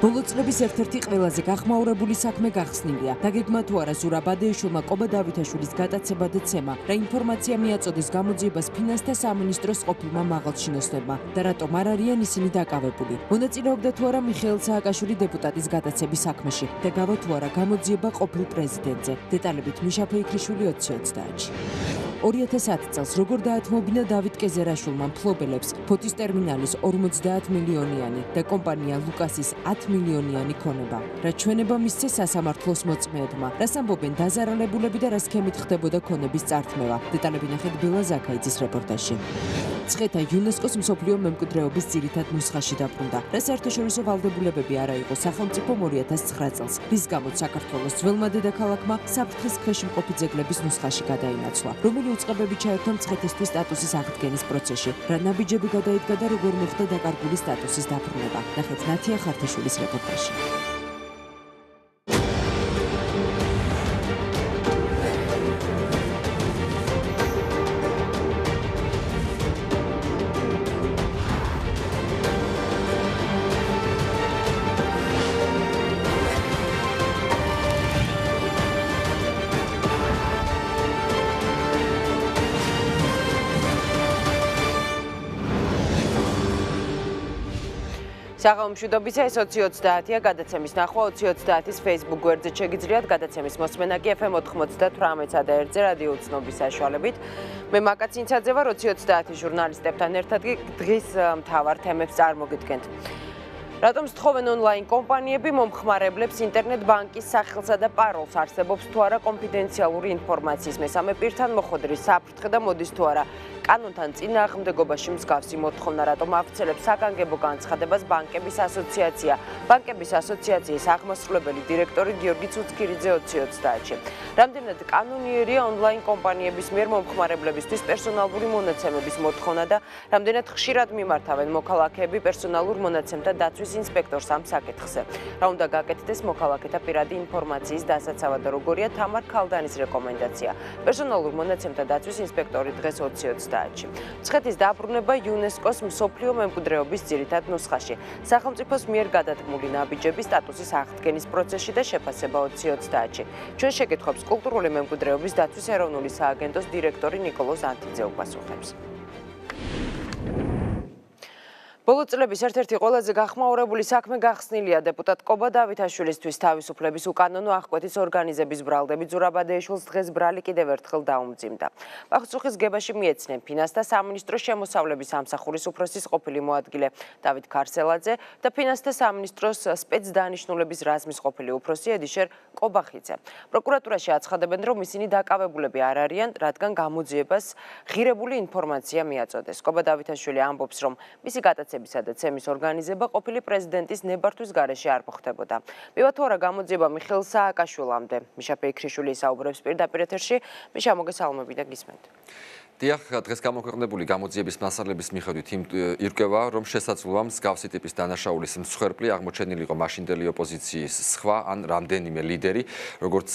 ბოლო წლების ერთ-ერთი ყველაზე გახმაურებული საქმე გახსნილია. დაგეგმა თუ არა ზურაბადეიშვილმა ყობა დავითაშვილის გატაცება და ცემა, რა ინფორმაცია მიაწოდეს გამოძიებას ფინანსთა სამინისტროს ყოფილმა მაღალჩინოსნებმა და რატომ არ არიან ისინი დაკავებული. მონაწილეობდა თუ არა მიხეილ სააკაშვილი დეპუტატის გატაცების საქმეში და გავა თუ არა გამოძიება ყოფილ პრეზიდენტზე. დეტალებით მიშა ფეიქრიშვილი 2030-ში. 2010 წელს როგორ დაათმობინა დავით კეზერაშვილმა მფლობელებს ფოთის ტერმინალის 50 მილიონიანი და კომპანია ლუკასის 10 მილიონიანი ქონება. რა ჩვენება მისცე სასამართლოს მოწმეებმა, რას ამბობენ დაზარალებულები და რა სქემით ხდებოდა ქონების წართმევა. დეტალები ნახეთ ბელა ზაქაიძის რეპორტაჟში. ცხეთა იუნესკოს მსოფლიო მემკვიდრეობის ძირითად ნუსხაში დაბრუნდა. რა საერთაშორისო ვალდებულებები არა იყო სახელმწიფომ 2009 წელს, რის გამოც საქართველოს ძველმა დედაქალაქმა საფრთხის ქვეშ მყოფი ძეგლების ნუსხაში გადაინაცვლა. რომელი უწყებები ჩაერთო მცხეთისთვის სტატუსის აღდგენის პროცესში, რა ნაბიჯები გადაიდგა და როგორ მოხდა დაკარგული სტატუსის დაბრუნება. ნახეთ ნათია ხართაშვილის რეპორტაჟში. საღამომშვიდობისა ეს 2030-ია გადაცემის ნახვა 2030-ის Facebook გვერდზე შეგიძლიათ გადაცემის მოსმენა კი FM 98 და 1 რადიო უცნობის საშუალებით. მე მაკაცინცაძე ვარ 2030-ის ჟურნალისტებთან ერთად დღის მთავარ თემებს წარმოგიდგენთ. რატომ სთხოვენ ონლაინ კომპანიები მომხმარებლებს ინტერნეტ ბანკის სახელსა და პაროლს არსებობს თუ არა კონფიდენციალური ინფორმაციის მესამე პირთან მოხდრის საფრთხე და მოდის თუ არა კანონთან წინააღმდეგობაში მსგავსი მოთხოვნა რატომ აფიცელებს საგანგებო განცხადებას ბანკების ასოციაცია. ბანკების ასოციაციის აღმასრულებელი დირექტორი გიორგი ცუცქირიძე 2030-ში. რამდენად კანონიერია ონლაინ კომპანიების მიერ მომხმარებლებისთვის პერსონალური მონაცემების მოთხოვნა და რამდენად ხშირად მიმართავენ მოქალაქეები პერსონალურ მონაცემთა დაცვის ინსპექტორს ამ საკითხზე. რა უნდა გაკეთდეს მოქალაქეთა პირადი ინფორმაციის დასაცავად და როგორია თამარ ქალდანის რეკომენდაცია. პერსონალურ მონაცემთა დაცვის ინსპექტორი დღეს 2030-ში. მცხეთის დაბრუნება იუნესკოს მსოფლიო მემკვიდრეობის ძირითად ნუსხაში. სახელმწიფოს მიერ გადადგმული ნაბიჯების სტატუსის აღდგენის პროცესში და შეფასება 2030-ში. ჩვენ შეკითხვებს კულტურული მემკვიდრეობის დაცვის ეროვნული სააგენტოს დირექტორი ნიკოლოზ ანთიძე უპასუხებს. ბოლო წლების ერთ-ერთი ყველაზე გახმაურებული საქმე გახსნილია დეპუტატ ყობა დავითაშვილისთვის თავისუფლების უკანონო აღკვეთის ორგანიზების ბრალდებით ზურაბადეიშვილს დღეს ბრალი კიდევ ერთხელ დაუმძიმდა. პახუცუხის გებაში მიეცნენ ფინანსთა სამინისტროს შემოსავლების სამსახურის უფროსის ყოფილი მოადგილე დავით ქარსელაძე და ფინანსთა სამინისტროს სპეცდანიშნულების რაზმის ყოფილი უფროსი ედიშერ ყობახიძე. პროკურატურაში აცხადებენ, რომ ისინი დაკავებულები არ არიან, რადგან გამოძიებას ღირებული ინფორმაცია მიაწოდეს. ყობა დავითაშვილი ამბობს, რომ მისი გატაცებისა და ცემის ორგანიზება ყოფილი პრეზიდენტის ნებართვის გარეშე არ მოხდებოდა. მივათ თუ არა გამოძიება მიხეილ სააკაშვილამდე. მიშა ფეიქრიშვილი საუბრობს პირდაპირ ეთერში. მიშა, მოგესალმები და გისმენთ. დიახ, დღეს გამოქვეყნებული გამოძიების მასალების მიხედვით ირკვევა, რომ შესაძლოა მსგავსი ტიპის დანაშაულის მსხვერპლი აღმოჩენილი იყო მაშინდელი ოპოზიციის სხვა ან რამდენიმე ლიდერი, როგორც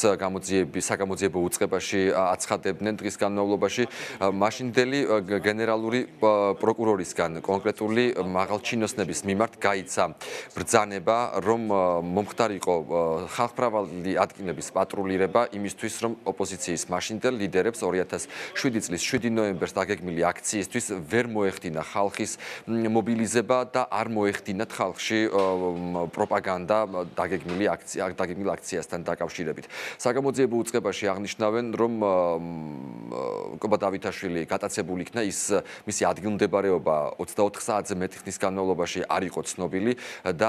საგამოძიებო უწყებაში აცხადებდნენ დღის განმავლობაში, მაშინდელი გენერალური პროკურორისგან კონკრეტული მაღალჩინოსნების მიმართ გაიცა ბრძანება, რომ მომხდარიყო ხალხმრავალი ადგილების პატრულირება იმისთვის, რომ ოპოზიციის მაშინდელ ლიდერებს 2007 წლის 7 ნოემბერს დაგეგმილი აქციისთვის ვერ მოეხდინა ხალხის მობილიზება და არ მოეხდინათ ხალხში პროპაგანდა დაგეგმილი აქციასთან დაკავშირებით. საგამოძიებო უწყებაში აღნიშნავენ, რომ ყობა დავითაშვილი გატაცებული იქნა მისი ადგილმდებარეობა 24 საათზე მეტი ხნის განმავლობაში არ იყო ცნობილი და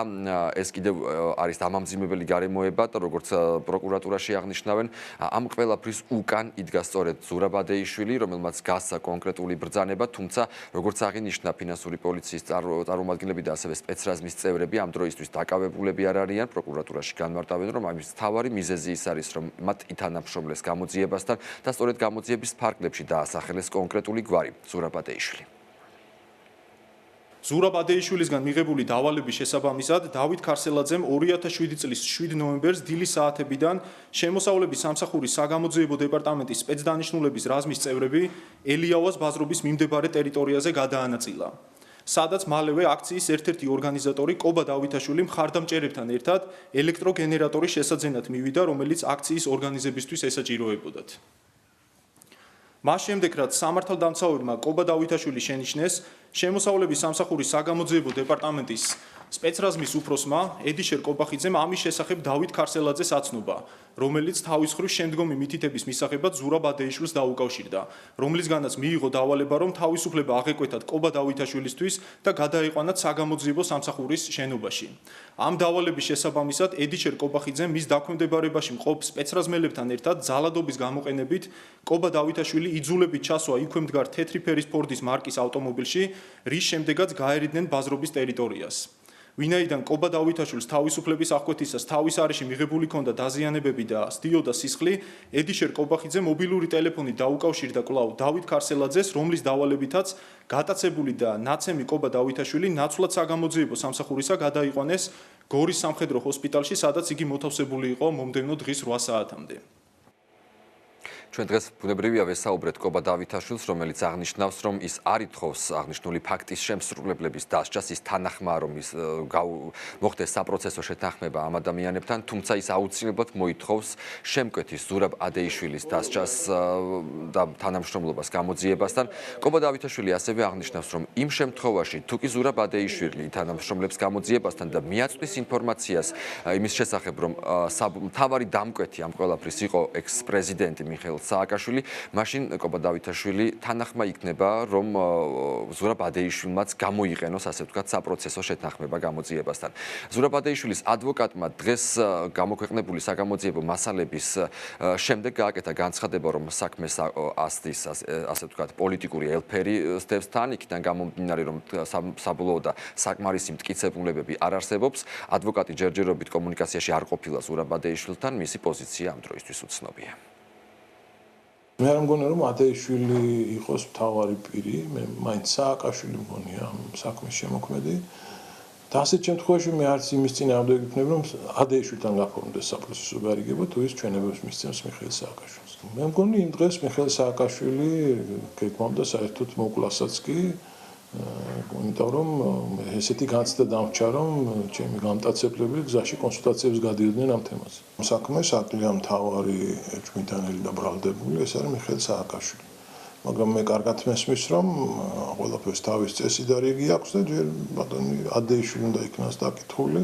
ეს კიდევ არის დამამძიმებელი გარემოება და როგორც პროკურატურაში აღნიშნავენ, ამ ყველაფრის უკან იდგა სწორედ ზურაბადეიშვილი, რომელმაც გასცა კონკრეტული ბრძანება, თუმცა როგორც აღინიშნა ფინანსური პოლიციის წარმომადგენლები და ასევე სპეცრაზმის წევრები ამ დროისთვის დაკავებულები არ არიან. პროკურატურაში განმარტავენ, რომ ამის მთავარი მიზეზი ის არის, რომ მათ ითანამშრომლეს გამოძიებასთან და სწორედ გამოძიების ფარგლებში დაასახელეს კონკრეტული გვარი ზურაბადეიშვილი. ზურაბადეიშვილისგან მიღებული დავალების შესაბამისად დავით ქარსელაძემ 2007 წლის 7 ნოემბერს დილის საათებიდან შემოსავლების სამსახურის საგამოძიებო დეპარტამენტის სპეცდანიშნულების რაზმის წევრები ელიავას ბაზრობის მიმდებარე ტერიტორიაზე გადაანაწილა. სადაც მალევე აქციის ერთ-ერთი ორგანიზატორი კობა დავითაშვილი მხარდამჭერებთან ერთად ელექტროგენერატორის შესაძენად მივიდა, რომელიც აქციის ორგანიზებისთვის ესაჭიროებოდათ. მას შემდეგ, რაც სამართალდამცავებმა კობა დავითაშვილი შენიშნეს, შემოსავლების სამსახურის საგამოძიებო დეპარტამენტის სპეცრაზმის უფროსმა ედიშერ კობახიძემ ამის შესახებ დავით ქარსელაძეს აცნობა, რომელიც თავის მხრივ შემდგომი მითითების მისაღებად ზურაბ ადეიშვილს დაუკავშირდა, რომლისგანაც მიიღო დავალება, რომ თავისუფლება აღეკვეთათ კობა დავითაშვილისთვის და გადაიყვანათ საგამოძიებო სამსახურის შენობაში. ამ დავალების შესაბამისად ედიშერ კობახიძემ მის დაქვემდებარებაში მყოფ სპეცრაზმელებთან ერთად ძალადობის გამოყენებით კობა დავითაშვილი იძულებით ჩასვა იქვე მდგარ თეთრი ფერის ფორდის მარკის ავტომობილში, რის შემდეგაც გაერიდნენ ბაზრობის ტერიტორიას. ვინაიდან კობა დავითაშვილს თავისუფლების აღკვეთისას თავის არეში მიღებული ჰქონდა დაზიანებები და სდიოდა სისხლი, ედიშერ კობახიძე მობილური ტელეფონით დაუკავშირდა კვლავ დავით ქარსელაძეს, რომლის დავალებითაც გატაცებული და ნაცემი კობა დავითაშვილი ნაცვლად საგამოძიებო სამსახურისა გადაიყვანეს გორის სამხედრო ჰოსპიტალში, სადაც იგი მოთავსებული იყო მომდევნო დღის 8 საათამდე. ჩვენ დღეს ბუნებრივია ვესაუბრეთ კობა დავითაშვილს, რომელიც აღნიშნავს, რომ ის არ ითხოვს აღნიშნული ფაქტის შემსრულებლების დასჯას, ის თანახმაა, რომ ის მოხდეს საპროცესო შეთანხმება ამ ადამიანებთან, თუმცა ის აუცილებლად მოითხოვს შემკვეთის ზურაბ ადეიშვილის დასჯას და თანამშრომლობას გამოძიებასთან. კობა დავითაშვილი ასევე აღნიშნავს, რომ იმ შემთხვევაში, თუ კი ზურაბ ადეიშვილი თანამშრომლებს გამოძიებასთან და მიაწვდის ინფორმაციას იმის შესახებ, რომ მთავარი დამკვეთი ამ ყველაფრის იყო ექს-პრეზიდენტი მიხეილ სააკაშვილი, მაშინ კობა დავითაშვილი თანახმა იქნება, რომ ზურაბ ადეიშვილმაც გამოიყენოს, ასე ვთქვათ, საპროცესო შეთანხმება გამოძიებასთან. ზურაბ ადეიშვილის ადვოკატმა დღეს გამოქვეყნებული საგამოძიებო მასალების შემდეგ გააკეთა განცხადება, რომ საქმეს ასდის, ასე ვთქვათ, პოლიტიკური ელფერი სდევს თან, იქიდან გამომდინარე, რომ საბოლოო და საკმარისი მტკიცებულებები არ არსებობს. ადვოკატი ჯერჯერობით კომუნიკაციაში არ ყოფილა ზურაბ ადეიშვილთან, მისი პოზიცია ამ დროისთვის უცნობია. მე არ მგონია რომ ადეიშვილი იყოს მთავარი პირი, მე მაინც სააკაშვილი მგონია ამ საქმის შემოქმედი. და ასეთ შემთხვევაში მე არც იმის წინააღმდეგ ვიქნები, რომ ადეიშვილთან გაფორმდეს საპროცესო გარიგება, თუ ის ჩვენებებს მისცემს მიხეილ სააკაშვილს. მე მგონი იმ დღეს მიხეილ სააკაშვილი გეკმამდა საერთოდ მოკვლასაც კი, იმიტომ რომ ესეთი განცდა დამრჩა, რომ ჩემი გამტაცებლები გზაში კონსულტაციებს გადიოდნენ ამ თემაზე. საქმე საკლია მთავარი ეჭვმიტანელი და ბრალდებული ეს არის მიხეილ სააკაშვილი. მაგრამ მე კარგად მესმის, რომ ყველაფერს თავის წესი და რიგი აქვს და ჯერ ბატონი ადეიშვილი უნდა იქნას დაკითხული,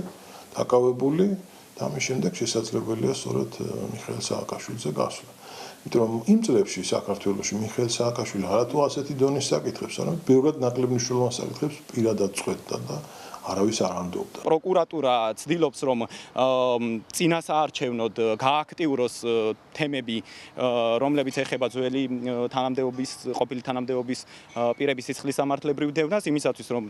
დაკავებული და ამის შემდეგ შესაძლებელია სწორედ მიხეილ სააკაშვილზე გასვლა. იმიტომ რომ იმ წლებში საქართველოში მიხეილ სააკაშვილი არათუ ასეთი დონის საკითხებს, არამედ ბევრად ნაკლებ მნიშვნელოვან საკითხებს პირადად წყვეტდა და არავის არ ანდობდა. პროკურატურა ცდილობს, რომ წინასაარჩევნოდ გააქტიუროს თემები, რომლებიც ეხება ძველი თანამდებობის, ყოფილი თანამდებობის პირების სისხლის სამართლებრივ დევნას, იმისათვის, რომ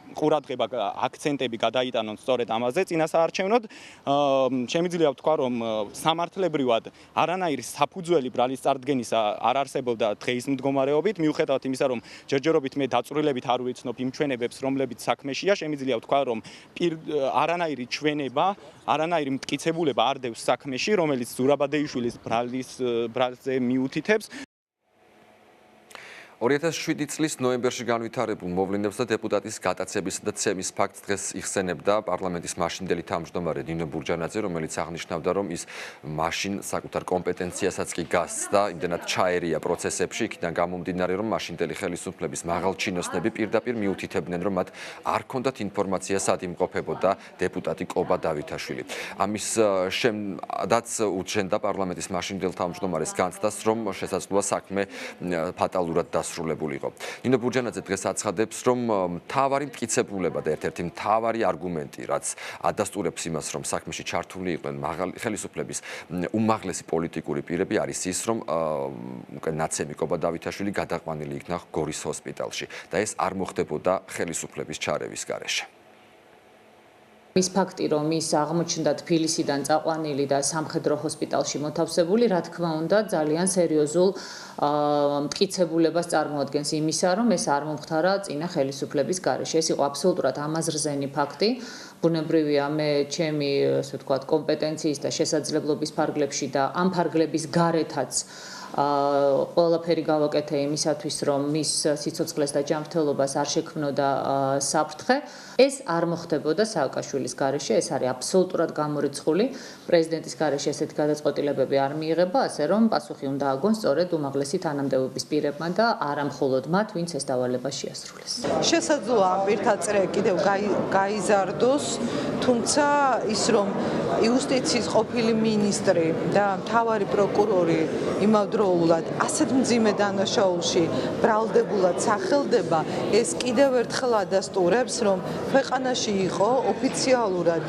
ყურადღება აქცენტები გადაიტანონ სწორედ ამაზე წინასაარჩევნოდ. შემიძლია ვთქვა, რომ სამართლებრივად არანაირი საფუძველი ბრალის წარდგენისა არ არსებობდა დღეის მდგომარეობით, მიუხედავად იმისა, რომ ჯერჯერობით მე დაწვრილებით არ ვიცნობ იმ ჩვენებებს, რომლებიც საქმეშია, შემიძლია ვთქვა, რომ არანაირი ჩვენება, არანაირი მტკიცებულება არ დევს საქმეში, რომელიც ზურაბ ადეიშვილის ბრალზე მიუთითებს. 2007 წლის ნოემბერში განვითარებულ მოვლენებს და დეპუტატის გატაცებისა და ცემის ფაქტს დღეს იხსენებდა პარლამენტის მაშინდელი თავმჯდომარე ნინო ბურჯანაძე, რომელიც აღნიშნავდა, რომ ის მაშინ საკუთარ კომპეტენციასაც კი გასცდა, იმდენად ჩაერია პროცესებში, იქიდან გამომდინარე, რომ მაშინდელი ხელისუფლების მაღალჩინოსნები პირდაპირ მიუთითებდნენ, რომ მათ არ ჰქონდათ ინფორმაცია, სად იმყოფებოდა დეპუტატი კობა დავითაშვილი. ამის შემდეგაც უჩენდა პარლამენტის მაშინდელ თავმჯდომარეს განცდას, რომ შესაძლოა საქმე ფატალურად დასრულებულიყო. ნინო ბურჯანაძე დღეს აცხადებს, რომ მთავარი მტკიცებულება და ერთ-ერთი მთავარი არგუმენტი, რაც ადასტურებს იმას, რომ საქმეში ჩართული იყვნენ ხელისუფლების უმაღლესი პოლიტიკური პირები, არის ის, რომ ნაცემი კობა დავითაშვილი გადაყვანილი იქნა გორის ჰოსპიტალში და ეს არ მოხდებოდა ხელისუფლების ჩარევის გარეშე. ის ფაქტი, რომ ის აღმოჩნდა თბილისიდან წაყვანილი და სამხედრო ჰოსპიტალში მოთავსებული, რა თქმა უნდა, ძალიან სერიოზულ მტკიცებულებას წარმოადგენს იმისა, რომ ეს არ მომხდარა წინა ხელისუფლების გარეშე. ეს იყო აბსოლუტურად ამაზრზენი ფაქტი. ბუნებრივია, მე ჩემი, ასე ვთქვათ, კომპეტენციის და შესაძლებლობის ფარგლებში და ამ ფარგლების გარეთაც ყველაფერი გავაკეთე იმისათვის, რომ მის სიცოცხლეს და ჯანმრთელობას არ შექმნოდა საფრთხე. ეს არ მოხდებოდა სააკაშვილის გარეშე, ეს არის აბსოლუტურად გამორიცხული. პრეზიდენტის გარეშე ესეთი გადაწყვეტილებები არ მიიღება, ასე რომ პასუხი უნდა აგონ სწორედ უმაღლესი თანამდებობის პირებმა და არა მხოლოდ მათ, ვინც ეს დავალება შეასრულეს. შესაძლოა ამ პირთა წრე კიდევ გაიზარდოს, თუმცა ის რომ იუსტიციის ყოფილი მინისტრი და მთავარი პროკურორი იმავდროულად ასეთ მძიმე დანაშაულში ბრალდებულად სახელდება, ეს კიდევ ერთხელ ადასტურებს, რომ ქვეყანაში იყო ოფიციალურად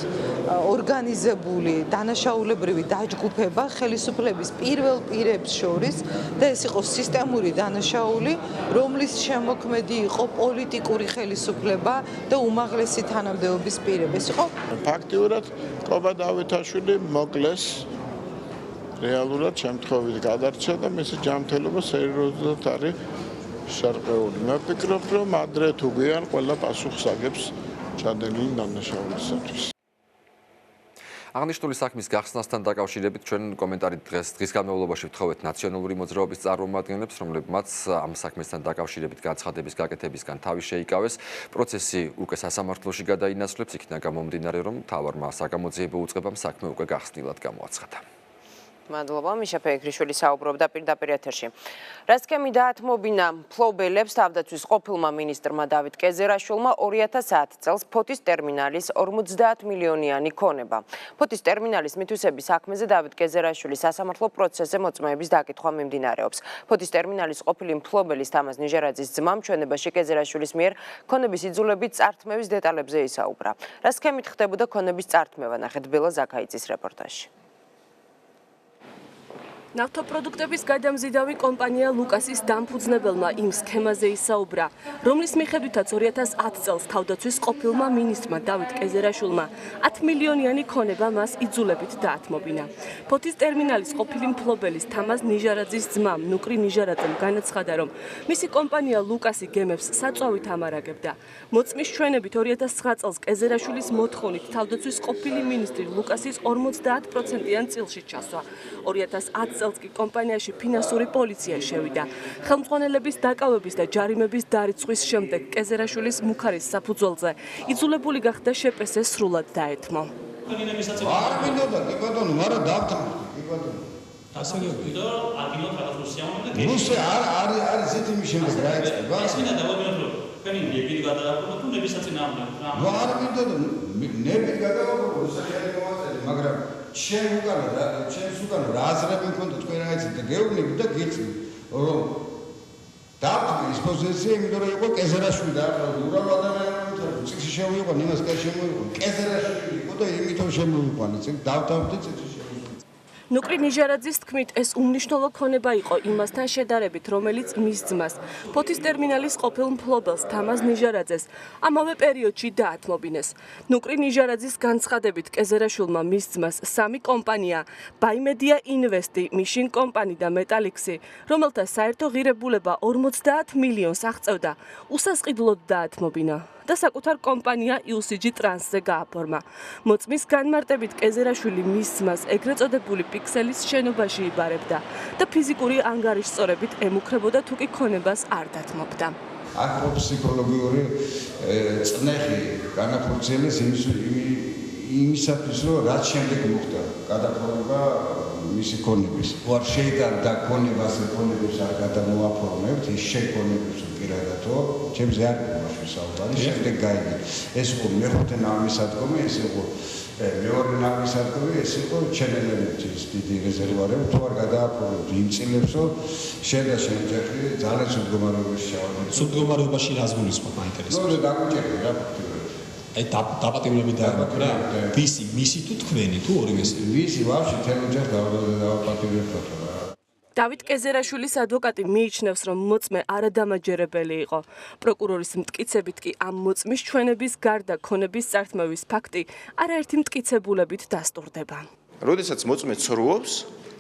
ორგანიზებული დანაშაულებრივი დაჯგუფება ხელისუფლების პირველ პირებს შორის და ეს იყო სისტემური დანაშაული, რომლის შემოქმედი იყო პოლიტიკური ხელისუფლება და უმაღლესი თანამდებობის პირები. ეს იყო ფაქტიურად კობა დავითაშვილი მოკლეს რეალურად შემთხვევით გადარჩა და მისი ჯანმრთელობა სერიოზულად არის შარყეული. მე ვფიქრობ, რომ ადრე თუ გვიან ყველა პასუხს აგებს ჩადენილი დანაშაულისათვის. აღნიშნული საქმის გახსნასთან დაკავშირებით ჩვენ კომენტარით დღის განმავლობაში ვთხოვეთ ნაციონალური მოძრაობის წარმომადგენლებს, რომლებმაც ამ საქმესთან დაკავშირებით განცხადების გაკეთებისგან თავი შეიკავეს. პროცესი უკვე სასამართლოში გადაინაცვლებს, იქიდან გამომდინარე, რომ მთავარმა საგამოძიებო უწყებამ საქმე უკვე გახსნილად გამოაცხადა. მადლობა, მიშა ფეიქრიშვილი საუბრობდა პირდაპირ ეთერში. რა სქემი დაათმობინა მფლობელებს თავდაცვის ყოფილმა მინისტრმა დავით კეზერაშვილმა 2010 წელს ფოთის ტერმინალის 50 მილიონიანი ქონება. ფოთის ტერმინალის მითვისების საქმეზე დავით კეზერაშვილის სასამართლო პროცესზე მოწმეების დაკითხვა მიმდინარეობს. ფოთის ტერმინალის ყოფილი მფლობელის თამაზ ნიჟარაძის ძმამ ჩვენებაში კეზერაშვილის მიერ ქონების იძულებით წართმევის დეტალებზე ისაუბრა. რა სქემით ხდებოდა ქონების წართმევა, ნახეთ ბელა ზაქაიძის რეპორტაჟში. ნავთობპროდუქტების გადამზიდავი კომპანია ლუკასის დამფუძნებელმა იმ სქემაზე ისაუბრა, რომლის მიხედვითაც 2010 წელს თავდაცვის ყოფილმა მინისტრმა დავით კეზერაშვილმა 10 მილიონიანი ქონება მას იძულებით დაათმობინა. ფოთის ტერმინალის ყოფილი მფლობელის თამაზ ნიჟარაძის ძმამ ნუკრი ნიჟარაძემ განაცხადა, რომ მისი კომპანია ლუკასი გემებს საწვავით ამარაგებდა. მოწმის ჩვენებით 2009 წელს კეზერაშვილის მოთხოვნით თავდაცვის ყოფილი მინისტრი ლუკასის 50%-იან წილში ჩასვა. 2010 წელს კი კომპანიაში ფინანსური პოლიცია შევიდა. ხელმძღვანელების დაკავების და ჯარიმების დარიცხვის შემდეგ კეზერაშვილის მუქარის საფუძველზე იძულებული გახდა შეპესე სრულად დაეთმო. არ მინდოდა, კი ბატონო, მაგრამ დავთანხმდი, კი ბატონო. ასაგები და ადგილობრივ რაღაცუსიამოვნებდა. რუსე არ ისეთი მის შემდეგ რა იწება? ეს მინდა დავაბინოთ, რომ თქვენი ნებით გადააყენოთ თუ ნების საწინააღმდეგო. არ მინდოდა, ნებით გადააყენოთ, საერთოდ მოაწერე, მაგრამ ჩემს უკან რა აზრები მქონდა თქვენ რა იცით და გეუბნები და გიწვი რომ დავთმის პოზიცია იმიტომ რომ იყო კეზერაშვილი და ურავ ადამიანებთან წიგში შემოიყვან იმას კაც შემოიყვან კეზერაშვილი იყო და იმიტომ შემოიყვან წიგ დავთმდი წიგში ნუკრი ნიჟარაძის თქმით, ეს უმნიშვნელო ქონება იყო იმასთან შედარებით, რომელიც მის ძმას, ფოთის ტერმინალის ყოფილ მფლობელს თამაზ ნიჟარაძეს ამავე პერიოდში დაათმობინეს. ნუკრი ნიჟარაძის განცხადებით, კეზერაშვილმა მის ძმას სამი კომპანია, ბაიმედია ინვესტი, მიშინ კომპანი და მეტალიქსი, რომელთა საერთო ღირებულება 50 მილიონს აღწევდა, უსასყიდლოდ დაათმობინა. და საკუთარ კომპანია UCG ტრანსზე გააფორმა. მოწმის განმარტებით კეზერაშვილი მის ძმას ეგრეთ წოდებული პიქსელის შენობაში იბარებდა და ფიზიკური ანგარიშწორებით ემუქრებოდა თუ კი ქონებას არ დათმობდა. აქ ფსიქოლოგიური წნეხი განახორციელეს იმისათვის, რომ რაც შემდეგ მოხდა გადაფორმა მისი ქონების. უარ შეიტანდა ქონებას არ გადამოაფორმებთ, ის შეკონებს პირადადო, ჩემზე არ მაშინ საუბარი, შემდეგ გაიგე. ეს იყო მეხუთე ნავმისადგომი, ეს იყო მეორე ნავმისადგომი, ეს იყო ჩენელების დიდი რეზერვუარები, თუ არ გადააფორმებთ იმ წილებს, რომ შენ და შენ ჯერ ძალიან სულ მდგომარეობაში შევარდეთ. სულ მდგომარეობაში რას გულისხმობ მაინტერესებს? ნუ დაგუჭერდი რა. აი დაპატიმრები დააკრა. მისი თუ თქვენი თუ ორივეს? ვისი ვაფშე თემოჯერ დავაპატიმრებთ რა. დავით კეზერაშვილის ადვოკატი მიიჩნევს, რომ მოწმე არადამაჯერებელი იყო. პროკურორის მტკიცებით კი ამ მოწმის ჩვენების გარდა ქონების წართმევის ფაქტი არაერთი მტკიცებულებით დასტურდება. როდესაც მოწმე ცრუობს,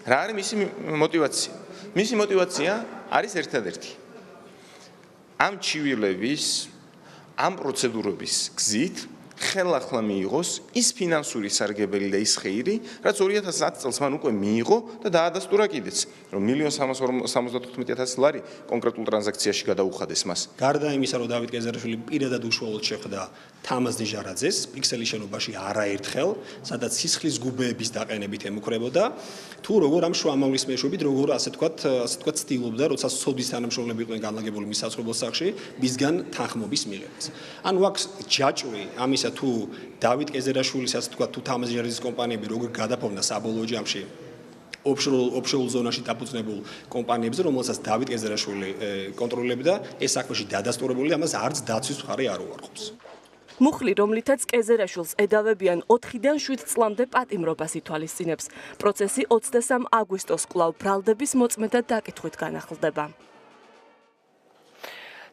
რა არის მისი мотиваცია? მისი мотиваცია არის ერთადერთი. ამ ჩივილების, ამ პროცედურების გზით ხელახლა მიიღოს ის ფინანსური სარგებელი და ის ხეირი, რაც 2010 წელს მან უკვე მიიღო და დაადასტურა კიდეც, რომ 1.375.000 ლარი კონკრეტულ ტრანზაქციაში გადაუხადეს მას. გარდა იმისა, რომ დავით გეზერაშვილი პირადად უშუალოდ შეხვდა თამაზ ნიჟარაძეს პიქსელის შენობაში არაერთხელ, სადაც სისხლის გუბეების დაყენებით ემუქრებოდა, თუ როგორ ამ შუამავლის მეშვეობით, როგორ ასე თქვა ცდილობდა, როცა სოდის თანამშრომლები იყვნენ განლაგებული მის საცხოვრებელ სახლში, მისგან თანხმობის მიღებას. ანუ აქ ჯაჭვი ამისა თუ დავით გეზერაშვილის ასე თქვა თუ თამაზ ნიჟარაძის კომპანიები როგორ გადაფოვნა საბოლოო ჯამში ოფშორულ ზონაში დაფუძნებულ კომპანიებზე, რომელსაც დავით გეზერაშვილი კონტროლებდა, ეს საქმეში დადასტურებული, ამას არც დაცვის მხარე არ უარყოფს. მუხლი, რომლითაც კეზერაშვილს ედავებიან 4-დან 7 წლამდე პატიმრობას ითვალისწინებს. პროცესი 23 აგვისტოს კვლავ ბრალდების მოწმედად დაკითხვით განახლდება.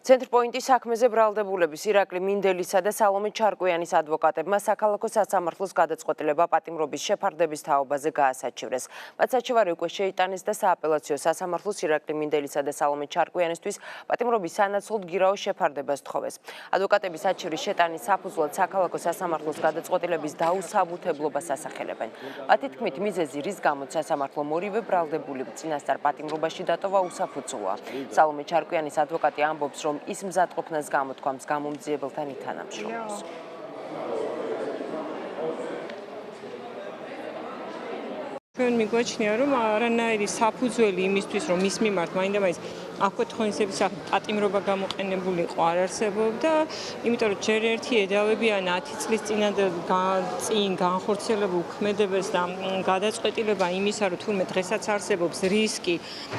ცენტრპოინტის საქმეზე ბრალდებულების ირაკლი მინდელისა და სალომე ჩარკვიანის ადვოკატებმა საქალაქო სასამართლოს გადაწყვეტილება პატიმრობის შეფარდების თაობაზე გაასაჩივრეს. მათ საჩივარი უკვე შეიტანეს და სააპელაციო სასამართლოს ირაკლი მინდელისა და სალომე ჩარკვიანისთვის პატიმრობის სანაცვლოდ გირაოს შეფარდებას თხოვეს. ადვოკატების საჩივრის შეტანის საფუძვლად საქალაქო სასამართლოს გადაწყვეტილების დაუსაბუთებლობას ასახელებენ. მათი თქმით, მიზეზი, რის გამოც სასამართლომ ორივე ბრალდებული წინასწარ პატიმრობაში დატოვა უსაფუძოა. სალომე ჩარკვიანის ადვოკატი ამბობს, რომ ის მზადყოფნას გამოთქვამს გამომძიებელთან ითანამშრომლოს. ჩვენ მიგვაჩნია, რომ არანაირი საფუძველი იმისთვის, რომ მის მიმართ მაინდა-მაინც აქვეთხონისების სახით პატიმრობა გამოყენებული იყო არ არსებობდა, იმიტომ რომ ჯერ ერთი ედავებიან 10 წლის წინ განხორციელებულ ქმედებას და გადაწყვეტილება იმისა, რომ თურმე დღესაც არსებობს რისკი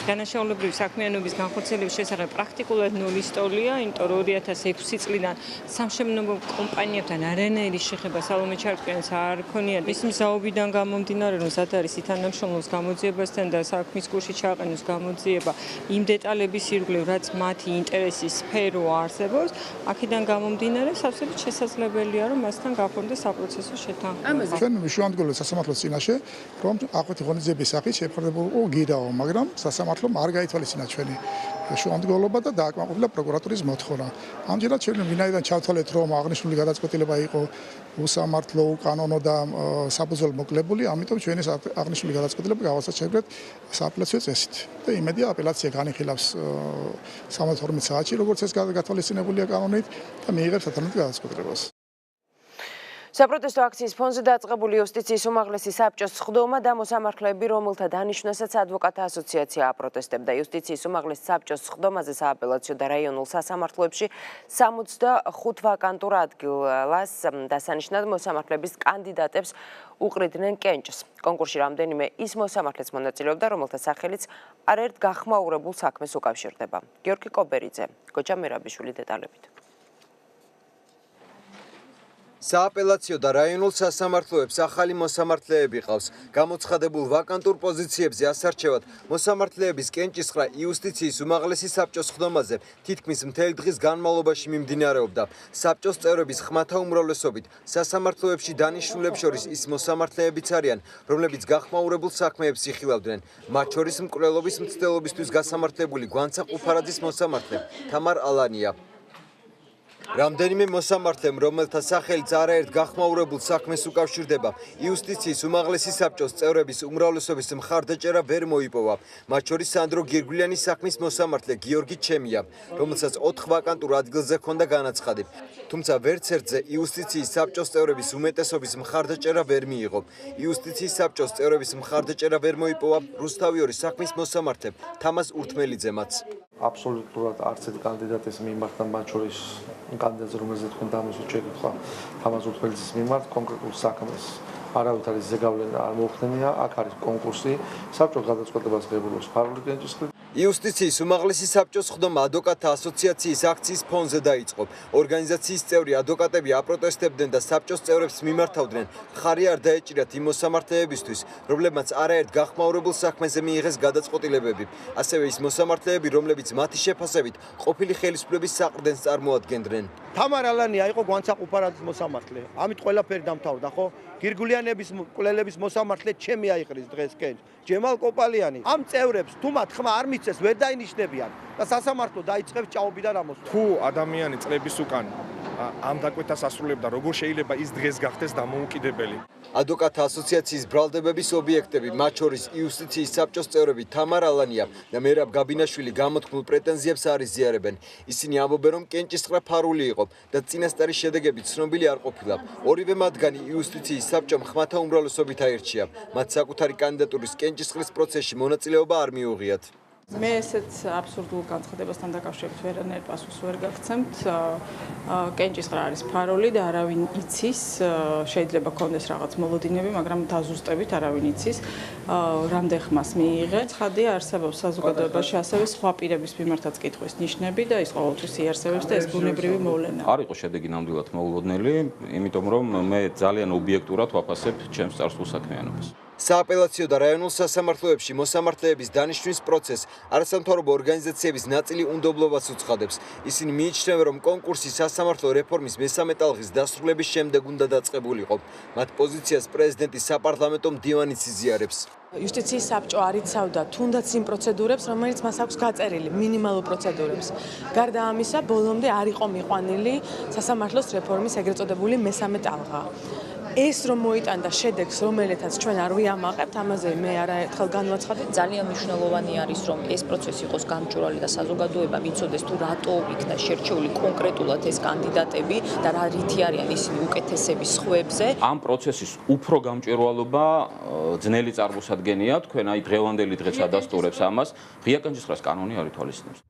დანაშაულებრივი საქმიანობის განხორციელების შესახებ პრაქტიკულად ნულის ტოლია, იმიტომ რომ 2006 წლიდან სამშენებლო კომპანიებთან არანაირი შეხება სალომე ჩარკვიანს არ ქონია. ის მზაობიდან გამომდინარე, რომ სად არის თანამშრომლობის გამოძიებასთან და საქმის კურსში ჩააყენოს გამოძიება იმ დეტალების ირგვლივ, რაც მათი ინტერესის სფერო არსებობს, აქედან გამომდინარე, სავსებით შესაძლებელია, რომ მასთან გაფორმდეს საპროცესო შეთანხმება. ჩვენ მშვიდობთ სასამართლოს წინაშე, რომ აქვეთი ღონისძიების სახით შეფარდებულიყო გირაო, მაგრამ სასამართლომ არ გაითვალისწინა ჩვენი შუამდგომლობა და დააკმაყოფილა პროკურატურის მოთხოვნა. ამჯერად ჩვენ ვინაიდან ჩავთვალეთ, რომ აღნიშნული გადაწყვეტილება იყო უსამართლო, უკანონო და საფუძველ მოკლებული, ამიტომ ჩვენ ეს აღნიშნული გადაწყვეტილება გავასაჩივრეთ სააპელაციო წესით. და იმედია აპელაცია განიხილავს 72 საათში, როგორც ეს გათვალისწინებულია კანონით და მიიღებს სათანადო გადაწყვეტილებას. საპროტესტო აქციის ფონზე დაწყებული იუსტიციის უმაღლესი საბჭოს სხდომა და მოსამართლეები, რომელთა დანიშვნასაც ადვოკატთა ასოციაცია აპროტესტებდა. იუსტიციის უმაღლესი საბჭოს სხდომაზე სააპელაციო და რაიონულ სასამართლოებში 65 ვაკანტურ ადგილას დასანიშნად მოსამართლეების კანდიდატებს უყრიდნენ კენჭს. კონკურსში რამდენიმე ის მოსამართლეც მონაწილეობდა, რომელთა სახელიც არაერთ გახმაურებულ საქმეს უკავშირდება. გიორგი კობერიძე, გოჯა მერაბიშვილი დეტალებით. სააპელაციო და რაიონულ სასამართლოებს ახალი მოსამართლეები ყავს. გამოცხადებულ ვაკანტურ პოზიციებზე ასარჩევად მოსამართლეების კენჭისყრა იუსტიციის უმაღლესი საბჭოს სხდომაზე თითქმის მთელი დღის განმავლობაში მიმდინარეობდა. საბჭოს წევრების ხმათა უმრავლესობით სასამართლოებში დანიშნულებს შორის ის მოსამართლეებიც არიან, რომლებიც გახმაურებულ საქმეებს იხილავდნენ. მათ შორის მკვლელობის მცდელობისთვის გასამართლებული გვანცა ყუფარაძის მოსამართლე თამარ ალანია. რამდენიმე მოსამართლემ, რომელთა სახელიც არაერთ გახმაურებულ საქმეს უკავშირდება, იუსტიციის უმაღლესი საბჭოს წევრების უმრავლესობის მხარდაჭერა ვერ მოიპოვა. მათ შორის სანდრო გირგვლიანის საქმის მოსამართლე გიორგი ჩემია, რომელსაც 4 ვაკანტურ ადგილზე ჰქონდა განაცხადი. თუმცა ვერც ერთზე იუსტიციის საბჭოს წევრების უმეტესობის მხარდაჭერა ვერ მიიღო. იუსტიციის საბჭოს წევრების მხარდაჭერა ვერ მოიპოვა რუსთავიორის საქმის მოსამართლე თამაზ ურთმელიძემაც. აბსოლუტურად არც ერთ კანდიდატის მიმართ და მათ შორის კანდიდატს, რომელზეც თქვენ დამისვით შეკითხვა თამაზ ურთმელიძის მიმართ კონკრეტულ საქმეს არავითარი ზეგავლენა არ მოხდენია. აქ არის კონკურსი, საბჭოს გადაწყვეტილებას ღებულობს ფარული კენჭისყრით. იუსტიციის უმაღლესი საბჭოს სხდომა ადვოკატთა ასოციაციის აქციის ფონზე დაიწყო. ორგანიზაციის წევრი ადვოკატები აპროტესტებდნენ და საბჭოს წევრებს მიმართავდნენ, ხარი არ დაეჭირათ იმ მოსამართლეებისთვის, რომლებმაც არაერთ გახმაურებულ საქმეზე მიიღეს გადაწყვეტილებები. ასევე ის მოსამართლეები, რომლებიც მათი შეფასებით ყოფილი ხელისუფლების საყრდენს წარმოადგენდნენ. თამარ ალანია იყო გვანცა ყუფარაძის მოსამართლე. ამით ყველაფერი დამთავრდა, ხო? გირგვლიანების მკვლელების მოსამართლე ჩემი აიყრის დღეს კენჭს. ჯემალ კოპალიანი. ამ წევრებს თუ მათ ხმა არ მისცეს, ვერ დაინიშნებიან და სასამართლო დაიწყებს ჭაობიდან ამოსვლა. თუ ადამიანი წლების უკან ამ დაკვეთას ასრულებდა, როგორ შეიძლება ის დღეს გახდეს დამოუკიდებელი. ადვოკატთა ასოციაციის ბრალდებების ობიექტები, მათ შორის იუსტიციის საბჭოს წევრები თამარ ალანია და მერაბ გაბინაშვილი გამოთქმულ პრეტენზიებს არ იზიარებენ. ისინი ამბობენ, რომ კენჭისყრა ფარული იყო და წინასწარი შედეგები ცნობილი არ ყოფილა. ორივე მათგანი იუსტიციის საბჭომ ხმათა უმრავლესობით აირჩია. მათ საკუთარი კანდიდატურის კენჭისყრის პროცესში მონაწილეობა არ მიუღიათ. მე ესეც აბსურდულ განცხადებასთან დაკავშირებით ვერანაირ პასუხს ვერ გაგცემთ. კენჭისყრა არის ფარული და არავინ იცის, შეიძლება ქონდეს რაღაც მოლოდინები, მაგრამ დაზუსტებით არავინ იცის, რამდენ ხმას მიიღეს. ცხადია, არსებობს საზოგადოებაში ასევე სხვა პირების მიმართაც კითხვის ნიშნები და ის ყოველთვის იარსებებს და ეს ბუნებრივი მოვლენაა. არ იყო შედეგი ნამდვილად მოულოდნელი, იმიტომ რომ მე ძალიან ობიექტურად ვაფასებ ჩემს წარსულ საქმიანობას. სააპელაციო და რაიონულ სასამართლოებში მოსამართლეების დანიშვნის პროცესს არასამთავრობო ორგანიზაციების ნაწილი უნდობლობას უცხადებს. ისინი მიიჩნევენ, რომ კონკურსი სასამართლო რეფორმის მესამე ტალღის დასრულების შემდეგ უნდა დაწყებულიყო. მათ პოზიციას პრეზიდენტის საპარლამენტო მდივანიც იზიარებს. იუსტიციის საბჭო არ იცავდა თუნდაც იმ პროცედურებს, რომელიც მას აქვს გაწერილი, მინიმალურ პროცედურებს. გარდა ამისა, ბოლომდე არ იყო მიყვანილი სასამართლოს რეფორმის ეგრეთ წოდებული მესამე ტალღა. ეს რომ მოიტანდა შედეგს, რომელთაც ჩვენ არ ვიამაყებთ, ამაზე მე არაერთხელ განვაცხადეთ. ძალიან მნიშვნელოვანი არის, რომ ეს პროცესი იყოს გამჭვირვალე და საზოგადოება მიცოდეს თუ რატო იქნა შერჩეული კონკრეტულად ეს კანდიდატები და რა რითი არიან ისინი უკეთესების სხვებზე. ამ პროცესის უფრო გამჭვირვალობა ძნელი წარმოსადგენია, თქვენ აი დღევანდელი დღეც ადასტურებს ამას, ღია კენჭისყრას კანონი არ ითვალისწინებს.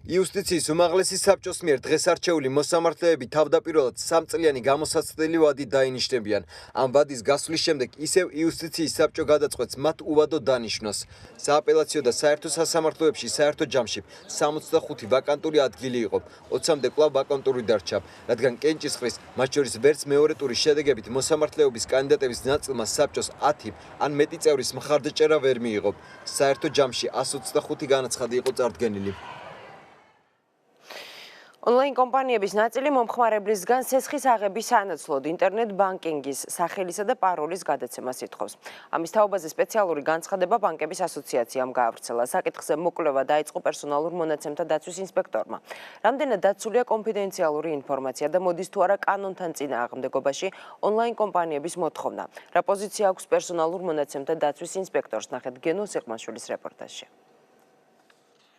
იუსტიციის უმაღლესი საბჭოს მიერ დღეს არჩეული მოსამართლეები თავდაპირველად 3 წლიანი გამოსაცდელი ვადით დაინიშნებიან. ამ ვადის გასვლის შემდეგ ისევ იუსტიციის საბჭო გადაწყვეტს მათ უვადო დანიშვნას. სააპელაციო და საერთო სასამართლოებში საერთო ჯამში 65 ვაკანტური ადგილი იყო. 20-მდე კვლავ ვაკანტური დარჩა, რადგან კენჭისყრის, მათ შორის ვერც მეორე ტურის შედეგებით მოსამართლეობის კანდიდატების ნაწილმა საბჭოს 10 ან მეტი წევრის მხარდაჭერა ვერ მიიღო. საერთო ჯამში 125 განაცხადი იყო წარდგენილი. Online კომპანიების ნაწილი მომხმარებლისგან სესხის აღების სანაცვლოდ ინტერნეტ ბანკინგის სახელისა და პაროლის გადაცემას ითხოვს. ამის თაობაზე სპეციალური განცხადება ბანკების ასოციაციამ გაავრცელა. საკითხზე მოკვლევა დაიწყო პერსონალურ მონაცემთა დაცვის ინსპექტორმა. რამდენად დაცულია კონფიდენციალური ინფორმაცია და მოდის თუ არა კანონთან წინააღმდეგობაში online კომპანიების მოთხოვნა. რა პოზიცია აქვს პერსონალურ მონაცემთა დაცვის ინსპექტორს, ნახეთ გენო სიღმაშვილის რეპორტაჟში.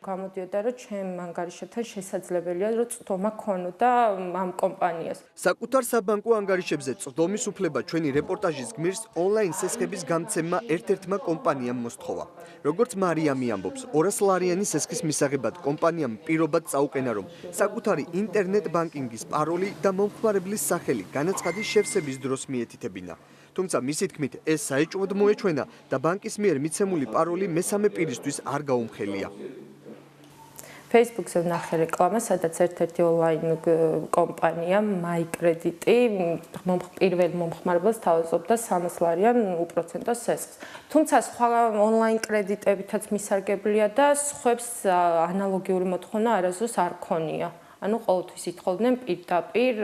გამოდიოდა, რომ ჩემ ანგარიშებთან შესაძლებელია, რომ წვდომა ქონოდა ამ კომპანიას. საკუთარ საბანკო ანგარიშებზე წვდომის უფლება ჩვენი რეპორტაჟის გმირს ონლაინ სესხების გამცემმა ერთ-ერთმა კომპანიამ მოსთხოვა. როგორც მარიამი ამბობს, 200 ლარიანი სესხის მისაღებად კომპანიამ პირობად წაუყენა, რომ საკუთარი ინტერნეტ ბანკინგის პაროლი და მომხმარებლის სახელი განაცხადის შევსების დროს მიეთითებინა. თუმცა მისი თქმით, ეს საეჭვოდ მოეჩვენა და ბანკის მიერ მიცემული პაროლი მესამე პირისთვის არ გაუმხელია. Facebook-ზე ვნახე რეკლამა, სადაც ერთ-ერთი ონლაინ კომპანია MyCredit პირველ მომხმარებელს თავაზობდა 300 ლარიან უპროცენტო სესხს. თუმცა სხვა ონლაინ კრედიტებითაც მისარგებლია და სხვებს ანალოგიური მოთხოვნა არასდროს არ ქონია. ანუ ყოველთვის ითხოვდნენ პირდაპირ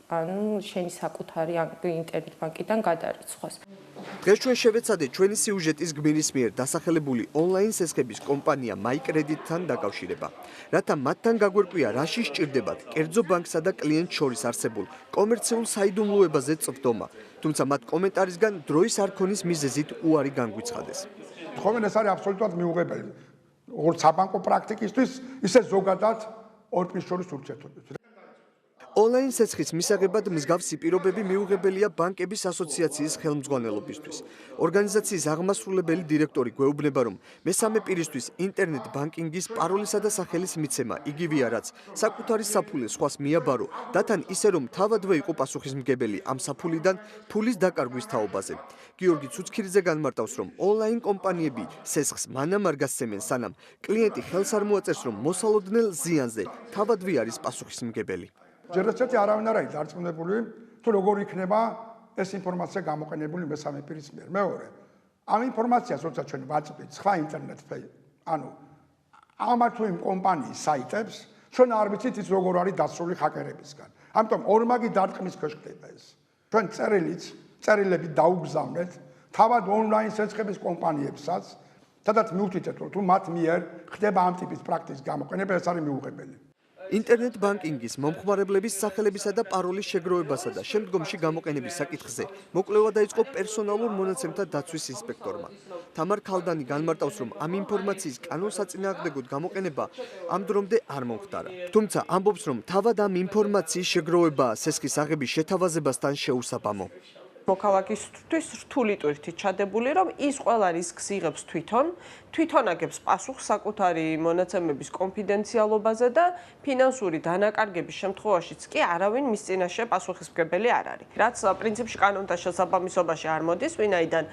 ანუ შენი საკუთარი ინტერნეტ ბანკიდან გადარიცხვას. დღეს ჩვენ შევეცადეთ ჩვენი სიუჟეტის გმირის მიერ დასახელებული ონლაინ სესხების კომპანია MyCredit-თან დაკავშირება. რათა მათთან გაგვერკვია რაში სჭირდებათ კერძო ბანკსა და კლიენტს შორის არსებულ კომერციულ საიდუმლოებაზე წვდომა. თუმცა მათ კომენტარისგან დროის არ ქონის მიზეზით უარი განგვიცხადეს. თხოვენ ეს არის აბსოლუტურად მიუღებელი. როგორც საბანკო პრაქტიკისთვის, ისე ზოგადად ორ პირს შორის ურთიერთობებს. ონლაინ სესხის მისაღებად მსგავსი პირობები მიუღებელია ბანკების ასოციაციის ხელმძღვანელობისთვის. ორგანიზაციის აღმასრულებელი დირექტორი გვეუბნება, რომ მესამე პირისთვის ინტერნეტ ბანკინგის პაროლისა და სახელის მიცემა იგივეა, რაც საკუთარი საფულე სხვას მიაბარო და თან ისე რომ თავადვე იყო პასუხისმგებელი ამ საფულიდან ფულის დაკარგვის თაობაზე. გიორგი ცუცქირიძე განმარტავს, რომ ონლაინ კომპანიები სესხს მანამ არ გასცემენ, სანამ კლიენტი ხელს არ მოაწერს, რომ მოსალოდნელ ზიანზე თავადვე არის პასუხისმგებელი. ჯერჯერობით არავინ არ არის დარწმუნებული, თუ როგორ იქნება ეს ინფორმაცია გამოყენებული მესამე პირის მიერ. მეორე, ამ ინფორმაციას როცა ჩვენ ვაწვდით სხვა ინტერნეტ ანუ ამა თუ იმ კომპანიის საიტებს, ჩვენ არ ვიცით ის როგორ არის დასრული ჰაკერებისგან. ამიტომ ორმაგი დარტყმის ქვეშ ხდება ეს. ჩვენ წერილები დაუგზავნეთ თავად ონლაინ სესხების კომპანიებსაც, სადაც მივხვდით, რომ თუ მათ მიერ ხდება ამ ტიპის პრაქტიკის გამოყენება, ეს არის მიუღებელი. ინტერნეტ ბანკინგის მომხმარებლების სახელებისა და პაროლის შეგროვებასა და შემდგომში გამოყენების საკითხზე მოკვლევა დაიწყო პერსონალურ მონაცემთა დაცვის ინსპექტორმა. თამარ ქალდანი განმარტავს, რომ ამ ინფორმაციის კანონსაწინააღმდეგოდ გამოყენება ამ დრომდე არ მომხდარა. თუმცა ამბობს, რომ თავად ამ ინფორმაციის შეგროვებაა სესხის აღების შეთავაზებასთან შეუსაბამო. მოქალაქისთვის რთული ტვირთით ჩადებული, რომ ის ყველა რისკს იღებს თვითონ აგებს პასუხს საკუთარი მონაცემების კონფიდენციალობაზე და ფინანსური დანაკარგების შემთხვევაშიც კი არავინ მის წინაშე პასუხისმგებელი არ არის. რაც პრინციპში კანონთან შესაბამისობაში არ მოდის, ვინაიდან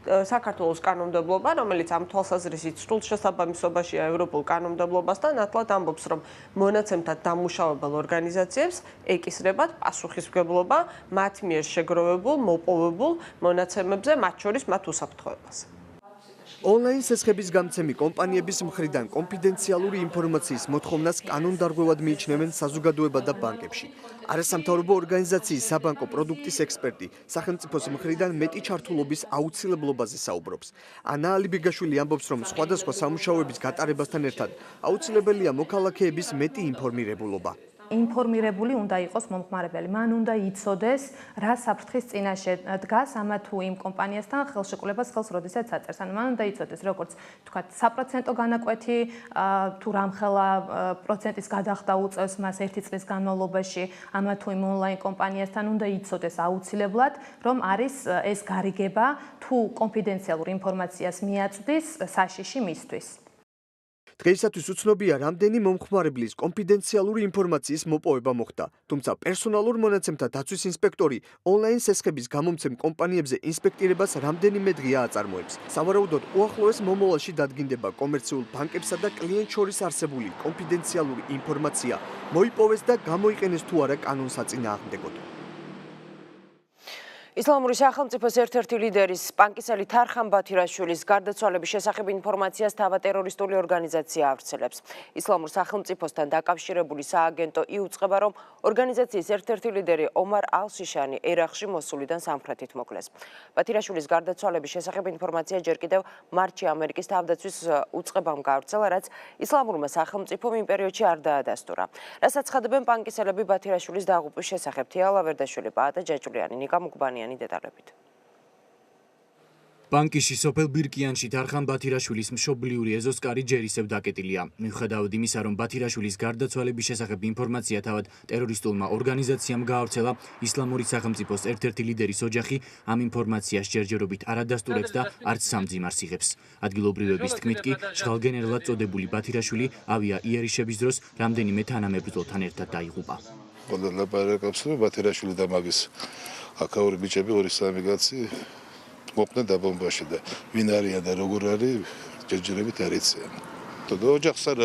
საქართველოს კანონმდებლობა, რომელიც ამ თვალსაზრისით სრულ შესაბამისობაშია ევროპულ კანონმდებლობასთან, ნათლად ამბობს, რომ მონაცემთა დამმუშავებელ ორგანიზაციებს ეკისრებათ პასუხისმგებლობა მათ მიერ შეგროვებულ, მოპოვებულ მონაცემებზე, მათ შორის მათ უსაფრთხოებას. ონლაინ სესხების გამცემი კომპანიების მხრიდან კონფიდენციალური ინფორმაციის მოთხოვნას კანონდარღვევად მიიჩნევენ საზოგადოება და ბანკებში. არასამთავრობო ორგანიზაციის საბანკო პროდუქტის ექსპერტი სახელმწიფოს მხრიდან მეტი ჩართულობის აუცილებლობაზე საუბრობს. ანა ალიბეგაშვილი ამბობს, რომ სხვადასხვა სამუშაოების გატარებასთან ერთად აუცილებელია მოქალაქეების მეტი ინფორმირებულობა. ინფორმირებული უნდა იყოს მომხმარებელი. მან უნდა იცოდეს, რა საფრთხის წინაშე დგას ამა თუ იმ კომპანიასთან ხელშეკრულებას ხელს როდესაც აწერს. ანუ მან უნდა იცოდეს, როგორც თქვათ, საპროცენტო განაკვეთი თუ რამხელა პროცენტის გადახდა უწევს მას 1 წლის განმავლობაში ამა თუ იმ ონლაინ კომპანიასთან, უნდა იცოდეს აუცილებლად, რომ არის ეს გარიგება თუ კონფიდენციალურ ინფორმაციას მიაწვდის საშიში მისთვის. დღეისათვის უცნობია, რამდენი მომხმარებლის კონფიდენციალური ინფორმაციის მოპოვება მოხდა, თუმცა პერსონალურ მონაცემთა დაცვის ინსპექტორი ონლაინ სესხების გამომცემ კომპანიებზე ინსპექტირებას რამდენიმე დღეა აწარმოებს. სავარაუდოდ, უახლოეს მომავალში დადგინდება კომერციულ ბანკებსა და კლიენტ შორის არსებული კონფიდენციალური ინფორმაცია მოიპოვეს და გამოიყენეს თუ არა კანონსაწინააღმდეგოდ. ისლამური სახელმწიფოს ერთ-ერთი ლიდერის პანკისელი თარხან ბათირაშვილის გარდაცვალების შესახებ ინფორმაციას თავად ტერორისტული ორგანიზაცია ავრცელებს. ისლამურ სახელმწიფოსთან დაკავშირებული სააგენტო იუწყება, რომ ორგანიზაციის ერთ-ერთი ლიდერი ომარ ალ-შიშანი ერაყში მოსულიდან სამხრეთით მოკლეს. ბათირაშვილის გარდაცვალების შესახებ ინფორმაცია ჯერ კიდევ მარტში ამერიკის თავდაცვის უწყებამ გაავრცელა, რაც ისლამურმა სახელმწიფომ იმ პერიოდში არ დაადასტურა. რასაც ცხადებენ პანკისელები ბათირაშვილის დაღუპვის შესახებ. თეალა ვერდაშვილი, პაატა ჯაჭულიანი, ნიკა მუკბანი დეტალებით. პანკიში სოფელ ბირკიანში თარხან ბათირაშვილის მშობლიური ეზოსკარი ჯერისევ დაკეტილია. მიუხედავად იმისა, რომ ბათირაშვილის გარდაცვალების შესახებ ინფორმაცია თავად ტერორისტულმა ორგანიზაციამ გაავრცელა, ისლამური სახელმწიფოს ერთ-ერთი ლიდერის ოჯახი ამ ინფორმაციას ჯერჯერობით არ ადასტურებს და არც სამძიმარს იღებს. ადგილობრივების თქმით კი, შხალგენერლად წოდებული ბათირაშვილი ავია იერიშების დროს რამდენიმე თანამებრძოლთან ერთად დაიღუპა. ლაპარაკობს, რომ ბათირაშვილი და მაგის აქაური ბიჭები 2-3 კაცი მოყვნენ დაბომბაში და ვინ არიან და როგორ არის ჯერჯერობით არ იციან. ოჯახს არ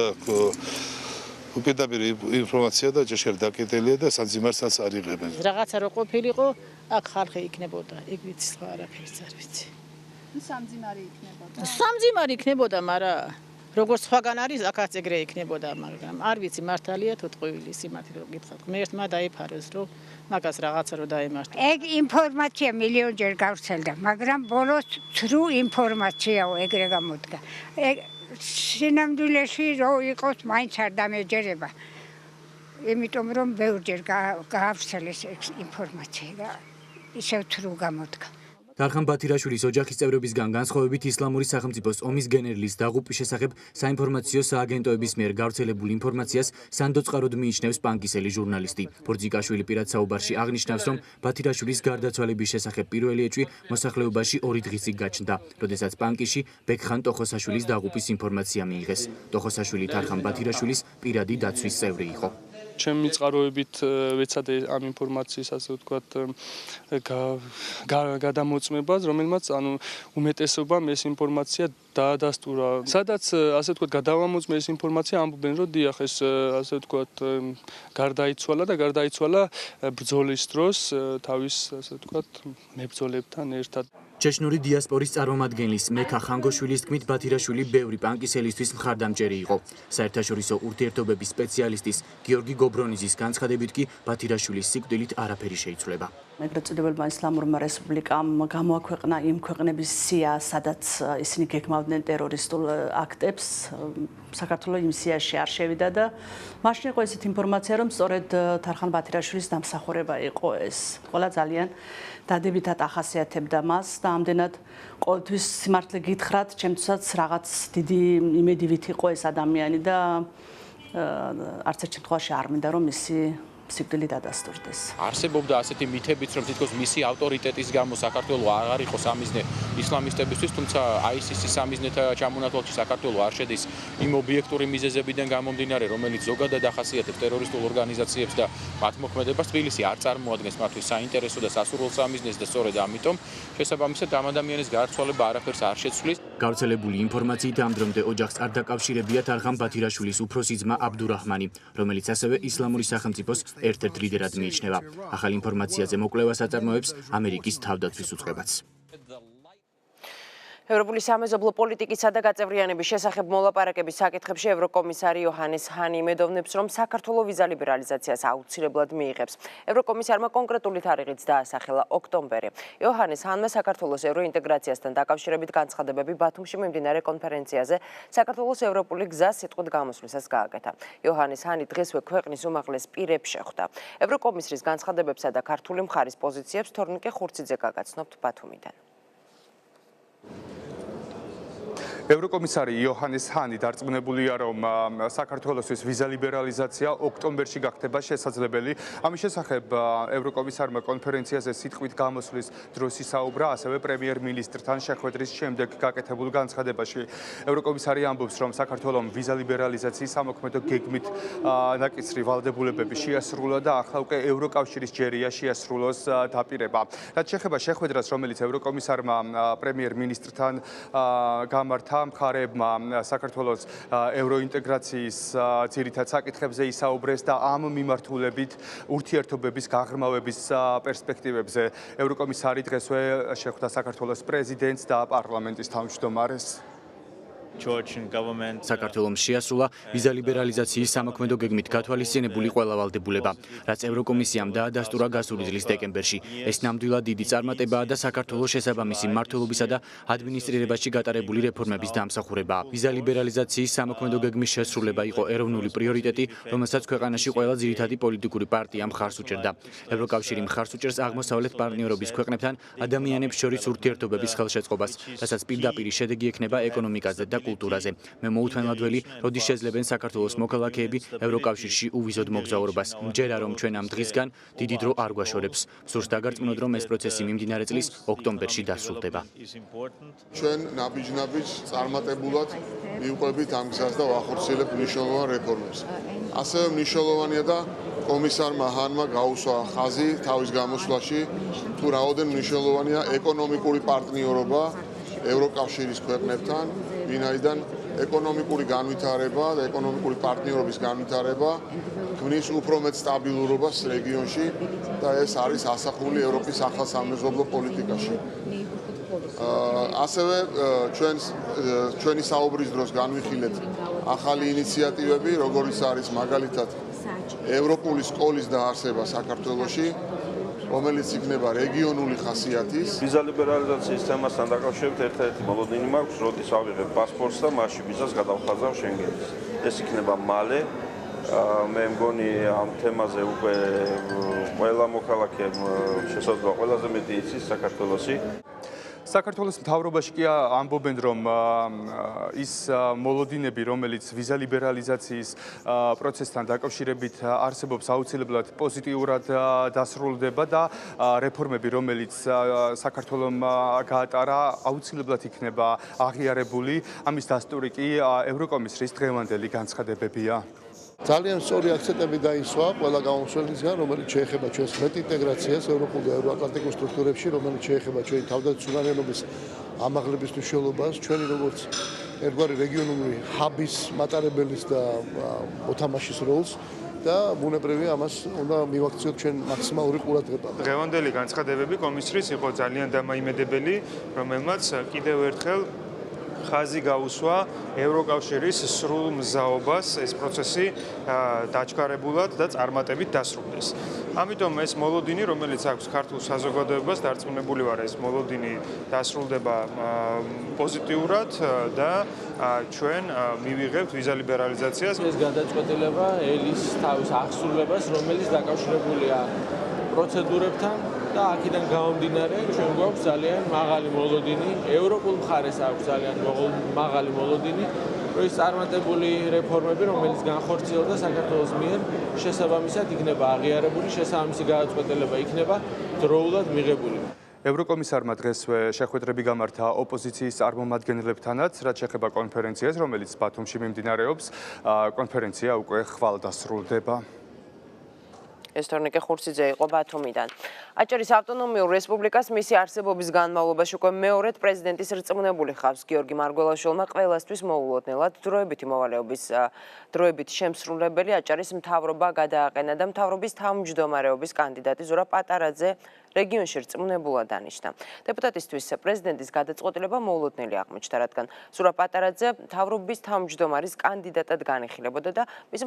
უპირდაპირ ინფორმაცია და ჯერ დაკეტილია და სამძიმარსაც არ იღებენ. რაღაცა რო ყოფილიყო, აქ ხალხი იქნებოდა, ეგ ვიცი, სხვა არაფერს არ ვიცი. სამძიმარი იქნებოდა. სამძიმარი იქნებოდა, მაგრამ როგორც სხვაგან არის, აქაც ეგრე იქნებოდა, მაგრამ არ ვიცი მართალია თუ ტყუილი სიმართლე რო გითხრათ. მე ერთმა დაიფარეს, რომ მაგას რაღაცა რო დაემართა. ეგ ინფორმაცია მილიონჯერ გავრცელდა, მაგრამ ბოლოს ცრუ ინფორმაციაო ეგრე გამოდგა. ეგ სინამდვილეში რო იყოს, მაინც არ დამეჯერება. იმიტომ რომ ბევრჯერ გაავრცელეს ინფორმაცია და ისევ ცრუ გამოდგა. თარხან ბათირაშვილის ოჯახის წევრებისგან განსხვავებით ისლამური სახელმწიფოს ომის გენერლის დაღუპვის შესახებ საინფორმაციო სააგენტოების მიერ გავრცელებულ ინფორმაციას სანდოწყაროდ მიიჩნევს პანკისელი ჟურნალისტი. ბორძიკაშვილი პირად საუბარში აღნიშნავს, რომ ბათირაშვილის გარდაცვალების შესახებ პირველი ეჭვი მოსახლეობაში 2 დღის წინ გაჩნდა, როდესაც პანკიში ბექხან ტოხოსაშვილის დაღუპვის ინფორმაცია მიიღეს. ტოხოსაშვილი თარხან ბათირაშვილის პირადი დაცვის წევრი იყო. ჩემი წყაროებით ვეცადე ამ ინფორმაციის ასე ვთქვათ გადამოწმებას, რომელმაც ანუ უმეტესობამ ეს ინფორმაცია დაადასტურა. სადაც ასე ვთქვათ გადავამოწმე ეს ინფორმაცია, ამბობენ რომ დიახ ეს ასე ვთქვათ გარდაიცვალა და გარდაიცვალა ბრძოლის დროს თავის ასე ვთქვათ მებრძოლებთან ერთად. ჩეჩნური დიასპორის წარმომადგენლის მექა ხანგოშვილის თქმით, ბათირაშვილი ბევრი პანკისელისთვის მხარდამჭერი იყო. საერთაშორისო ურთიერთობების სპეციალისტის გიორგი გობრონიძის განცხადებით კი ბათირაშვილის სიკვდილით არაფერი შეიცვლება. ეგრეთ წოდებულმა ისლამურმა რესპუბლიკამ გამოაქვეყნა იმ ქვეყნების სია, სადაც ისინი გეგმავდნენ ტერორისტულ აქტებს. საქართველოს იმ სიაში არ შევიდა და მაშინ იყო ესეთი ინფორმაცია, რომ სწორედ თარხან ბათირაშვილის დამსახურება იყო ეს. ყველა ძალიან დადებითად ახასიათებდა მას და ამდენად ყოველთვის სიმართლე გითხრათ, ჩემთვისაც რაღაც დიდი იმედივით იყო ეს ადამიანი და არც ერთ შემთხვევაში არ მინდა რომ მისი სიკვდილი დადასტურდეს. არსებობდა ასეთი მითებიც, რომ თითქოს მისი ავტორიტეტის გამო საქართველოს აღარ იყო სამიზნე ისლამისტებისთვის, თუმცა ISIS-ის სამიზნეთა ჩამონათვალში საქართველოს არ შედის იმ ობიექტური მიზეზებიდან გამომდინარე, რომელიც ზოგადად ახასიათებს ტერორისტულ ორგანიზაციებს და მათ მოქმედებას. თბილისი არ წარმოადგენს მათთვის საინტერესო და სასურველ სამიზნეს და სწორედ ამიტომ შესაბამისად ამ ადამიანის გარცვალება არაფერს არ შეცვლის. გავრცელებული ინფორმაციით ამ დრომდე ოჯახს არ დაკავშირებია თარხან ბათირაშვილის უფროსი ძმა აბდურაჰმანი, რომელიც ასევე ისლამური სახელმწიფოს ერთ-ერთ ლიდერად მიიჩნევა. ახალ ინფორმაციაზე მოკვლევას აწარმოებს ამერიკის თავდაცვის უწყებაც. ევროპული სამეზობლო პოლიტიკისა და გაწევრიანების შესახებ მოლაპარაკების საკითხებში ევროკომისარი იოჰანეს ჰანი იმედოვნებს, რომ საქართველოს ვიზა ლიბერალიზაციას აუცილებლად მიიღებს. ევროკომისარმა კონკრეტული თარიღიც დაასახელა ოქტომბერი. იოჰანეს ჰანმა საქართველოს ევროინტეგრაციასთან დაკავშირებით განცხადებები ბათუმში მიმდინარე კონფერენციაზე საქართველოს ევროპული გზა სიტყვით გამოსვლისას გააკეთა. იოჰანეს ჰანი დღესვე ქვეყნის უმაღლეს პირებს შეხვდა. ევროკომისრის განცხადებებსა და ქართული მხარის პოზიციებს თორნიკე ხურციძე გაგაცნობთ ბათუმიდან. ევროკომისარი იოჰანეს ჰანი დარწმუნებულია, რომ საქართველოსთვის ვიზა ლიბერალიზაცია ოქტომბერში გახდება შესაძლებელი. ამის შესახებ ევროკომისარმა კონფერენციაზე სიტყვით გამოსვლის დროს ისაუბრა, ასევე პრემიერ-მინისტრთან შეხვედრის შემდეგ გაკეთებულ განცხადებაში. ევროკომისარი ამბობს, რომ საქართველოს ვიზა ლიბერალიზაციის სამოქმედო გეგმით ნაკისრი ვალდებულებები შეასრულა და ახლა უკვე ევროკავშირის ჯერია შეასრულოს დაპირება. რაც შეეხება შეხვედრას, რომელიც ევროკომისარმა პრემიერ-მინისტრთან გამართა, მხარეებმა საქართველოს ევროინტეგრაციის ძირითად საკითხებზე ისაუბრეს და ამ მიმართულებით ურთიერთობების გაღრმავების პერსპექტივებზე. ევროკომისარი დღესვე შეხვდა საქართველოს პრეზიდენტს და პარლამენტის თავმჯდომარეს. საქართველოს შეასრულა ვიზა ლიბერალიზაციის სამოქმედო გეგმით გათვალისწინებული ყველა ვალდებულება, რაც ევროკომისიამ დაადასტურა გასული წლის დეკემბერში. ეს ნამდვილად დიდი წარმატებაა და საქართველოს შესაბამისი მმართველობისა და ადმინისტრირებაში გატარებული რეფორმების დამსახურებაა. ვიზა ლიბერალიზაციის სამოქმედო გეგმის შესრულება იყო ეროვნული პრიორიტეტი, რომელსაც ქვეყანაში ყველა ძირითადი პოლიტიკური პარტია მხარს უჭერდა. ევროკავშირი მხარს უჭერს აღმოსავლეთ პარტნიორობის ქვეყნებთან ადამიანებს შორის ურთიერთობების ხელშეწყობას, რასაც პირდაპირი შედეგი ექნება ეკონომიკაზე და კულტურაზე. მე მოუთმენლადველი, როდის შეძლებენ საქართველოს მოქალაქეები ევროკავშირში უვიზოდ მოგზაურობას. მჯერა, რომ ჩვენ ამ დღისგან დიდი დრო არ გვაშორებს. სურს დაგარწმუნოთ, რომ ეს პროცესი მიმდინარე წლის ოქტომბერში დასრულდება. ჩვენ ნაბიჯ-ნაბიჯ წარმატებულად მივყვებით ამ გზას და ვახორციელებთ მნიშვნელოვან რეფორმებს. ასევე მნიშვნელოვანია და კომისარმა ჰანმა გაუსვა ხაზი თავის გამოსვლაში, თუ რაოდენ მნიშვნელოვანია ეკონომიკური პარტნიორობა ევროკავშირის ქვეყნებთან, ვინაიდან ეკონომიკური განვითარება და ეკონომიკური პარტნიორობის განვითარება ქმნის უფრო მეტ სტაბილურობას რეგიონში და ეს არის ასახული ევროპის ახალ სამეზობლო პოლიტიკაში. ასევე ჩვენი საუბრის დროს განვიხილეთ ახალი ინიციატივები, როგორიც არის მაგალითად ევროპული სკოლის დაარსება საქართველოში, რომელიც იქნება რეგიონული ხასიათის. ვიზა ლიბერალიზაციის თემასთან დაკავშირებით ერთ-ერთი მოლოდინი მაქვს, როდის ავიღებ პასპორტს და მაშინ ვიზას გადავხაზავ შენგენის. ეს იქნება მალე. მე მგონი ამ თემაზე უკვე ყველა მოქალაქე შესაძლოა ყველაზე მეტი იცის საქართველოსი. საქართველოს მთავრობაში კი ამბობენ, რომ ის მოლოდინები, რომელიც ვიზა ლიბერალიზაციის პროცესთან დაკავშირებით არსებობს, აუცილებლად პოზიტიურად დასრულდება და რეფორმები, რომელიც საქართველოს გაატარა, აუცილებლად იქნება აღიარებული. ამის დასტური კი ევროკომისრის დღევანდელი განცხადებებია. ძალიან სწორი აქცენტები დაისვა ყველა გამომცემლისგან, რომელიც შეეხება ჩვენს მეტინტეგრაციას ევროპულ და ევროატლანტიკურ სტრუქტურებში, რომელიც შეეხება ჩვენი თავდაცვის უნარიანობის ამაღლების მნიშვნელობას, ჩვენი როგორც ერთგვარი რეგიონული ჰაბის მატარებელის და მოთამაშის როლს და ბუნებრივია ამას უნდა მივაქციოთ ჩვენ მაქსიმალური ყურადღება. დღევანდელი განცხადებები კომისრის იყო ძალიან დამაიმედებელი, რომელმაც კიდევ ერთხელ ხაზი გაუსვა ევროკავშირის სრულ მზაობას ეს პროცესი დაჩქარებულად და წარმატებით დასრულდეს. ამიტომ ეს მოლოდინი, რომელიც აქვს ქართულ საზოგადოებას, დარწმუნებული ვარ, ეს მოლოდინი დასრულდება პოზიტიურად და ჩვენ მივიღებთ ვიზა ლიბერალიზაციას. ეს გადაწყვეტილება ელის თავის აღსრულებას, რომელიც დაკავშირებულია პროცედურებთან და აქედან გამომდინარე ჩვენ გვაქვს ძალიან მაღალი მოლოდინი, ევროპულ მხარეს აქვს ძალიან მაღალი მოლოდინი, რომ ის წარმატებული რეფორმები, რომელიც განხორციელდა საქართველოს მიერ, შესაბამისად იქნება აღიარებული, შესაბამისი გადაწყვეტილება იქნება დროულად მიღებული. ევროკომისარმა დღესვე შეხვედრები გამართა ოპოზიციის წარმომადგენლებთანაც, რაც შეეხება კონფერენციას, რომელიც ბათუმში მიმდინარეობს. კონფერენცია უკვე ხვალ დასრულდება. ეს თორნიკე ხურციძე იყო ბათუმიდან. აჭარის ავტონომიურ რესპუბლიკას მისი არსებობის განმავლობაში უკვე მეორედ პრეზიდენტის რწმუნებული ხავს. გიორგი მარგველაშვილმა ყველასთვის მოულოდნელად დროებით შემსრულებელი აჭარის მთავრობა გადააყენა და მთავრობის თავმჯდომარეობის კანდიდატი ზურაბ პატარაძე რეგიონში რწმუნებულად დანიშნა. დეპუტატისთვის პრეზიდენტის გადაწყვეტილება მოულოდნელი აღმოჩნდა, რადგან ზურაბ პატარაძე მთავრობის თავმჯდომარის კანდიდატად განიხილებოდა და მის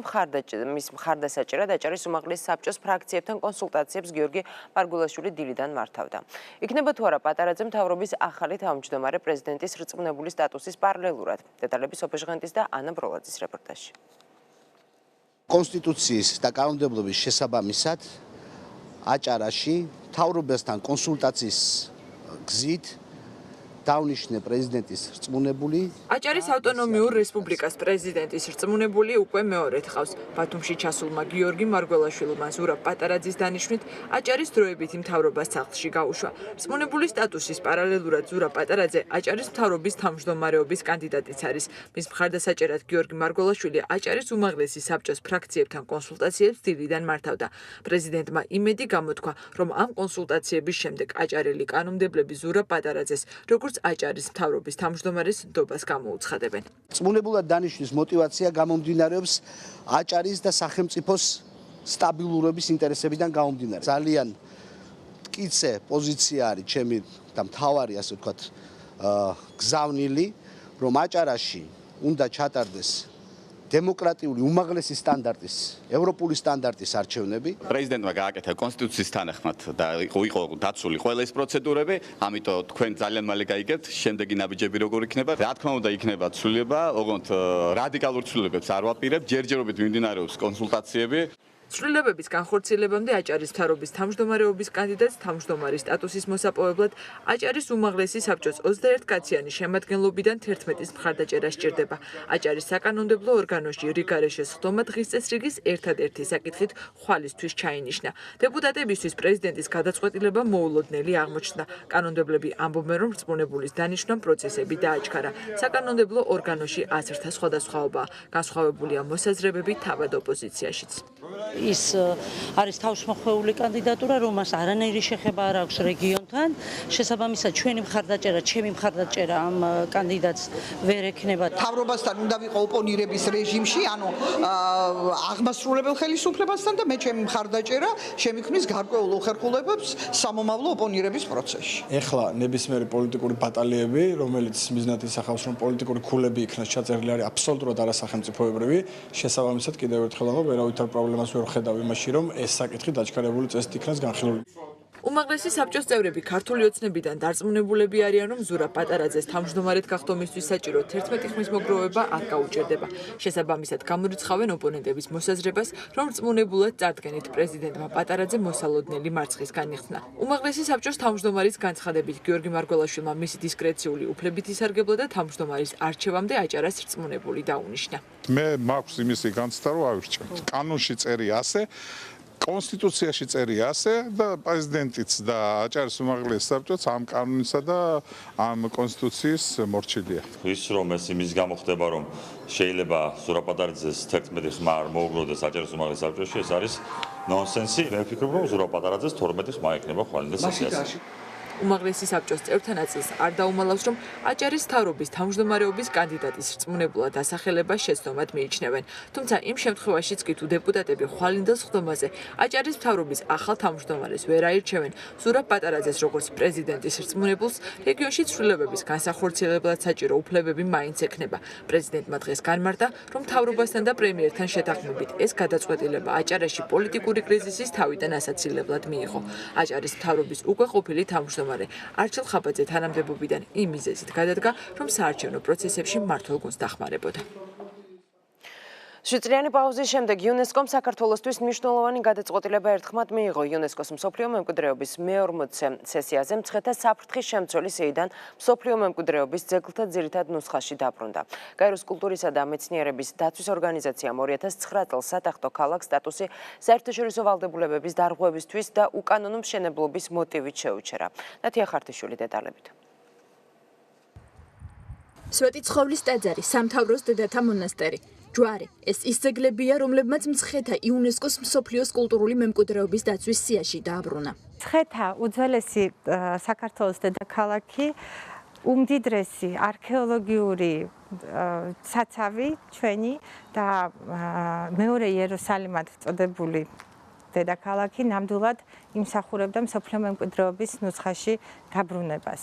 მხარდასაჭერად აჭარის უმაღლეს საბჭოს ფრაქციებთან კონსულტაციებს გიორგი მარგველაშვილი დილიდან მართავდა. იქნება თუ არა პატარაძე მთავრობის ახალი თავმჯდომარე პრეზიდენტის რწმუნებული სტატუსის პარალელურად. დეტალები სოფია ჟღენტის და ანა ბროლაძის რეპორტაჟში. კონსტიტუციის და კანონმდებლობის შესაბამისად აჭარაში მთავრობასთან კონსულტაციის გზით დავნიშნე პრეზიდენტის რწმუნებული. აჭარის ავტონომიურ რესპუბლიკას პრეზიდენტის რწმუნებული უკვე მეორედ ხავს. ბათუმში ჩასულმა გიორგი მარგველაშვილმა ზურაბ პატარაძის დანიშვნით აჭარის დროებითი მთავრობა სახლში გაუშვა. რწმუნებული სტატუსის პარალელურად ზურაბ პატარაძე აჭარის მთავრობის თავმჯდომარეობის კანდიდატიც არის. მის მხარდასაჭერად გიორგი მარგველაშვილი აჭარის უმაღლესი საბჭოს ფრაქციებთან კონსულტაციებს დილიდან მართავდა. პრეზიდენტმა იმედი გამოთქვა, რომ ამ კონსულტაციების შემდეგ აჭარელი კანონმდებლები ზურაბ პატარაძეს როგორც აჭარის მთავრობის თავმჯდომარის ნდობას გამოუცხადებენ. რწმუნებულად დანიშვნის мотиваცია გამომდინარეობს აჭარის და სახელმწიფოს სტაბილურობის ინტერესებიდან გამომდინარე. ძალიან მტკიცე პოზიცია არის ჩემი და მთავარი, ასე ვთქვათ, გზავნილი, რომ აჭარაში უნდა ჩატარდეს დემოკრატიული უმაღლესი სტანდარტის, ევროპული სტანდარტის არჩევნები. პრეზიდენტმა გააკეთა კონსტიტუციის თანახმად და იყო დაცული ყველა ეს პროცედურები, ამიტომ თქვენ ძალიან მალე გაიგებთ შემდეგი ნაბიჯები როგორ იქნება. რა თქმა უნდა იქნება ცვლილება, ოღონდ რადიკალურ ცვლილებებს არ ვაპირებ, ჯერჯერობით მიმდინარეობს კონსულტაციები. ცვლილებების განხორციელებამდე აჭარის მთავრობის თავმჯდომარეობის კანდიდატს თავმჯდომარის სტატუსის მოსაპოვებლად აჭარის უმაღლესი საბჭოს 21 კაციანი შემადგენლობიდან 11-ის მხარდაჭერა სჭირდება. აჭარის საკანონმდებლო ორგანოში რიგარეშე სხდომა დღის წესრიგის ერთადერთი საკითხით ხვალისთვის ჩაინიშნა. დეპუტატებისთვის პრეზიდენტის გადაწყვეტილება მოულოდნელი აღმოჩნდა. კანონმდებლები ამბობენ, რომ რწმუნებულის დანიშვნამ პროცესები დააჩქარა. საკანონმდებლო ორგანოში აზრთა სხვადასხვაობაა. განსხვავებულია მოსაზრებები თავად ოპოზიციაშიც. ის არის თავისმოხვეული კანდიდატურა, რომელს არანაირი შეხება არ აქვს რეგიონთან. შესაბამისად, ჩვენი მხარდაჭერა, ჩემი მხარდაჭერა ამ კანდიდატს ვერ ექნება. მთავრობასთან უნდა ვიყო ოპონირების რეჟიმში, ანუ აღმასრულებელ ხელისუფლებასთან და მე ჩემი მხარდაჭერა შემიქმნის გარკვეულ უხერხულებებს სამომავლო ოპონირების პროცესში. ეხლა ნებისმიერი პოლიტიკური ბატალიები, რომელიც მიზნად ისახავს, რომ პოლიტიკური ქულები იქნას ჩაწერილი, არის აბსოლუტურად არასახელმწიფოებრივი. შესაბამისად, კიდევ ერთხელ აღარ ვერავითარ პრობლემას ვერ ხედავ იმაში, რომ ეს საკითხი დაჩქარებული წესით იქნას განხილული. უმაღლესი საბჭოს წევრები ქართული ოცნებიდან დარწმუნებულები არიან, რომ ზურაბ პატარაძეს თავმჯდომარედ გახდომისთვის საჭირო 11 ხმის მოგროვება არ გაუჭირდება. შესაბამისად, გამორიცხავენ ოპონენტების მოსაზრებას, რომ რწმუნებულად წარდგენით პრეზიდენტმა პატარაძე მოსალოდნელი მარცხის განიხსნა. უმაღლესი საბჭოს თავმჯდომარის განცხადებით გიორგი მარგველაშვილმა მისი დისკრეციული უფლებითი სარგებლა და თავმჯდომარის არჩევამდე აჭარას რწმუნებული დაუნიშნა. მე მაქვს იმისი განცდა, რომ ავირჩევთ. კანონში წერია ასე, კონსტიტუციაში წერია ასე და პრეზიდენტიც და აჭარის უმაღლესი საბჭოც ამ კანონისა და ამ კონსტიტუციის მორჩილია. ის რომ ეს იმის გამო ხდება, რომ შეიძლება ზურაბ პატარაძეს 11 ხმა არ მოუგროვდეს აჭარის უმაღლეს საბჭოში, ეს არის ნონსენსი. მე ვფიქრობ, რომ ზურაბ პატარაძეს 12 ხმა ექნება ხვალინდა სესიაზე. უმაღლესი საბჭოს წევრთა ნაწილს არ დაუმალავს, რომ აჭარის მთავრობის თავმჯდომარეობის კანდიდატის რწმუნებულად დასახელება შეცდომად მიიჩნევენ. თუმცა იმ შემთხვევაშიც კი თუ დეპუტატები ხვალინდელ სხდომაზე აჭარის მთავრობის ახალ თავმჯდომარეს ვერ აირჩევენ, ზურაბ პატარაძეს როგორც პრეზიდენტის რწმუნებულს რეგიონში ცვლილებების განსახორციელებლად საჭირო უფლებები მაინც ექნება. პრეზიდენტმა დღეს განმარტა, რომ მთავრობასთან და პრემიერთან შეთანხმებით ეს გადაწყვეტილება აჭარაში პოლიტიკური კრიზისის თავიდან ასაცილებლად მიიღო. აჭარის მთავრობის უკვე ყოფილი თავმჯდომარე არჩილ ხაბაძე თანამდებობიდან იმ მიზეზით გადადგა, რომ საარჩევნო პროცესებში მმართველ გუნდს დახმარებოდა. შვიდწლიანი პაუზის შემდეგ იუნესკომ საქართველოსთვის მნიშვნელოვანი გადაწყვეტილება ერთხმად მიიღო. იუნესკოს მსოფლიო მემკვიდრეობის მე-40 სესიაზე მცხეთა საფრთხის შემცველი სიიდან მსოფლიო მემკვიდრეობის ძეგლთა ძირითად ნუსხაში დაბრუნდა. გაეროს კულტურისა და მეცნიერების დაცვის ორგანიზაციამ 2009 წელს სატახტო ქალაქ სტატუსი საერთაშორისო ვალდებულებების დარღვევისთვის და უკანონო მშენებლობის მოტივით შეუჩერა. ნათია ხართიშვილი დეტალებით. სვეტიცხოვლის ტაძარი, სამთავროს დედათა მონასტერი. ჯვარი ეს ის ძეგლებია, რომლებმაც მცხეთა იუნესკოს მსოფლიოს კულტურული მემკვიდრეობის დაცვის სიაში დააბრუნა. მცხეთა უძველესი საქართველოს დედაქალაქი, უმდიდრესი არქეოლოგიური საცავი ჩვენი და მეორე იერუსალიმად წოდებული დედაქალაქი ნამდვილად იმსახურებდა მსოფლიო მემკვიდრეობის ნუსხაში დაბრუნებას.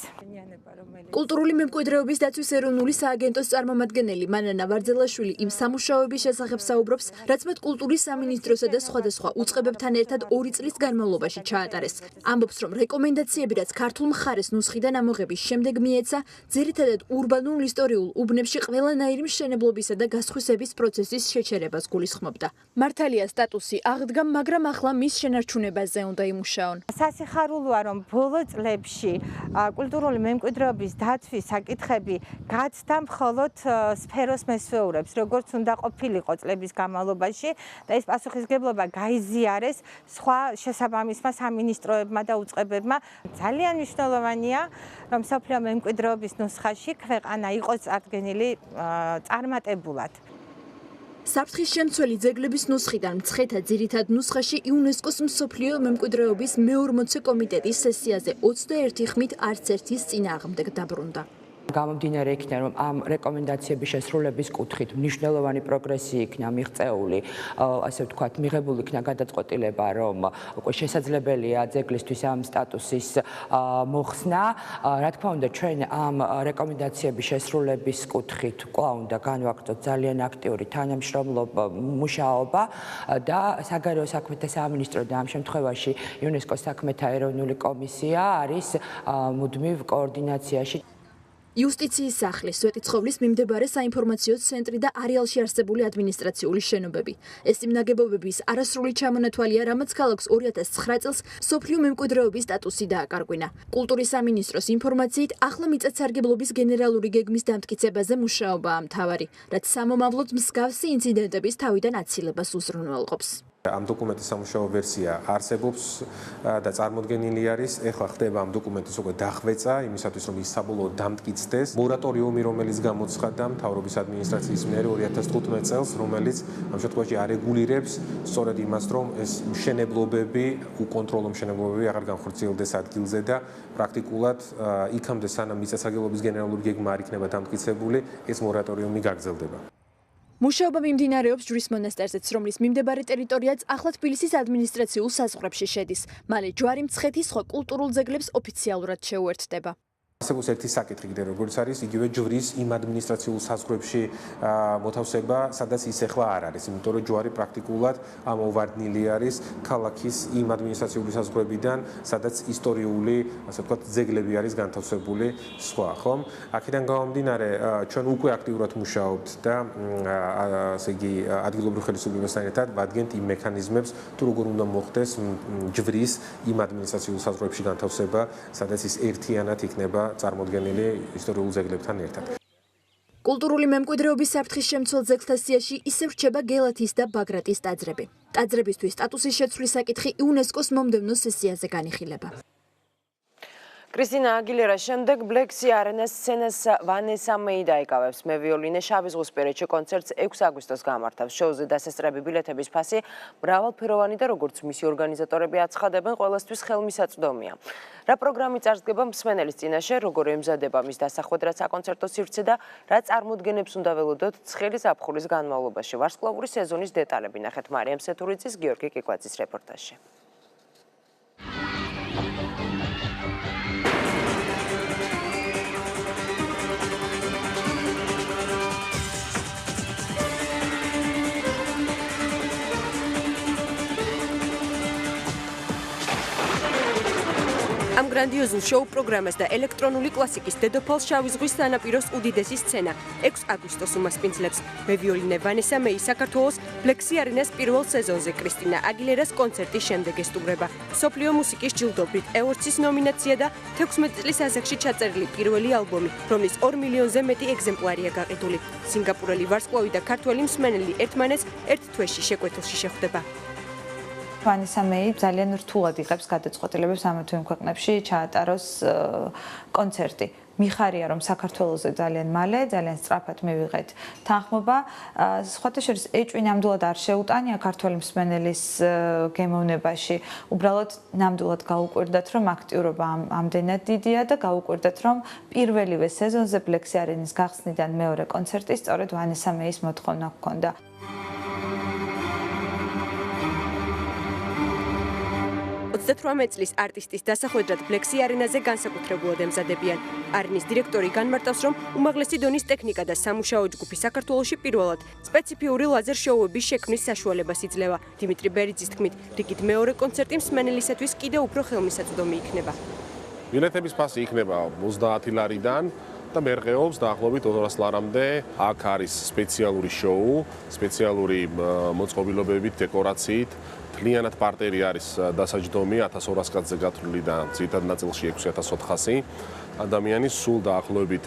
კულტურული მემკვიდრეობის დაცვის ეროვნული სააგენტოს წარმომადგენელი მანანა ვარძელაშვილი იმ სამუშაოების შესახებ საუბრობს, რაც მათ კულტურის სამინისტროსა და სხვადასხვა უწყებებთან ერთად 2 წლის განმავლობაში ჩაატარეს. ამბობს, რომ რეკომენდაციები, რაც ქართულ მხარეს ნუსხიდან ამოღების შემდეგ მიეცა, ძირითადად ურბანულ ისტორიულ უბნებში ყველანაირი მშენებლობისა და გასხვისების პროცესის შეჩერებას გულისხმობდა. მართალია სტატუსი აღდგა, მაგრამ ახლა მის შენარჩუნებაზე უნდა იმუშაონ. სასიხარულოა, რომ ბოლო წლებში კულტურული მემკვიდრეობის დაცვის საკითხები გაცდა მხოლოდ სფეროს მესვეურებს, როგორც უნდა ყოფილიყო წლების განმავლობაში და ეს პასუხისგებლობა გაიზიარეს სხვა შესაბამისმა სამინისტროებმა და უწყებებმა. ძალიან მნიშვნელოვანია, რომ მსოფლიო მემკვიდრეობის ნუსხაში ქვეყანა იყოს წარდგენილი წარმატებულად. საფრთხის შემცველი ძეგლების ნუსხიდან მცხეთა ძირითად ნუსხაში იუნესკოს მსოფლიო მემკვიდრეობის მე-40 კომიტეტის სესიაზე 21 ხმით არც ერთის წინააღმდეგ დაბრუნდა. გამომდინარე იქნა, რომ ამ რეკომენდაციების შესრულების კუთხით მნიშვნელოვანი პროგრესი იქნა მიღწეული, ასე ვთქვათ, მიღებული იქნა გადაწყვეტილება, რომ უკვე შესაძლებელია ძეგლისთვის ამ სტატუსის მოხსნა. რა თქმა უნდა, ჩვენ ამ რეკომენდაციების შესრულების კუთხით კვლავ უნდა განვაგრძოთ ძალიან აქტიური თანამშრომლობა, მუშაობა და საგარეო საქმეთა სამინისტრო და ამ შემთხვევაში იუნესკოს საქმეთა ეროვნული კომისია არის მუდმივ კოორდინაციაში. იუსტიციის სახლი, სვეტიცხოვლის მიმდებარე საინფორმაციო ცენტრი და არეალში არსებული ადმინისტრაციული შენობები. ეს იმ ნაგებობების არასრული ჩამონათვალია, რამაც ქალაქს 2009 წელს მსოფლიო მემკვიდრეობის სტატუსი დააკარგვინა. კულტურის სამინისტროს ინფორმაციით, ახლა მიწათსარგებლობის გენერალური გეგმის დამტკიცებაზე მუშაობაა მთავარი, რაც სამომავლოდ მსგავსი ინციდენტების თავიდან აცილებას უზრუნველყოფს. ამ დოკუმენტის სამუშაო ვერსია არსებობს და წარმოდგენილი არის. ეხლა ხდება ამ დოკუმენტის უკვე დახვეწა იმისათვის, რომ ის საბოლოოდ დამტკიცდეს. მორატორიუმი, რომელიც გამოცხადდა მთავრობის ადმინისტრაციის მიერ 2015 წელს, რომელიც ამ შემთხვევაში არეგულირებს სწორედ იმას, რომ ეს მშენებლობები, უკონტროლო მშენებლობები აღარ განხორციელდეს ადგილზე და პრაქტიკულად იქამდე სანამ მიწათსარგებლობის გენერალური გეგმა არ იქნება დამტკიცებული, ეს მორატორიუმი გაგრძელდება. მუშაობა მიმდინარეობს ჯვრის მონასტერზეც, რომლის მიმდებარე ტერიტორიაც ახლა თბილისის ადმინისტრაციულ საზღვრებში შედის. მალე ჯვარი მცხეთის სხვა კულტურულ ძეგლებს ოფიციალურად შეუერთდება. არსებობს ერთი საკითხი კიდე, როგორც არის იგივე ჯვრის იმ ადმინისტრაციულ საზღვრებში მოთავსება, სადაც ის ახლა არ არის, იმიტომ რომ ჯვარი პრაქტიკულად ამოვარდნილი არის ქალაქის იმ ადმინისტრაციული საზღვრებიდან, სადაც ისტორიული, ასე ვთქვათ, ძეგლები არის განთავსებული სხვა, ხომ? აქედან გამომდინარე, ჩვენ უკვე აქტიურად მუშაობთ და ასე იგი ადგილობრივ ხელისუფლებასთან ერთად ვადგენთ იმ მექანიზმებს, თუ როგორ უნდა მოხდეს ჯვრის იმ ადმინისტრაციულ საზღვრებში განთავსება, სადაც ის ერთიანად იქნება წარმოდგენილი ისტორიულ ძეგლებთან ერთად. კულტურული მემკვიდრეობის საფრთხის შემცველ ძეგლთა სიაში ისევ რჩება გელათის და ბაგრატის ტაძრები. ტაძრებისთვის სტატუსის შეცვლის საკითხი იუნესკოს მომდევნო სესიაზე განიხილება. კრისტინა აგილერას შემდეგ ბლექსი არენას სცენას ვანესა მეი დაიკავებს. მე ვიოლინე შავი ზღვის პერიოდში კონცერტს 6 აგვისტოს გამართავს. შოუზე დასასწრები ბილეთების ფასი მრავალფეროვანი და როგორც მისი ორგანიზატორები აცხადებენ, ყველასთვის ხელმისაწვდომია. რა პროგრამი წარსდგება მსმენელის წინაშე, როგორ ემზადება მის დასახვედ, რაც საკონცერტო სივრცე და რა წარმოდგენებს უნდა ველოდოთ ცხელი ზაფხულის განმავლობაში. ვარსკვლავური სეზონის დეტალები ნახეთ მარიამ სეთურიძის, გიორგი კიკვაძის რეპორტაჟში. ამ გრანდიოზულ შოუ პროგრამას და ელექტრონული კლასიკის დედოფალ შავი ზღვის სანაპიროს უდიდესი სცენა 6 აგვისტოს უმასპინძლებს. მე ვიოლინე ვანესა მეი საქართველოს ბლექსი არენას პირველ სეზონზე კრისტინა აგილერას კონცერტის შემდეგ ესტუმრება. მსოფლიო მუსიკის ჯილდობრით ევორდსის ნომინაცია და 16 წლის ასაკში ჩაწერილი პირველი ალბომი, რომლის 2 მილიონზე მეტი ეგზემპლარია გაყიდული. სინგაპურელი ვარსკვლავი და ქართველი მსმენელი ერთმანეთს ერთ თვეში შეკვეთილში შეხვდება. ვანესა მეი ძალიან რთულად იღებს გადაწყვეტილებებს ამ თუ იმ ქვეყნებში ჩაატაროს კონცერტი. მიხარია რომ საქართველოსზე ძალიან მალე, ძალიან სწრაფად მივიღეთ თანხმობა. სხვათა შორის ეჭვი ნამდვილად არ შეუტანია ქართველი მსმენელის გემოვნებაში. უბრალოდ ნამდვილად გაუკვირდათ რომ აქტიურობა ამდენად დიდია და გაუკვირდათ რომ პირველივე სეზონზე ბლექსი არენის გახსნიდან მეორე კონცერტი სწორედ ვანესა მეის მოთხოვნა ჰქონდა. 38 წლის არტისტის დასახვედრად ბლექსი არენაზე განსაკუთრებულად ემზადებიან. არენის დირექტორი განმარტავს, რომ უმაღლესი დონის ტექნიკა და სამუშაო ჯგუფი საქართველოში პირველად სპეციფიური ლაზერ შოუების შექმნის საშუალებას იძლევა. დიმიტრი ბერიძის თქმით, რიგით მეორე კონცერტი მსმენელისათვის კიდევ უფრო ხელმისაწვდომი იქნება. ბილეთების ფასი იქნება 30 ლარიდან და მერყეობს დაახლოებით 200 ლარამდე. აქ არის სპეციალური შოუ, სპეციალური მოწყობილობებით, დეკორაციით. Klienat parteri არის დასაჯდომი 1200 კაცზე გათვლილი და ძირითად ნაწილში 6400 ადამიანი სულ დაახლოებით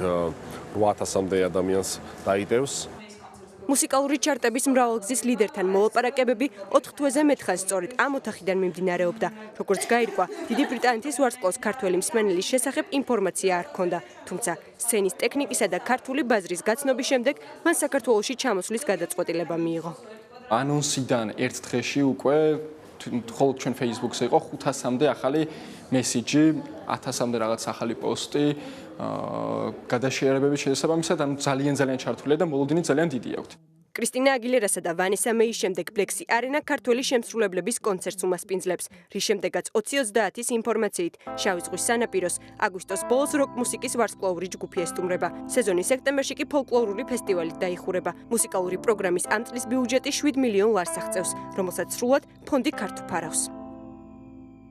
8000-მდე ადამიანს დაიტევს. მუსიკალური ჩარტების მრავალგზის ლიდერთან მოლაპარაკებები 4 თვეზე მეთხას სწორედ ამ ოთახიდან მიმდინარეობდა. როგორც გაირკვა, დიდი ბრიტანეთის ვარსკვლავს ქართველი მსმენელის შესახებ ინფორმაცია არ ჰქონდა, თუმცა სცენის ტექნიკისა და ქართული ბაზრის გაცნობის შემდეგ მან საქართველოში ჩამოსვლის გადაწყვეტილება მიიღო. ანონსიდან ერთ დღეში უკვე ხოლმე ჩვენ Facebook-ზე იყო 500-მდე ახალი მესიჯი, 1000-მდე რაღაც ახალი პოსტი, გადაშერებების შესაბამისად, ანუ ძალიან ჩართულია და მოლოდინი ძალიან დიდი აქვს. კრისტინა აგილერასა და ვანესა მეის შემდეგ ბლექსი არენა ქართველი შემსრულებლების კონცერტს უმასპინძლებს, რის შემდეგაც 2030-ის ინფორმაციით შავი ზღვის სანაპიროს აგვისტოს ბოლოს როკ მუსიკის ვარსკვლავური ჯგუფი ესტუმრება. სეზონის სექტემბერში კი ფოლკლორული ფესტივალით დაიხურება. მუსიკალური პროგრამის ამ წლის ბიუჯეტი 7 მილიონ ლარს აღწევს, რომელსაც სრულად ფონდი ქართულ ფარავს.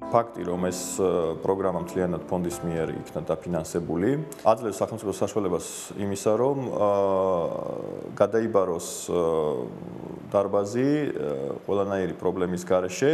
ფაქტი, რომ ეს პროგრამა მთლიანად ფონდის მიერ იქნა დაფინანსებული, აძლევს სახელმწიფო საშუალებას იმისა, რომ გადაიბაროს დარბაზი ყველანაირი პრობლემის გარეშე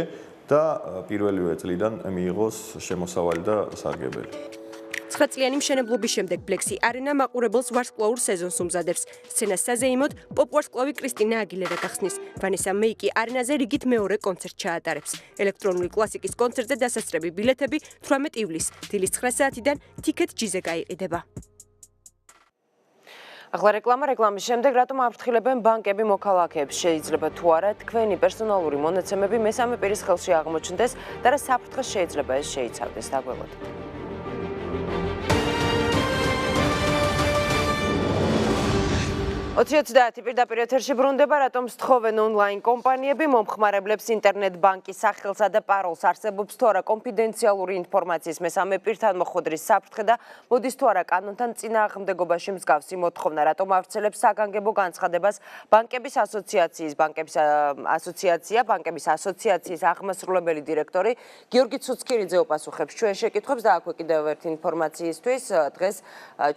და პირველივე წლიდან მიიღოს შემოსავალი და სარგებელი. 9 წლიანი მშენებლობის შემდეგ ბლექსი არენა მაყურებელს ვარსკვლავურ სეზონს უმზადებს. სცენას საზეიმოდ პოპ ვარსკვლავი კრისტინა აგილერა გახსნის. ვანესა მეი კი არენაზე რიგით მეორე კონცერტს ჩაატარებს. ელექტრონული კლასიკის კონცერტზე დასასწრები ბილეთები 18 ივლისს დილის 9 საათიდან TicketJet-ზე გაიყიდება. ახლა რეკლამის შემდეგ რატომ აფრთხილებენ ბანკები მოქალაქეებს? შეიძლება თუ არა თქვენი პერსონალური მონაცემები მესამე პირის ხელში აღმოჩნდეს და რა საფრთხეს შეიძლება ეს შეიცავდეს, დაგველოთ. 2030 პირდაპირ ეთერში ბრუნდება, რატომ სთხოვენ ონლაინ კომპანიები მომხმარებლებს ინტერნეტ ბანკის სახელსა და პაროლს, არსებობს თუ არა კონფიდენციალური ინფორმაციის მესამე პირთან მოხვედრის საფრთხე და მოდის თუ არა კანონთან წინააღმდეგობაში მსგავსი მოთხოვნა, რატომ ავრცელებს საგანგებო განცხადებას ბანკების ასოციაციის აღმასრულებელი დირექტორი გიორგი ცუცქირიძე უპასუხებს ჩვენ შეკითხვებს და აქვე კიდევ ერთი ინფორმაციისთვის დღეს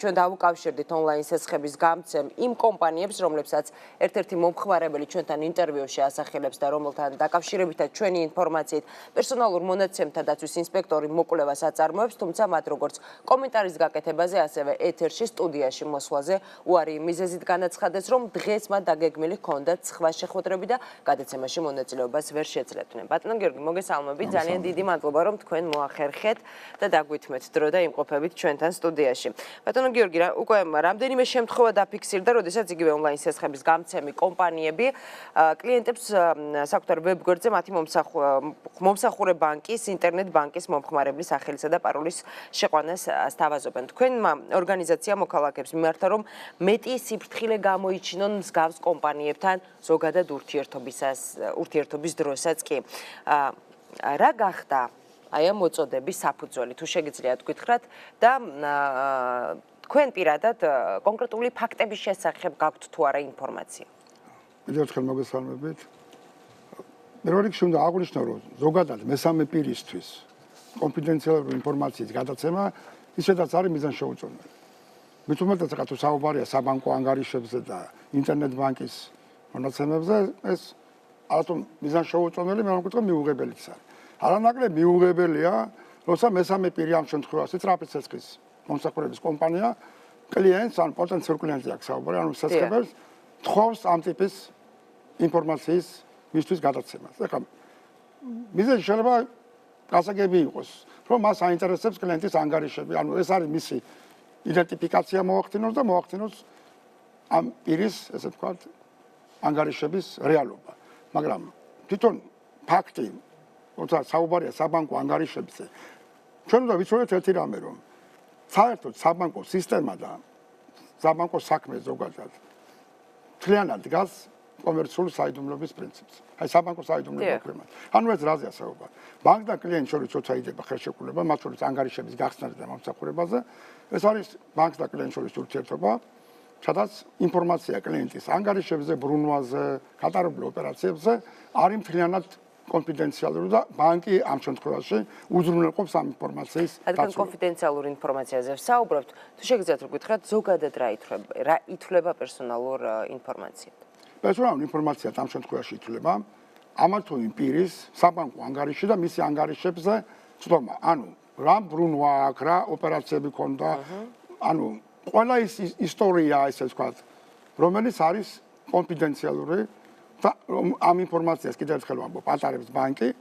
ჩვენ დავუკავშირდით ონლაინ სესხების გამცემ იმ კომპანიებს კომპანიებს, რომლებსაც ერთ-ერთი მომხმარებელი ჩვენთან ინტერვიუში ასახელებს და რომელთან დაკავშირებითაც ჩვენი ინფორმაციით პერსონალურ მონაცემთა დაცვის ინსპექტორი მოკვლევას აწარმოებს, თუმცა მათ როგორც კომენტარის გაკეთებაზე, ასევე ეთერში სტუდიაში მოსვლაზე უარი მიზეზით განაცხადეს, რომ დღეს მათ დაგეგმილი ჰქონდათ სხვა შეხვედრები და გადაცემაში მონაწილეობას ვერ შეძლებდნენ. ბატონო გიორგი, მოგესალმებით, ძალიან დიდი მადლობა, რომ თქვენ მოახერხეთ და დაგვითმეთ დრო და იმყოფებით ჩვენთან სტუდიაში. ბატონო გიორგი, უკვე რამდენიმე შემთხვევა დაფიქსირდა, როდესაც იგივე ონლაინ სესხების გამცემი კომპანიები კლიენტებს საკუთარ ვებგვერდზე მათი მომსახურე ბანკის, ინტერნეტ ბანკის მომხმარებლის სახელისა და პაროლის შეყვანას სთავაზობენ. თქვენმა ორგანიზაცია მოქალაქეებს მიმართა, რომ მეტი სიფრთხილე გამოიჩინონ მსგავს კომპანიებთან ზოგადად ურთიერთობის დროსაც კი. რა გახდა აი ამ მოწოდების საფუძველი, თუ შეგიძლიათ გითხრათ და თქვენ პირადად კონკრეტული ფაქტების შესახებ გაქვთ თუ არა ინფორმაცია? კიდევ ერთხელ მოგესალმებით. პირველ რიგში უნდა აღვნიშნო, რომ ზოგადად მესამე პირისთვის კონფიდენციალური ინფორმაციის გადაცემა ისედაც არის მიზანშეუწონებელი. მით უმეტეს თუ საუბარია საბანკო ანგარიშებზე და ინტერნეტ ბანკის მონაცემებზე, ეს არათუ მიზანშეუწონებელი, მე ვამბობ, მიუღებელიც არის. არანაკლებ მიუღებელია, როცა მესამე პირი ამ შემთხვევაში სწრაფის სესხის მომსახურების კომპანია კლიენტს ან პოტენციურ კლიენტზე აქვს საუბარი, ანუ სესხებელს თხოვს ამ ტიპის ინფორმაციის მისთვის გადაცემას. ეხლა მიზეზი შეიძლება გასაგები იყოს, რომ მას აინტერესებს კლიენტის ანგარიშები, ანუ ეს არის მისი იდენტიფიკაცია მოახდინოს და მოახდინოს ამ პირის, ესე ვთქვათ, ანგარიშების რეალობა. მაგრამ თვითონ ფაქტი, როცა საუბარია საბანკო ანგარიშებზე, ჩვენ უნდა ვიცოდეთ ერთი რამე, რომ საერთოდ საბანკო სისტემა და საბანკო საქმე ზოგადად მთლიანად დგას კომერციული საიდუმლოების პრინციპს. აი საბანკო საიდუმლოების პრინციპს. ანუ ეს რაზეა საუბარი? ბანკ და კლიენტ შორის როცა იდება ხელშეკრულება, მათ შორის ანგარიშების გახსნაზე და მომსახურებაზე, ეს არის ბანკ და კლიენტ შორის ურთიერთობა, სადაც ინფორმაცია კლიენტის ანგარიშებზე, ბრუნვაზე, გატარებულ ოპერაციებზე არის მთლიანად კონფიდენციალური და ბანკი ამ შემთხვევაში უზრუნველყოფს ამ ინფორმაციის დაცვას. რადგან კონფიდენციალურ ინფორმაციაზე ვსაუბრობთ, თუ შეგიძლიათ რომ გითხრათ, ზოგადად რა ითვლება პერსონალურ ინფორმაციად? პერსონალურ ინფორმაციად ამ შემთხვევაში ითვლება ამა თუ იმ პირის საბანკო ანგარიში და მისი ანგარიშებზე ცდომა. ანუ რა ბრუნვა აქვს, რა ოპერაციები ქონდა, ანუ ყველა ის ისტორია, ესე ვთქვათ, რომელიც არის კონფიდენციალური და ამ ინფორმაციას კიდევ ერთხელ ვამბობ, ატარებს ბანკი,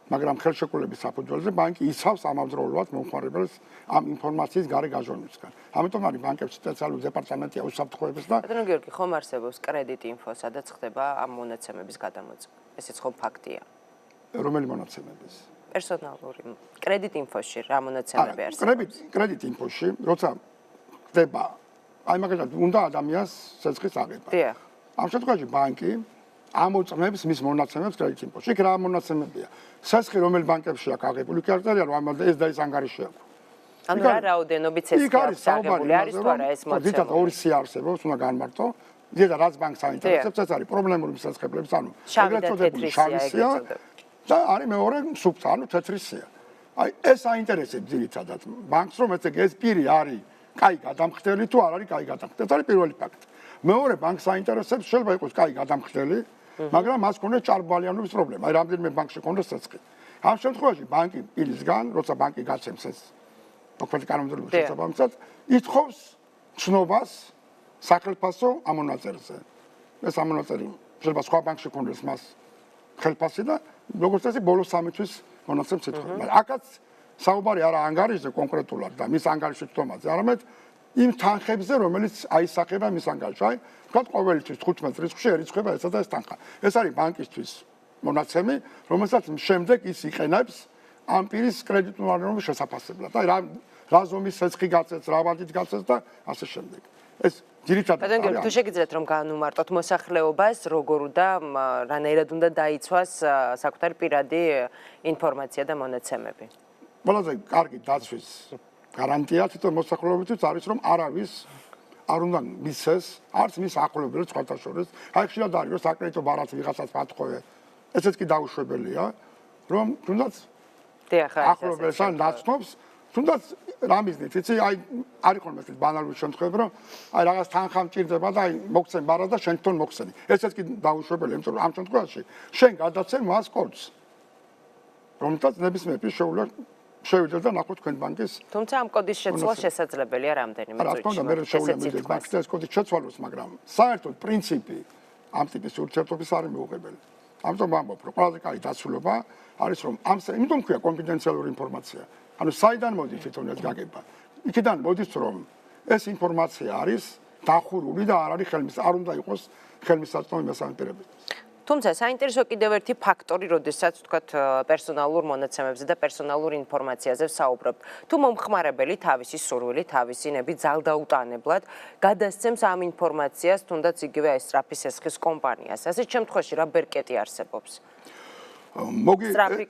მაგრამ ხელშეკრულების საფუძველზე ბანკი იცავს ამავდროულად მომხმარებელს ამ ინფორმაციის გარე გაჟონვისგან. ამიტომ არის ბანკებში სპეციალური დეპარტამენტი უსაფრთხოების და ბატონო გიორგი, ხომ არსებობს კრედიტ ინფო, სადაც ხდება ამ მონაცემების გადამოწმება? ესეც ხომ ფაქტია? რომელი მონაცემების? პერსონალური კრედიტ ინფოში რა მონაცემები არსებობს? კრედიტ ინფოში, როცა ხდება, აი მაგალითად, უნდა ადამიანს სესხის აღება. დიახ. ამ შემთხვევაში ბანკი ამოწმებს მის მონაცემებს კრედიტ ინფოში. იქ რა მონაცემებია? სესხი რომელ ბანკებში აქვს აღებული, კი არ წერია, რომ ამაზე ეს და ეს ანგარიში აქვს. ანუ რა რაოდენობით სესხი აქვს აღებული, არის თუ არა ეს მოცემული? ზოგადად ორი სია არსებობს, უნდა განმარტო. ზედა რაც ბანკს აინტერესებს, ეს არის პრობლემური სესხებლების, ანუ შავი და თეთრი სია და არის მეორე სუფთა, ანუ თეთრი სია. აი ეს აინტერესებს ძირითადად ბანკს, რომ ეს პირი არის კაი გადამხდელი თუ არ არის კაი გადამხდელი. ეს არის პირველი ფაქტი. მეორე ბანკს აინტერესებს, შეიძლება იყოს კაი გადამხდელი, მაგრამ მას ქონდეს ჭარბვალიანობის პრობლემა. აი რამდენიმე ბანკში ქონდეს სესხი. ამ შემთხვევაში ბანკი პირისგან, როცა ბანკი გაცემს ეს მოქმედი კანონმდებლობის შესაბამისად, ითხოვს ცნობას სახელფასო ამონაწერზე. ეს ამონაწერი შეიძლება სხვა ბანკში ქონდეს მას ხელფასი და როგორც წესი ბოლოს 3 თვის მონაცემს ითხოვს. მაგრამ აქაც საუბარი არა ანგარიშზე კონკრეტულად და მის ანგარიშის თომაზე, არამედ იმ თანხებზე, რომელიც აისახება მის ანგარიშში. აი, ვთქვათ, ყოველთვის 15 რიცხვში ერიცხება ესა და ეს თანხა. ეს არის ბანკისთვის მონაცემი, რომელსაც შემდეგ ის იყენებს ამ პირის კრედიტულობის შესაფასებლად. აი, რა ზომის სესხი გაწევს, რა ვადით გაწევს და ასე შემდეგ. ეს ძირითადად ბატონო გიორგი, თუ შეგიძლიათ რომ განუმარტოთ მოსახლეობას, როგორ და რანაირად უნდა დაიცვას საკუთარი პირადი ინფორმაცია და მონაცემები? ყველაზე კარგი დაცვის გარანტია თვითონ მოსახლეობისთვის არის, რომ არავის არ უნდა მისცეს, არც მის ახლობელს სხვათა შორის. აი ხშირად არის, რომ საკრედიტო ბარათი ვიღაცას პატხოვე. ესეც კი დაუშვებელია, რომ თუნდაც ახლობელს ან ნაცნობს თუნდაც რა მიზნით, იცი, აი არის ხოლმე ეს ბანალური შემთხვევები, რომ აი რაღაც თანხა მჭირდება და აი მოგცემ ბარა და შენ თვითონ მოგცემი. ესეც კი დაუშვებელია, იმიტომ რომ ამ შემთხვევაში შენ გადაცემ მას კოდს. რომელთაც ნებისმიერ შეუძლია შევიდეს და ნახოთ თქვენ ბანკის. თუმცა ამ კოდის შეცვლა შესაძლებელია რამდენიმე წუთში. რა თქმა უნდა, მე შეუძლია ბანკის ეს კოდი შეცვალოს, მაგრამ საერთოდ პრინციპი ამ ტიპის ურთიერთობის არის მიუღებელი. ამიტომ ვამბობ, რომ ყველაზე კარგი დაცულობა არის რომ იმიტომ ქვია კონფიდენციალური ინფორმაცია. ანუ საიდან მოდის თვითონ ეს გაგება? იქიდან მოდის რომ ეს ინფორმაცია არის დახურული და არ არის არ უნდა იყოს ხელმისაწვდომი მესამეპირები. თუმცა საინტერესო კიდევ ერთი ფაქტორი, როდესაც ვთქვათ პერსონალურ მონაცემებზე და პერსონალურ ინფორმაციაზე ვსაუბრობთ. თუ მომხმარებელი თავისი სურვილი, თავისი ნებით ძალდაუტანებლად გადასცემს ამ ინფორმაციას, თუნდაც იგივე ეს სწრაფი სესხის კომპანიას. ასეთ შემთხვევაში რა ბერკეტი არსებობს? სწრაფი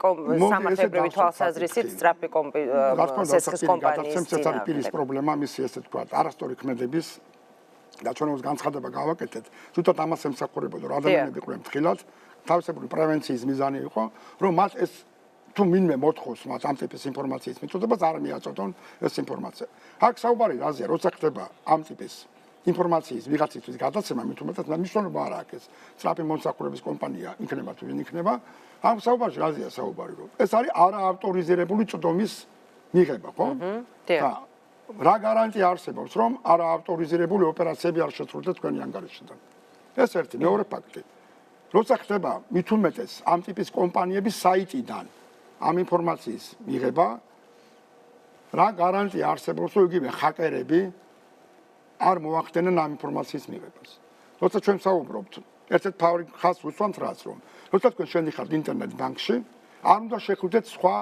სამართლებრივი თვალსაზრისით სწრაფი სესხის კომპანიის წინააღმდეგ. პირის პრობლემა მისი ესე ვთქვათ, არასწორი ქმედების და ჩვენს განცხადება გავაკეთეთ, თვითონ ამას ემსახურებოდა, რომ ადამიანები იყვნენ ფრთხილად, თავისებური პრევენციის მიზანი იყო, რომ მათ ეს თუ ვინმე მოთხოვს მათ ამ ტიპის ინფორმაციის მიწოდებას არ მიაწოდონ ეს ინფორმაცია. აქ საუბარი რაზეა, როცა ხდება ამ ტიპის ინფორმაციის ვიღაცისთვის გადაცემა, მით უმეტეს მნიშვნელობა არ აქვს ეს სწრაფი მომსახურების კომპანია იქნება თუ ვინ იქნება, ამ საუბარში რაზეა საუბარი, რომ ეს არის არაავტორიზირებული წვდომის მიღება, ხო? და რა გარანტია არსებობს, რომ არაავტორიზირებული ოპერაციები არ შეცვლოთ თქვენი ანგარიშიდან? ეს ერთი, მეორე ფაქტი. როცა ხდება მით უმეტეს ამ ტიპის კომპანიების საიტიდან ამ ინფორმაციის მიღება, რა გარანტია არსებობს, რომ იგივე ჰაკერები არ მოახდენენ ამ ინფორმაციის მიღებას. როცა ჩვენ ვსაუბრობთ, ერთ-ერთ ფავრი ხაზს უსვამთ რაც რომ, როცა თქვენ შედიხართ ინტერნეტ ბანკში, არ უნდა შეხვიდეთ სხვა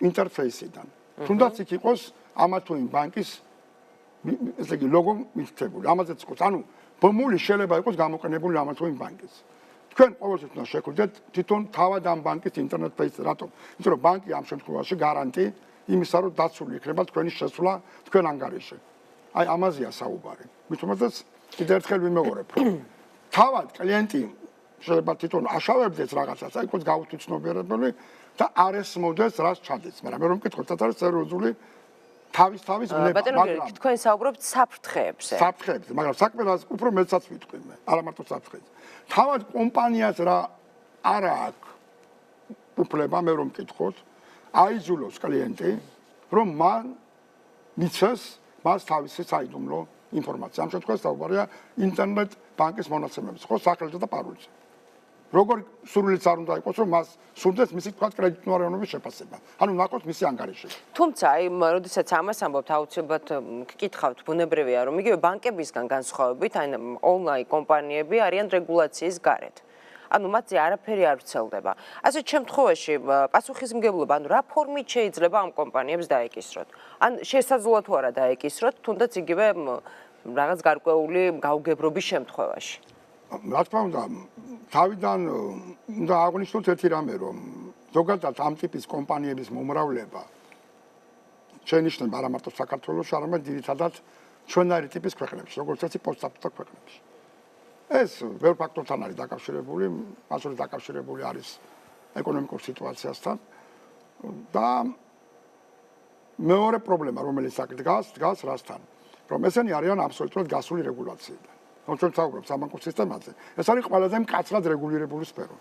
ინტერფეისიდან. თუნდაც იქ იყოს ამა თუ იმ ბანკის ესე იგი ლოგო მითითებული. ამაზეც იყოს, ანუ ბმული შეიძლება იყოს გამოყენებული ამა თუ იმ ბანკის. თქვენ ყოველთვის უნდა შეხვიდეთ თვითონ თავად ამ ბანკის ინტერნეტ ფეისზე, რატომ? იმიტომ რომ ბანკი ამ შემთხვევაში გარანტი იმისა, რომ დაცული იქნება თქვენი შესვლა თქვენ ანგარიში. აი ამაზეა საუბარი. მით უმეტეს კიდევ ერთხელ ვიმეორებ, რომ თავად კლიენტი შეიძლება თვითონ აშავებდეს რაღაცას, აი იყოს გაუთუცნობიერებელი და არ ესმოდეს რაც ჩადის. მაგრამ მე რომ მკითხოთ, რაც არის სერიოზული თავის ნება, მაგრამ თქვენ საუბრობთ საფრთხეებზე. საფრთხეებზე, მაგრამ საქმე უფრო მეცაც ვიტყვი მე, არა მარტო საფრთხეებზე. თავად კომპანიას რა არ აქვს უფლება მე რომ მკითხოთ, აიძულოს კლიენტი, რომ მან მიცეს მას თავისი საიდუმლო ინფორმაცია. ამ შემთხვევაში საუბარია ინტერნეტ ბანკის მონაცემებზე, ხო, სახელზე და პაროლზე. როგორ სურვილიც არ უნდა იყოს, რომ მას სურდეს მისი თქვა კრედიტნოარიანობის შეფასება. ანუ ნახოთ მისი ანგარიში. თუმცა, აი, როდესაც ამას ამბობთ, აუცილებლად გკითხავთ, ბუნებრივია, რომ იგივე ბანკებისგან განსხვავებით, აი, ონლაინ კომპანიები არიან რეგულაციის გარეთ. ანუ მათზე არაფერი არ ვრცელდება. ასეთ შემთხვევაში პასუხისმგებლობა, ანუ რა ფორმით შეიძლება ამ კომპანიებს დაეკისროთ? ან შესაძლოა თუ არა დაეკისროთ, თუნდაც იგივე რაღაც გარკვეული გაუგებრობის შემთხვევაში. რა თქმა უნდა, თავიდან უნდა აღვნიშნოთ ერთი რამე, რომ ზოგადად ამ ტიპის კომპანიების მომრავლება შენიშნება არა მარტო საქართველოში, არამედ ძირითადად ჩვენაირი ტიპის ქვეყნებში, როგორც წესი პოსტსტატუსტო ქვეყნებში. ეს ბევრ ფაქტორთან არის დაკავშირებული, მასშტაბით დაკავშირებული არის ეკონომიკურ სიტუაციასთან და მეორე პრობლემა, რომელიც აქ დგას რასთან, რომ ესენი არიან აბსოლუტურად გასული რეგულაციიდან. ჩვენ საუბრობთ საბანკო სისტემაზე. ეს არის ყველაზე მკაცრად რეგულირებული სფერო.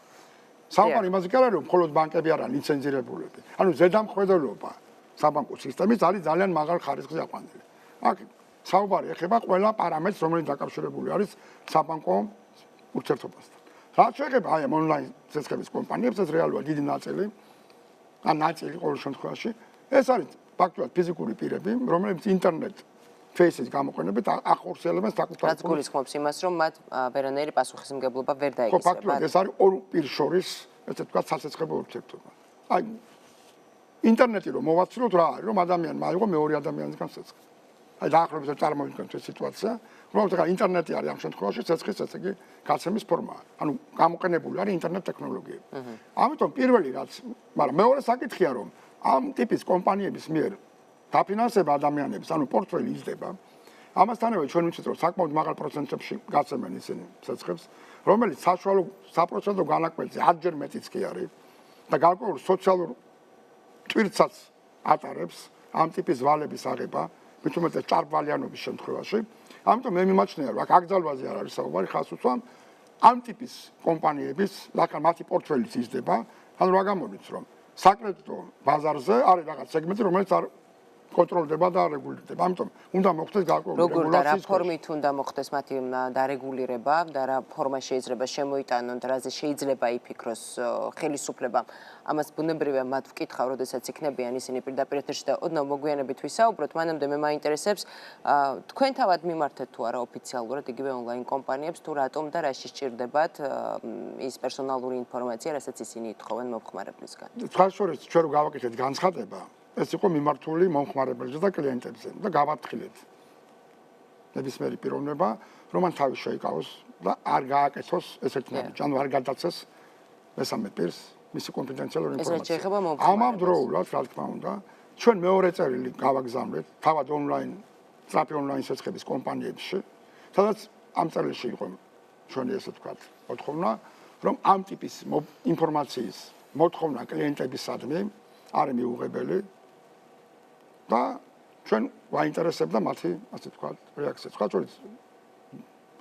საუბარი იმაზე კი არა, რომ მხოლოდ ბანკები არიან ლიცენზირებულები. ანუ ზედამხედველობა საბანკო სისტემის არის ძალიან მაღალ ხარისხზე აყვანილი. აქ საუბარი ეხება ყველა პარამეტრს, რომელიც დაკავშირებული არის საბანკო ურთიერთობასთან. რაც შეეხება აი ამ ონლაინ სესხების კომპანიებს, ეს რეალურად დიდი ნაწილი, ან ნაწილი ყოველ შემთხვევაში, ეს არის ფაქტობრივად ფიზიკური პირები, რომლებიც ინტერნეტ ფეისის გამოყენებით ახორციელებენ საკუთარ რაც გულისხმობს იმას, რომ მათ ვერანაირი პასუხისმგებლობა ვერ დაეკისრება. ხო, ფაქტობრივად ეს არის ორ პირს შორის, ესე ვთქვათ, სასეცხებო ურთიერთობა. აი ინტერნეტი რომ მოვაცილოთ რა არის, რომ ადამიანმა აიღო მეორე ადამიანისგან სესხი. აი დაახლოებით წარმოვიდგინოთ ეს სიტუაცია, რომ თქვა ინტერნეტი არის ამ შემთხვევაში სესხის ესე იგი გაცემის ფორმა. ანუ გამოყენებული არის ინტერნეტ ტექნოლოგიები. ამიტომ პირველი რაც, მაგრამ მეორე საკითხია, რომ ამ ტიპის კომპანიების მიერ დაფინანსება ადამიანების, ანუ პორტფელი იზრდება. ამასთანავე ჩვენ ვიცით, რომ საკმაოდ მაღალ პროცენტებში გაცემენ ისინი სესხებს, რომელიც საშუალო საპროცენტო განაკვეთზე 10-ჯერ მეტიც კი არის და გარკვეულ სოციალურ ტვირთსაც ატარებს ამ ტიპის ვალების აღება, მით უმეტეს ჭარბვალიანობის შემთხვევაში. ამიტომ მე მიმაჩნია, რომ აქ აკრძალვაზე არ არის საუბარი, ხას უსვამ ამ ტიპის კომპანიების, რადგან მათი პორტფელიც იზრდება, ანუ რა გამოდის, რომ საკრედიტო ბაზარზე არის რაღაც სეგმენტი, რომელიც არ კონტროლდება და რეგულირდება. ამიტომ უნდა მოხდეს გარკვეული როგორ და რა რეგულაციის ფორმით უნდა მოხდეს მათი დარეგულირება და რა ფორმა შეიძლება შემოიტანონ და რაზე შეიძლება იფიქროს ხელისუფლებამ. ამას ბუნებრივია მათ ვკითხავ, როდესაც იქნებიან ისინი პირდაპირ ეთერში და ოდნავ მოგვიანებით ვისაუბროთ. მანამდე მე მაინტერესებს თქვენ თავად მიმართეთ თუ არა ოფიციალურად იგივე ონლაინ კომპანიებს თუ რატომ და რაში სჭირდებათ ის პერსონალური ინფორმაცია, რასაც ისინი ითხოვენ მომხმარებლისგან. სხვათა შორის ჩვენ რო გავაკეთეთ განცხადება, ეს იყო მიმართული მომხმარებელზე და კლიენტებზე და გავაფრთხილეთ ნებისმიერი პიროვნება, რომ მან თავი შეიკავოს და არ გააკეთოს ესეთი ნაბიჯი, ანუ არ გადაცეს მესამე პირს მისი კონფიდენციალური ინფორმაცია. ამავდროულად, რა თქმა უნდა, ჩვენ მეორე წერილი გავაგზავნეთ თავად ონლაინ, სწრაფი ონლაინ სეცხების კომპანიებში, სადაც ამ წერილში იყო ჩვენი ესე ვთქვათ, მოთხოვნა, რომ ამ ტიპის ინფორმაციის მოთხოვნა კლიენტებისადმი არის მიუღებელი და ჩვენ ვაინტერესებდა მათი, ასე ვთქვათ, რეაქცია. სხვა შორის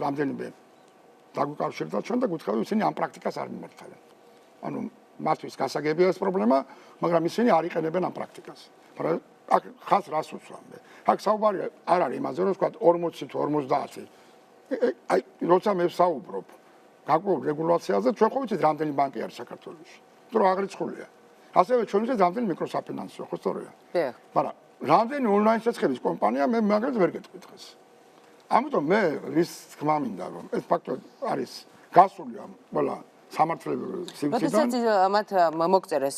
რამდენიმე დაგვიკავშირდა ჩვენ და გვითხარით, ისინი ამ პრაქტიკას არ მიმართავენ. ანუ მათთვის გასაგებია ეს პრობლემა, მაგრამ ისინი არ იყენებენ ამ პრაქტიკას. მაგრამ აქ ხას რას უსვამ მე? აქ საუბარი არ არის იმაზე, რომ ვთქვათ 40 თუ 50. აი, როცა მე ვსაუბრობ გარკვეულ რეგულაციაზე, ჩვენ ხო ვიცით რამდენი ბანკი არის საქართველოში. თუ აღრიცხულია. ასევე ჩვენ ვიცით რამდენი მიკროსაფინანსოა, ხო სწორია? დიახ. მაგრამ რამდენი ონლაინ სეცხების კომპანია მე მაგას ვერ გეტყვით. ამიტომ მე რის თქმა მინდა, რომ ეს ფაქტორი არის გასული ამ ყველა სამართლებრივ სივრციდან. მათ მოგწერეს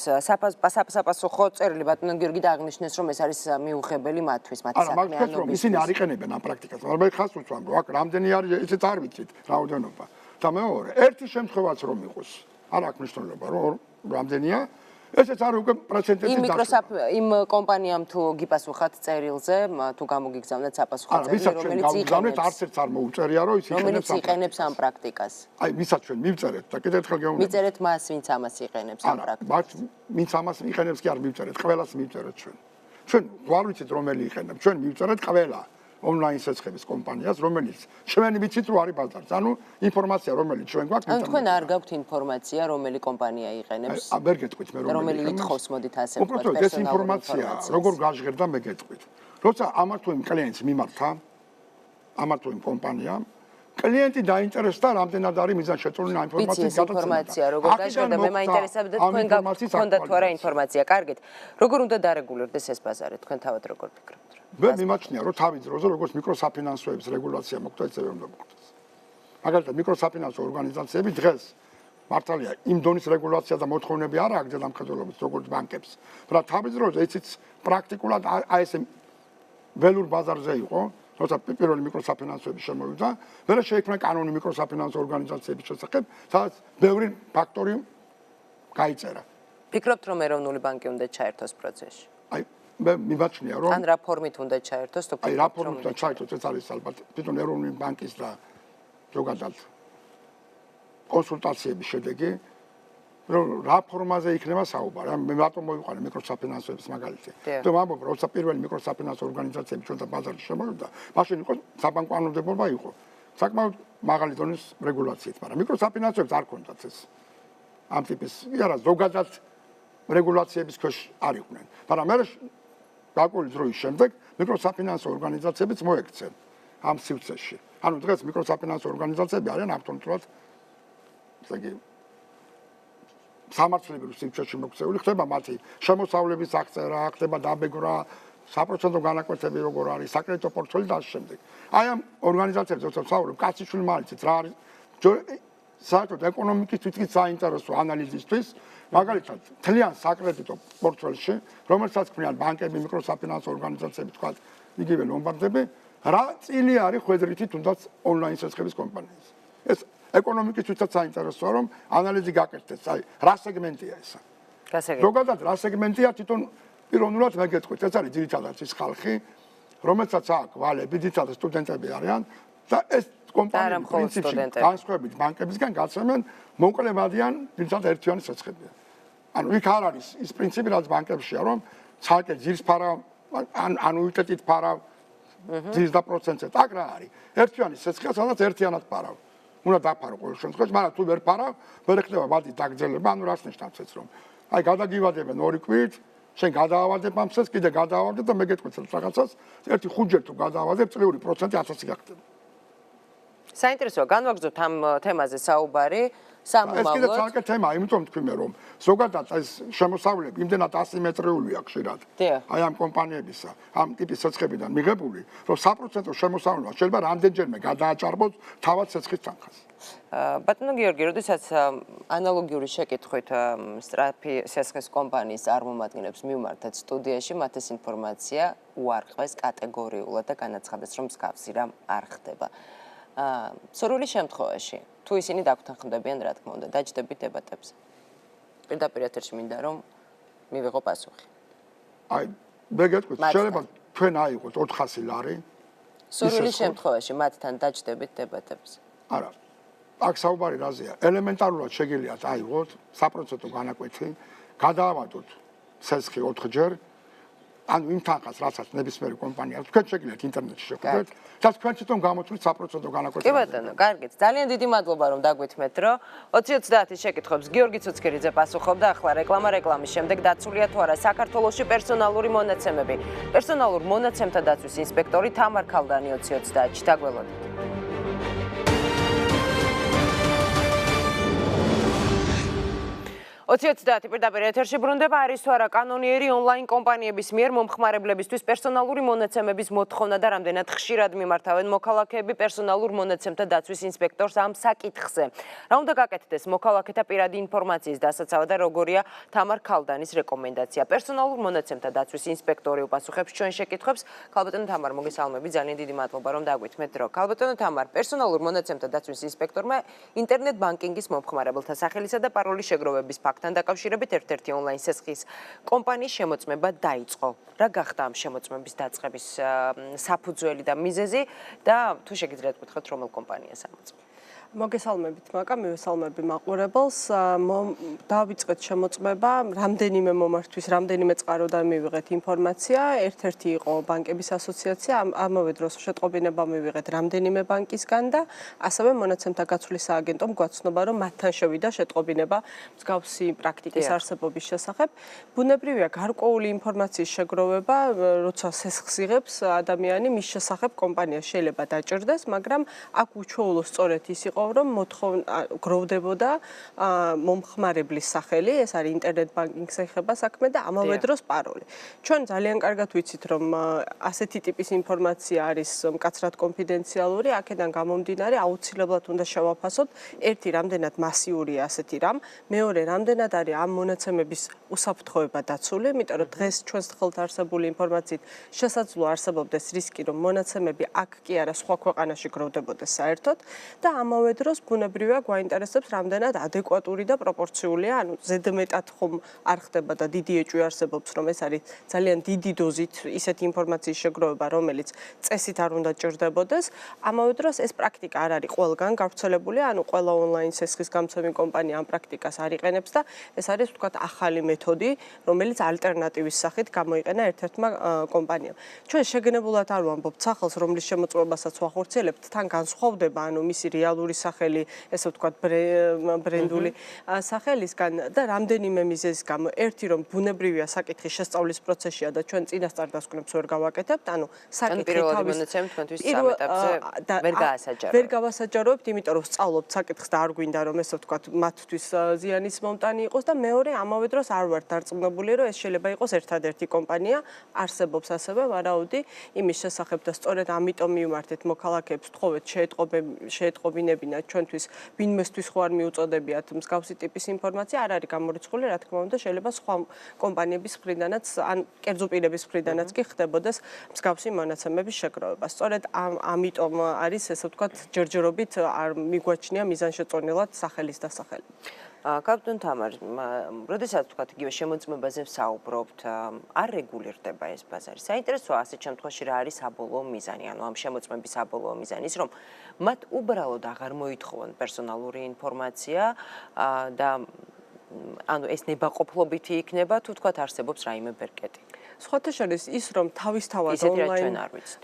საფასუხო წერილი ბატონო გიორგი და აღნიშნეს, რომ ეს არის მიუღებელი მათთვის, მათი საქმიანობის. ისინი არ იყენებენ ამ პრაქტიკას, მაგრამ მე ხას უსვამ, რომ აქ რამდენი არის, ისიც არ ვიცით რაოდენობა. და მეორე, ერთი შემთხვევაც რომ იყოს, არ აქვს მნიშვნელობა, რომ რამდენია ესეც არის უკვე პრეცედენტი დაშლა. იმ კომპანიამ თუ გიპასუხათ წერილზე, თუ გამოგიგზავნეთ საფასუხო წერილი, რომელიც იყენებს, არც ერთს არ მოუწერია, რომ ის იყენებს ამ პრაქტიკას. აი, ვისაც ჩვენ მივწერეთ და კიდევ ერთხელ გეუბნებით. მიწერეთ მას, ვინც ამას იყენებს ამ პრაქტიკას. ვინც ამას იყენებს კი არ მივწერეთ, ყველას მივწერეთ ჩვენ. ჩვენ ვარ ვიცით რომელი იყენებს, ჩვენ მივწერეთ ყველა ონლაინ სეცხების კომპანიას, რომელიც ჩვენ ვიცით რომ არის ბაზარზე. ანუ ინფორმაცია რომელიც ჩვენ გვაქვს, ანუ თქვენ არ გაქვთ ინფორმაცია რომელი კომპანია იყენებს? ვერ გეტყვით მე რომელი ითხოვს, მოდით ასე ვთქვათ, პერსონალური ეს ინფორმაცია როგორ გაჟღერდა მე გეტყვით. როცა ამარ თუ იმ კლიენტს მიმართა, ამარ თუ იმ კომპანიამ, კლიენტი დაინტერესდა რამდენად არის მიზანშეწონილი ინფორმაციის გადაცემა. როგორ გაჟღერდა მე მაინტერესებდა თქვენ გქონდათ თუ არა ინფორმაცია. კარგით. როგორ უნდა დარეგულირდეს ეს ბაზარი? თქვენ თავად როგორ ფიქრობთ? მე მიმაჩნია რომ თავის დროზე როგორც მიკროსაფინანსოების რეგულაცია მოხდა ისევე უნდა მოხდეს. მაგალითად მიკროსაფინანსო ორგანიზაციები დღეს მართალია იმ დონის რეგულაცია და მოთხოვნები არ აქვს დამხმარებლობის როგორც ბანკებს. მაგრამ თავის დროზე ისიც პრაქტიკულად აი ეს ველურ ბაზარზე იყო, როცა პირველი მიკროსაფინანსოები შემოვიდა, მერე შეიქმნა კანონი მიკროსაფინანსო ორგანიზაციების შესახებ, სადაც ბევრი ფაქტორი გაიწერა. ფიქრობთ რომ ეროვნული ბანკი უნდა ჩაერთოს პროცესში? აი მე მიმაჩნია რომ ან რა ფორმით უნდა ჩაერთოს თუ აი რა ფორმით უნდა ჩაერთოს ეს არის ალბათ თვითონ ეროვნული ბანკის და ზოგადად კონსულტაციების შედეგი რომ რა ფორმაზე იქნება საუბარი. მე რატომ მოვიყვანე მიკროსაფინანსოების მაგალითი. და ვამბობ, როცა პირველი მიკროსაფინანსო ორგანიზაციები ჩვენთან ბაზარში შემოვიდა, მაშინ იყო საბანკო კანონმდებლობა იყო. საკმაოდ მაღალი დონის რეგულაციით, მაგრამ მიკროსაფინანსოებს არ ქონდათ ეს ამ ტიპის, არა, ზოგადად რეგულაციების ქვეშ არ იყვნენ. მაგრამ მე გარკვეული დროის შემდეგ მიკროსაფინანსო ორგანიზაციებიც მოექცნენ ამ სივრცეში. ანუ დღეს მიკროსაფინანსო ორგანიზაციები არიან აბსოლუტურად ესე იგი სამართლებრივ სივრცეში მოქცეული, ხდება მათი შემოსავლების აღწერა, ხდება დაბეგრა, საპროცენტო განაკვეთები როგორ არის, საკრედიტო პორტფელი და ასე შემდეგ. აი ამ ორგანიზაციებს როცა ვსაუბრობ, კაცი-შვილი მარიცით რა არის საერთოდ ეკონომიკის თვითონ საინტერესო ანალიზისთვის, მაგალითად, თლიან საკრედიტო პორტფელში, რომელსაც ქმნიან ბანკები, მიკროსაფინანსო ორგანიზაციები, თქვა, იგივე ლომბარდები, რა წილი არის ხვედრითი თუნდაც ონლაინ სეცხების კომპანიას. ეს ეკონომიკის თვითონ საინტერესოა, რომ ანალიზი გაკეთდეს, აი, რა სეგმენტია ესა. ზოგადად რა სეგმენტია თვითონ პიროვნულად მე გეტყვით, ეს არის ძირითადად ის ხალხი, რომელსაც აქვს ვალები, ძირითადად სტუდენტები არიან და ეს კომპანიები პრინციპში განსხვავებით ბანკებისგან გაცემენ მოკლევადიან ძირითადად ერთიანი სეცხებია. ანუ იქ არ არის ის პრინციპი, რაც ბანკებშია, რომ ცალკე ძირს ფარავ, ან ანუიტეტით ფარავ, ძირს და პროცენტზე. აქ რა არის? ერთიანი სეცხია, სადაც ერთიანად ფარავ. უნდა დაფარო ყოველ შემთხვევაში, მაგრამ თუ ვერ ფარავ, ვერ ხდება ვადი დაგძელება, ანუ რას ნიშნავს ეს რომ? აი გადაგივადებენ 2 კვირით, შენ გადაავადებ ამ სეს, კიდე გადაავადებ და მე გეტყვით რაღაცას, ერთი 5ჯერ თუ გადაავადებ, წლიური პროცენტი 1000-ი გახდება. საინტერესოა, განვაგრძობთ ამ თემაზე საუბარი. ეს კიდე ცალკე თემაა, იმიტომ თქვი მე რომ ზოგადად ეს შემოსავლები იმდენად ასიმეტრიულია ხშირად. აი ამ კომპანიებისა, ამ ტიპის სეცხებიდან მიღებული, რომ საპროცენტო შემოსავლება შეიძლება რამდენჯერმე გადააჭარბოს თავად სეცხის თანხას. ბატონო გიორგი, როდესაც ანალოგიური შეკითხვით სწრაფი სესხის კომპანიის წარმომადგენლებს მივმართეთ სტუდიაში, მათ ეს ინფორმაცია უარყვეს კატეგორიულად და განაცხადეს, რომ მსგავსი რამ არ ხდება. სრული შემთხვევაში, თუ ისინი დაგვთანხმდებიან, რა თქმა უნდა, დაჯდებით დებატებზე. პირდაპირ ეთერში მინდა რომ მივიღო პასუხი. აი, მე გეტყვით, შეიძლება თქვენ აიღოთ 400 ლარი. სრული შემთხვევაში მათთან დაჯდებით დებატებზე. არა. აქ საუბარი რაზეა? ელემენტარულად შეგიძლიათ აიღოთ საპროცენტო განაკვეთი, გადაავადოთ სესხი 4ჯერ. ანუ იმ თანხას, რასაც ნებისმიერი კომპანია აქვს, თქვენ შეგიძლიათ ინტერნეტში შეხვდეთ და თქვენ თვითონ გამოთვლით საპროცენტო განაკვეთი. კი ბატონო, კარგით. ძალიან დიდი მადლობა რომ დაგვითმეთ, რომ 20-30-ის შეკითხვებს გიორგი ცუცქერიძე პასუხობდა. ახლა რეკლამის შემდეგ დაცულია თუ არა საქართველოში პერსონალური მონაცემები. პერსონალურ მონაცემთა დაცვის ინსპექტორი თამარ ქალდანი 20-30-ში დაგველოდეთ. 20-30 პირდაპირ ეთერში ბრუნდება არის თუ არა კანონიერი ონლაინ კომპანიების მიერ მომხმარებლებისთვის პერსონალური მონაცემების მოთხოვნა და რამდენად ხშირად მიმართავენ მოქალაქეები პერსონალურ მონაცემთა დაცვის ინსპექტორს ამ საკითხზე. რა უნდა გაკეთდეს მოქალაქეთა პირადი ინფორმაციის დასაცავად და როგორია თამარ ქალდანის რეკომენდაცია. პერსონალურ მონაცემთა დაცვის ინსპექტორი უპასუხებს ჩვენ შეკითხვებს. ქალბატონო თამარ, მოგესალმები, ძალიან დიდი მადლობა რომ დაგვითმეთ დრო. ქალბატონო თამარ, პერსონალურ მონაცემთა დაცვის ინსპექტორმა ინტერნეტ ბანკინგის მომხმარებელთა სახელისა და პაროლის შეგროვების ფაქტთან დაკავშირებით ერთ-ერთი ონლაინ სესხის კომპანიის შემოწმება დაიწყო. რა გახდა ამ შემოწმების დაწყების საფუძველი და მიზეზი და თუ შეგიძლიათ გითხრათ რომელ კომპანიას ამოწმება? მოგესალმებით მაკა, მივესალმები მაყურებელს. დავიწყეთ შემოწმება, რამდენიმე მომართვის, რამდენიმე წყაროდან მივიღეთ ინფორმაცია. ერთ-ერთი იყო ბანკების ასოციაცია, ამავე დროს შეტყობინება მივიღეთ რამდენიმე ბანკისგან და ასევე მონაცემთა გაცვლის სააგენტომ გვაცნობა, რომ მათთან შევიდა შეტყობინება მსგავსი პრაქტიკის არსებობის შესახებ. ბუნებრივია გარკვეული ინფორმაციის შეგროვება, როცა სესხს იღებს ადამიანი, მის შესახებ კომპანია შეიძლება დაჭირდეს, მაგრამ აქ უჩვეულო სწორედ ის იყო რომ გროვდებოდა მომხმარებლის სახელი, ეს არის ინტერნეტ ბანკინგს ეხება საქმე და ამავე დროს პაროლი. ჩვენ ძალიან კარგად ვიცით, რომ ასეთი ტიპის ინფორმაცია არის მკაცრად კონფიდენციალური, აქედან გამომდინარე აუცილებლად უნდა შევაფასოთ, ერთი რამდენად მასიურია ასეთი რამ, მეორე რამდენად არის ამ მონაცემების უსაფრთხოება დაცული, იმიტომ რომ დღეს ჩვენს ხელთ არსებული ინფორმაციით შესაძლოა არსებობდეს რისკი, რომ მონაცემები აქ კი არა სხვა ქვეყანაში გროვდებოდეს საერთოდ და ამავე დროს ბუნებრივია გვაინტერესებს რამდენად ადეკვატური და პროპორციულია, ანუ ზედმეტად ხომ არ ხდება და დიდი ეჭვი არსებობს, რომ ეს არის ძალიან დიდი დოზით ისეთი ინფორმაციის შეგროვება, რომელიც წესით არ უნდა ჭირდებოდეს. ამავე დროს ეს პრაქტიკა არ არის ყველგან გავრცელებული, ანუ ყველა ონლაინ სესხის გამცემი კომპანია ამ პრაქტიკას არ იყენებს და ეს არის ვთქვათ ახალი მეთოდი, რომელიც ალტერნატივის სახით გამოიყენა ერთ-ერთმა კომპანიამ. ჩვენ შეგნებულად არ ვამბობთ სახელს, რომლის შემოწმებასაც ვახორციელებთ, თან განსხვავდება, ანუ მისი რეალური სახელი, ესე ვთქვათ, ბრენდული სახელისგან და რამდენიმე მიზეზის გამო. ერთი რომ ბუნებრივია საკითხი შესწავლის პროცესია და ჩვენ წინასწარ დასკვნებს ვერ გავაკეთებთ, ანუ საკითხი თავის ვერ გავასაჯაროებთ, იმიტომ რომ სწავლობთ საკითხს და არ გვინდა რომ ესე ვთქვათ, მათთვის ზიანის მომტანი იყოს და მეორე ამავე დროს არ ვართ დარწმუნებული, რომ ეს შეიძლება იყოს ერთადერთი კომპანია, არსებობს ასევე ვარაუდი იმის შესახებ და სწორედ ამიტომ მივმართეთ მოქალაქეებს, თხოვეთ შეეტყობინებინათ ჩვენთვის ვინმესთვის ხო არ მიუწოდებიათ მსგავსი ტიპის ინფორმაცია, არ არის გამორიცხული, რა თქმა უნდა, შეიძლება სხვა კომპანიების მხრიდანაც, ან კერძო პირების მხრიდანაც კი ხდებოდეს მსგავსი მონაცემების შეგროვება. სწორედ ამიტომ არის, ესე ვთქვათ, ჯერჯერობით არ მიგვაჩნია მიზანშეწონილად სახელის დასახელი. კაპიტან თამარ, როდესაც ვთქვათ, იგივე შემოწმებაზე ვსაუბრობთ, არ რეგულირდება ეს ბაზარი. საინტერესოა ასეთ შემთხვევაში რა არის საბოლოო მიზანი, ანუ ამ შემოწმების საბოლოო მიზანი ის, რომ მათ უბრალოდ აღარ მოითხოვონ პერსონალური ინფორმაცია და ანუ ეს ნებაყოფლობითი იქნება, თუ თქვათ არსებობს რაიმე ბერკეტი. სხვათა შორის ის რომ თავისთავად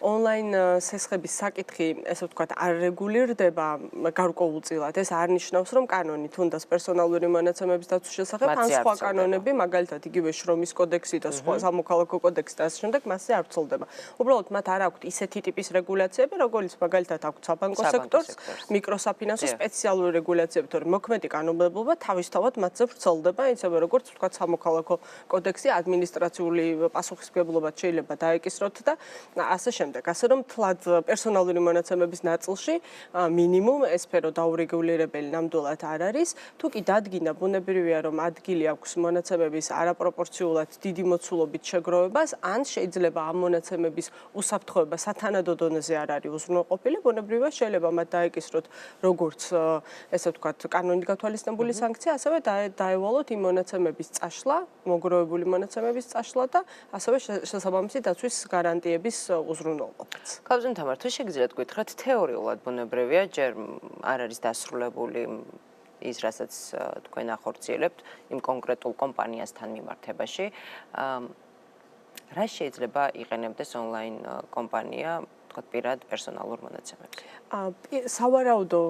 ონლაინ სესხების საკითხი, ესე ვთქვათ, არ რეგულირდება გარკვეულწილად. ეს არ ნიშნავს, რომ კანონი თუნდაც პერსონალური მონაცემების დაცვის შესახებ ან სხვა კანონები, მაგალითად იგივე შრომის კოდექსი და სხვა სამოქალაქო კოდექსი და ასე შემდეგ მასზე არ ვრცელდება. უბრალოდ მათ არ აქვთ ისეთი ტიპის რეგულაციები, როგორც მაგალითად აქვთ საბანკო სექტორს, მიკროსაფინანსო სპეციალური რეგულაციები, თორემ მოქმედი კანონმდებლობა თავისთავად მათზე ვრცელდება, ისევე როგორც ვთქვათ სამოქალაქო კოდექსი, ადმინისტრაციული პასუხისმგებლობა შეიძლება დაეკისროთ და ასე შემდეგ. ასე რომ თლად პერსონალური მონაცემების ნაწილში მინიმუმ ეს სფერო დაურეგულირებელი ნამდვილად არ არის. თუ კი დადგინდა, ბუნებრივია რომ ადგილი აქვს მონაცემების არაპროპორციულად დიდი მოცულობით შეგროვებას, ან შეიძლება ამ მონაცემების უსაფრთხოება სათანადო დონეზე არ არის უზრუნველყოფილი, ბუნებრივია შეიძლება მათ დაეკისროთ როგორც ესე ვთქვათ, კანონით გათვალისწინებული სანქცია, ასევე დაევალოთ იმ მონაცემების წაშლა, მოგროვებული მონაცემების წაშლა და ასევე შესაბამისი დაცვის გარანტიების უზრუნველყოფაც. კალბზენ თამარ, თუ შეგიძლიათ გითხრათ, თეორიულად ბუნებრივია ჯერ არ არის დასრულებული ის, რასაც თქვენ ახორციელებთ იმ კონკრეტულ კომპანიასთან მიმართებაში. რა შეიძლება იყენებდეს ონლაინ კომპანია პირად პერსონალურ მონაცემებს? სავარაუდო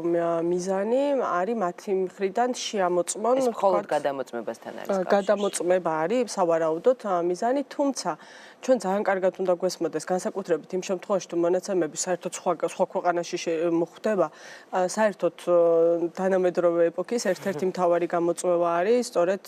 მიზანი არის მათი მხრიდან შეამოწმონ მხოლოდ გადამოწმებასთან არის კავშირი. გადამოწმება არის სავარაუდოდ მიზანი, თუმცა ჩვენ ძალიან კარგად უნდა გვესმოდეს განსაკუთრებით იმ შემთხვევაში, თუ მონაცემები საერთოდ სხვა ქვეყანაში მოხვდება, საერთოდ თანამედროვე ეპოქის ერთ-ერთი მთავარი გამოწვევა არის სწორედ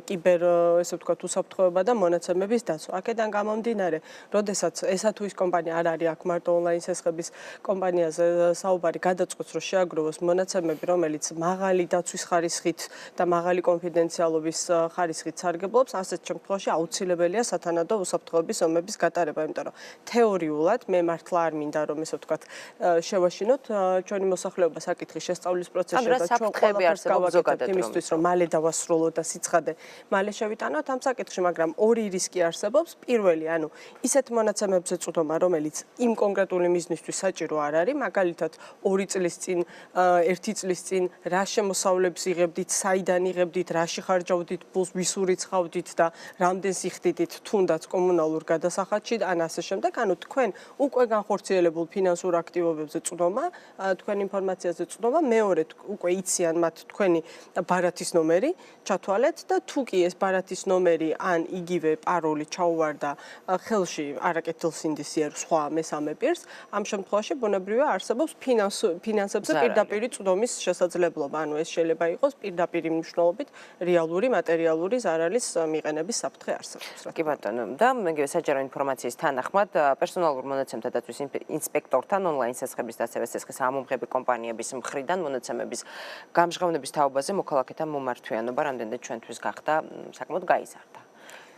კიბერ, ესე ვთქვათ, უსაფრთხოება და მონაცემების დაცვა. აქედან გამომდინარე, როდესაც ესა თუ ის კომპანია არ არის აქ მარტო ონლაინ სესხების კომპანიაზე საუბარი, გადაწყვეტს, რომ შეაგროვოს მონაცემები, რომელიც მაღალი დაცვის ხარისხით და მაღალი კონფიდენციალობის ხარისხით სარგებლობს, ასეთ შემთხვევაში აუცილებელია სათანადო უსაფრთხოების ომების გატარება, იმიტომ რომ თეორიულად მე მართლა არ მინდა რომ ესე ვთქვათ შევაშინოთ ჩვენი მოსახლეობა საკითხის შესწავლის პროცესში და ჩვენ ყველაფერს გავაკეთებთ იმისთვის, რომ მალე დავასრულოთ და სიცხადე მალე შევიტანოთ ამ საკითხში, მაგრამ ორი რისკი არსებობს. პირველი, ანუ ისეთ მონაცემებზე წვდომა, რომელიც იმ კონკრეტული მიზნისთვის საჭირო არ არის, მაგალითად 2 წლის წინ, 1 წლის წინ რა შემოსავლებს იღებდით, საიდან იღებდით, რაში ხარჯავდით ფულს, ვის ურიცხავდით და რამდენს იხდიდით თუნდაც კომუნალურ გადასახადში ან ასე შემდეგ. ანუ თქვენ უკვე განხორციელებულ ფინანსურ აქტივობებზე წვდომა, თქვენ ინფორმაციაზე წვდომა, მეორე უკვე იციან მათ თქვენი ბარათის ნომერი, ჩათვალეთ და თუ კი ეს ბარათის ნომერი ან იგივე პაროლი ჩაუვარდა ხელში არაკეთილ სინდისიერ სხვა მესამე პირს, ამ შემთხვევაში ბუნებრივია არსებობს ფინანსებზე პირდაპირი წვდომის შესაძლებლობა. ანუ ეს შეიძლება იყოს პირდაპირი მნიშვნელობით რეალური მატერიალური ზარალის მიყენების საფრთხე არსებობს. კი ბატონო, და მეგრე საჯარო ინფორმაციის თანახმად პერსონალურ მონაცემთა დაცვის ინსპექტორთან ონლაინ სესხების და ასევე სესხის ამომღები კომპანიების მხრიდან მონაცემების გამჟღავნების თაობაზე მოქალაქეთა მომართვიანობა რამდენად ჩვენთვის გახდა საკმაოდ გაიზარდა.